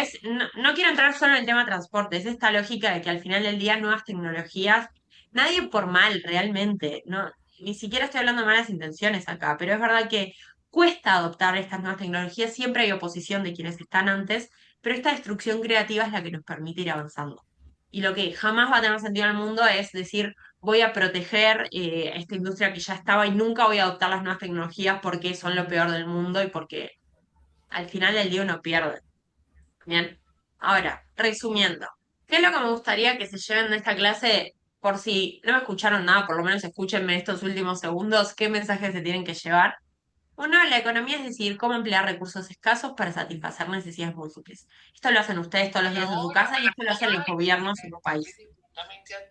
no quiero entrar solo en el tema transporte, es esta lógica de que al final del día nuevas tecnologías, nadie por mal realmente, no, ni siquiera estoy hablando de malas intenciones acá, pero es verdad que cuesta adoptar estas nuevas tecnologías, siempre hay oposición de quienes están antes, pero esta destrucción creativa es la que nos permite ir avanzando. Y lo que jamás va a tener sentido en el mundo es decir, voy a proteger esta industria que ya estaba y nunca voy a adoptar las nuevas tecnologías porque son lo peor del mundo y porque al final del día uno pierde. Bien, ahora, resumiendo, ¿qué es lo que me gustaría que se lleven de esta clase? Por si no me escucharon nada, por lo menos escúchenme estos últimos segundos, ¿qué mensajes se tienen que llevar? Uno, la economía es decir, cómo emplear recursos escasos para satisfacer necesidades múltiples. Esto lo hacen ustedes todos los días en su casa y esto lo hacen los gobiernos en los países.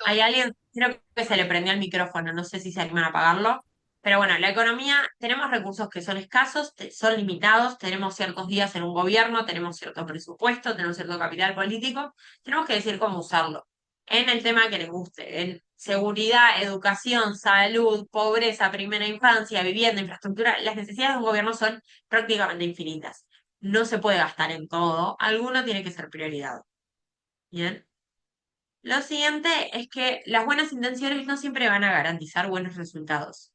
Hay alguien, creo que se le prendió el micrófono, no sé si se animan a apagarlo. Pero bueno, la economía, tenemos recursos que son escasos, son limitados, tenemos ciertos días en un gobierno, tenemos cierto presupuesto, tenemos cierto capital político, tenemos que decir cómo usarlo. En el tema que les guste, en seguridad, educación, salud, pobreza, primera infancia, vivienda, infraestructura, las necesidades de un gobierno son prácticamente infinitas. No se puede gastar en todo, alguno tiene que ser prioridad. Bien. Lo siguiente es que las buenas intenciones no siempre van a garantizar buenos resultados.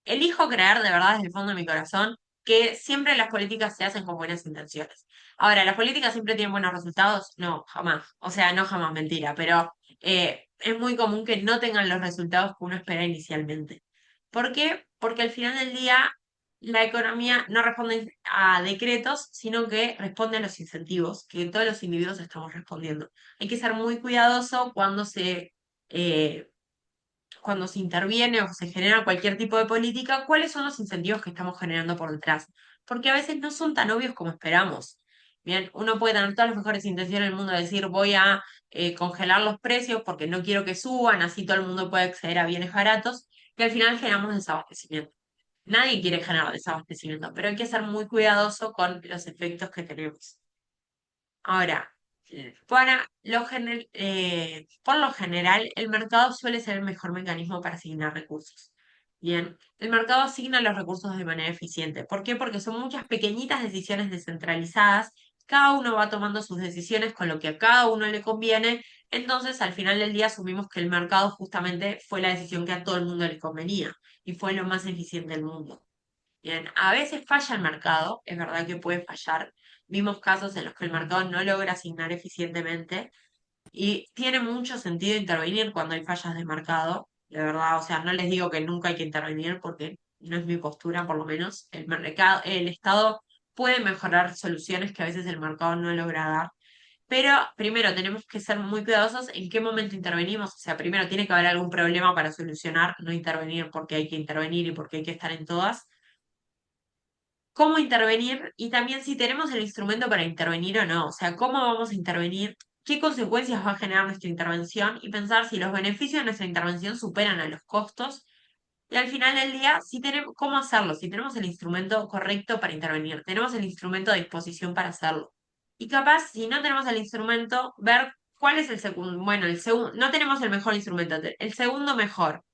Elijo creer de verdad desde el fondo de mi corazón que siempre las políticas se hacen con buenas intenciones. Ahora, ¿las políticas siempre tienen buenos resultados? No, jamás. O sea, no jamás, mentira, pero es muy común que no tengan los resultados que uno espera inicialmente. ¿Por qué? Porque al final del día la economía no responde a decretos, sino que responde a los incentivos que todos los individuos estamos respondiendo. Hay que ser muy cuidadoso eh, cuando se interviene o se genera cualquier tipo de política, cuáles son los incentivos que estamos generando por detrás. Porque a veces no son tan obvios como esperamos. Bien, uno puede tener todas las mejores intenciones del mundo de decir voy a congelar los precios porque no quiero que suban, así todo el mundo puede acceder a bienes baratos, que al final generamos desabastecimiento. Nadie quiere generar desabastecimiento, pero hay que ser muy cuidadoso con los efectos que tenemos. Ahora, por lo general, el mercado suele ser el mejor mecanismo para asignar recursos. Bien, el mercado asigna los recursos de manera eficiente. ¿Por qué? Porque son muchas pequeñitas decisiones descentralizadas. Cada uno va tomando sus decisiones con lo que a cada uno le conviene. Entonces, al final del día, asumimos que el mercado justamente fue la decisión que a todo el mundo le convenía y fue lo más eficiente del mundo. Bien, a veces falla el mercado, es verdad que puede fallar. Vimos casos en los que el mercado no logra asignar eficientemente y tiene mucho sentido intervenir cuando hay fallas de mercado, de verdad, o sea, no les digo que nunca hay que intervenir porque no es mi postura, por lo menos. El Estado puede mejorar soluciones que a veces el mercado no logra dar. Pero primero tenemos que ser muy cuidadosos en qué momento intervenimos. O sea, primero tiene que haber algún problema para solucionar, no intervenir porque hay que intervenir y porque hay que estar en todas. Cómo intervenir y también si tenemos el instrumento para intervenir o no, o sea, cómo vamos a intervenir, qué consecuencias va a generar nuestra intervención y pensar si los beneficios de nuestra intervención superan a los costos y al final del día, si tenemos, cómo hacerlo, si tenemos el instrumento correcto para intervenir, tenemos el instrumento a disposición para hacerlo. Y capaz, si no tenemos el instrumento, ver cuál es el segundo, bueno, el segundo, no tenemos el mejor instrumento, el segundo mejor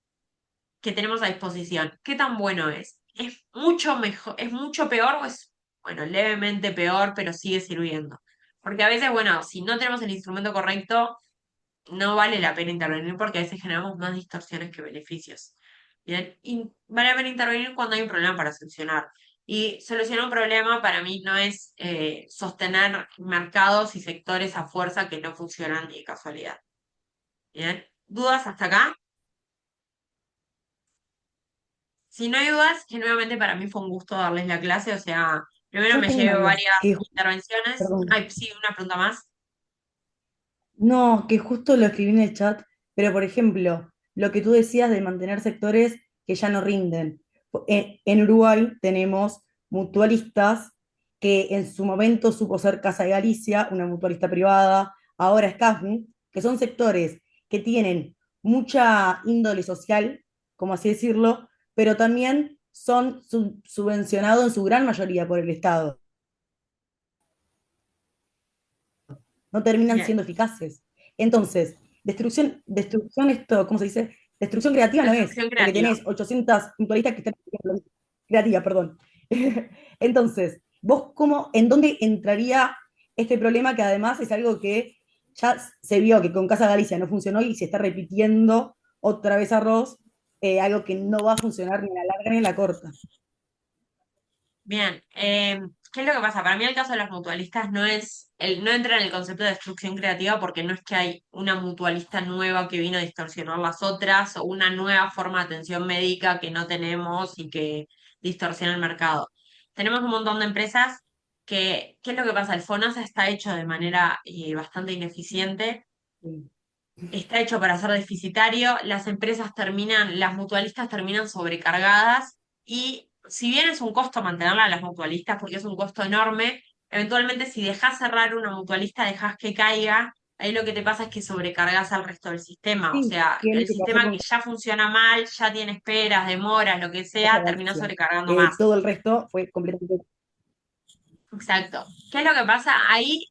que tenemos a disposición, ¿qué tan bueno es? ¿Es mucho mejor, es mucho peor o es, bueno, levemente peor, pero sigue sirviendo? Porque a veces, bueno, si no tenemos el instrumento correcto, no vale la pena intervenir porque a veces generamos más distorsiones que beneficios. Bien, y van a intervenir cuando hay un problema para solucionar. Y solucionar un problema para mí no es sostener mercados y sectores a fuerza que no funcionan ni de casualidad. Bien, ¿dudas hasta acá? Si no hay dudas, genuinamente para mí fue un gusto darles la clase, o sea, primero Yo me tengo una llevé duda, varias que, intervenciones. perdón, Ay, sí, una pregunta más. no, que justo lo escribí en el chat, pero por ejemplo, lo que tú decías de mantener sectores que ya no rinden. En Uruguay tenemos mutualistas que en su momento supo ser Casa de Galicia, una mutualista privada, ahora es CAFMU, que son sectores que tienen mucha índole social, como así decirlo, pero también son subvencionados en su gran mayoría por el Estado. No terminan Bien, siendo eficaces. Entonces, destrucción esto, ¿cómo se dice? Destrucción creativa no es, destrucción porque creativa. tenés 800 mutualistas que están creativa, perdón. Entonces, vos cómo, ¿en dónde entraría este problema que además es algo que ya se vio que con Casa Galicia no funcionó y se está repitiendo otra vez arroz, algo que no va a funcionar ni a la larga ni a la corta? Bien, ¿qué es lo que pasa? Para mí el caso de las mutualistas no entra en el concepto de destrucción creativa porque no es que hay una mutualista nueva que vino a distorsionar las otras o una nueva forma de atención médica que no tenemos y que distorsiona el mercado. Tenemos un montón de empresas que, ¿qué es lo que pasa? El FONASA está hecho de manera bastante ineficiente, está hecho para ser deficitario, las mutualistas terminan sobrecargadas y si bien es un costo mantenerla a las mutualistas porque es un costo enorme, eventualmente si dejas cerrar una mutualista, dejas que caiga, ahí lo que te pasa es que sobrecargas al resto del sistema. O Sí, sea, ¿qué es lo el que pasó sistema con que ya funciona mal, ya tiene esperas, demoras, lo que Casa sea, termina Galicia? sobrecargando más. Todo el resto fue completamente... Exacto. ¿Qué es lo que pasa? Ahí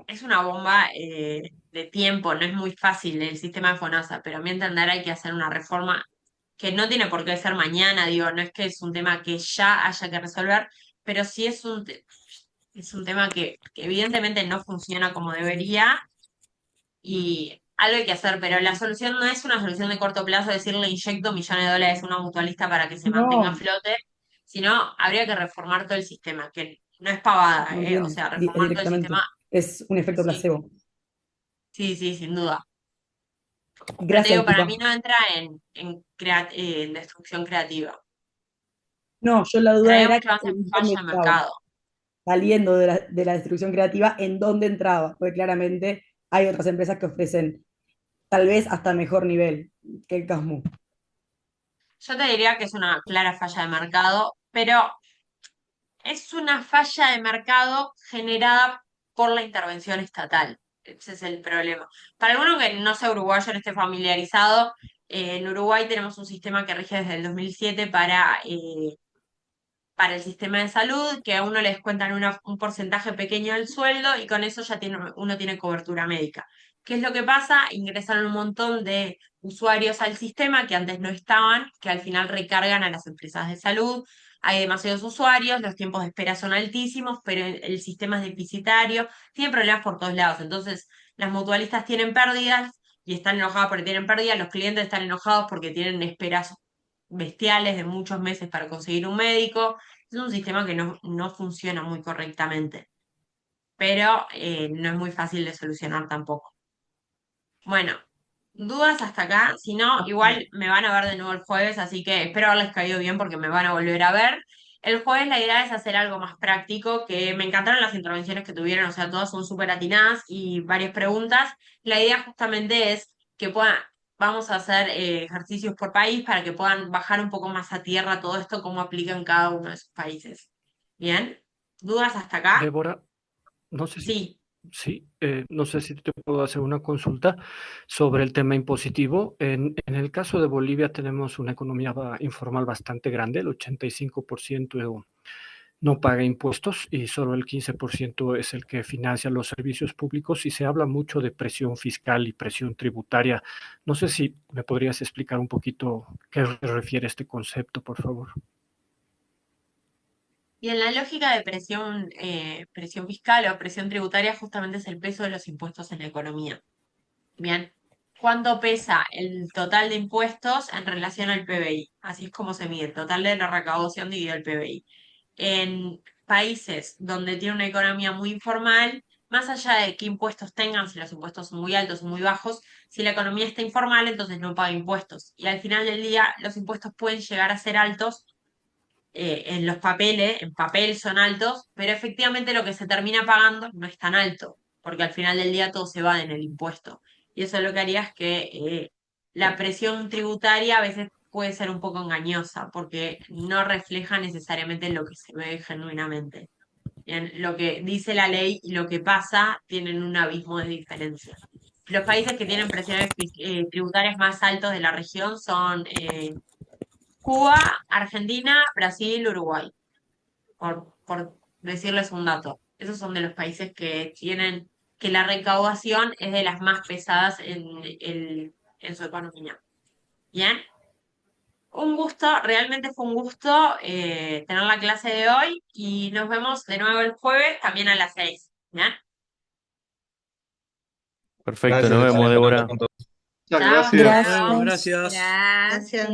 es una bomba de tiempo, no es muy fácil el sistema de FONASA, pero a mi entender hay que hacer una reforma que no tiene por qué ser mañana, digo, no es que es un tema que ya haya que resolver, pero sí es un tema que evidentemente no funciona como debería y algo hay que hacer, pero la solución no es una solución de corto plazo, decir le inyecto millones de dólares a una mutualista para que se mantenga a No, flote, sino habría que reformar todo el sistema, que no es pavada, no O viene sea, reformar todo el directamente. sistema, Es un efecto sí, placebo. sí, sí, sin duda. Pero te Gracias, digo, para Luca. mí no entra en destrucción creativa. No, yo la duda Entraría era mucho más en en dónde falla de estaba, mercado. saliendo de la destrucción creativa, en dónde entraba, porque claramente hay otras empresas que ofrecen tal vez hasta mejor nivel que el Casmu. Yo te diría que es una clara falla de mercado, pero es una falla de mercado generada por la intervención estatal. Ese es el problema. Para alguno que no sea uruguayo, no esté familiarizado, en Uruguay tenemos un sistema que rige desde el 2007 para el sistema de salud, que a uno le descuentan un porcentaje pequeño del sueldo y con eso ya uno tiene cobertura médica. ¿Qué es lo que pasa? Ingresaron un montón de usuarios al sistema que antes no estaban, que al final recargan a las empresas de salud. Hay demasiados usuarios, los tiempos de espera son altísimos, pero el sistema es deficitario, tiene problemas por todos lados. Entonces, las mutualistas tienen pérdidas y están enojadas porque tienen pérdidas, los clientes están enojados porque tienen esperas bestiales de muchos meses para conseguir un médico. Es un sistema que no funciona muy correctamente, pero no es muy fácil de solucionar tampoco. Bueno, dudas hasta acá. Si no, igual me van a ver de nuevo el jueves, así que espero haberles caído bien porque me van a volver a ver. El jueves la idea es hacer algo más práctico, que me encantaron las intervenciones que tuvieron, o sea, todas son súper atinadas y varias preguntas. La idea justamente es que vamos a hacer ejercicios por país para que puedan bajar un poco más a tierra todo esto, cómo aplica en cada uno de sus países. ¿Bien? ¿Dudas hasta acá? Débora, no sé si, Sí. sí, no sé si te puedo hacer una consulta sobre el tema impositivo. En el caso de Bolivia tenemos una economía informal bastante grande, el 85% no paga impuestos y solo el 15% es el que financia los servicios públicos y se habla mucho de presión fiscal y presión tributaria. No sé si me podrías explicar un poquito qué refiere este concepto, por favor. Y en la lógica de presión fiscal o presión tributaria, justamente es el peso de los impuestos en la economía. Bien. cuánto pesa el total de impuestos en relación al PBI. Así es como se mide, el total de la recaudación dividido el PBI. En países donde tiene una economía muy informal, más allá de qué impuestos tengan, si los impuestos son muy altos o muy bajos, si la economía está informal, entonces no paga impuestos. Y al final del día, los impuestos pueden llegar a ser altos en los papeles, en papel son altos, pero efectivamente lo que se termina pagando no es tan alto, porque al final del día todo se va en el impuesto. Y eso lo que haría es que la presión tributaria a veces puede ser un poco engañosa, porque no refleja necesariamente lo que se ve genuinamente. Bien, lo que dice la ley y lo que pasa tienen un abismo de diferencia. Los países que tienen presiones tributarias más altos de la región son Cuba, Argentina, Brasil, Uruguay, por decirles un dato. Esos son de los países que tienen, que la recaudación es de las más pesadas en su economía. Bien, un gusto, realmente fue un gusto tener la clase de hoy y nos vemos de nuevo el jueves también a las 6. ¿Bien? Perfecto, Gracias, nos vemos, excelente, nos Débora. vemos. Chao, Hasta hasta luego, luego. gracias. Gracias.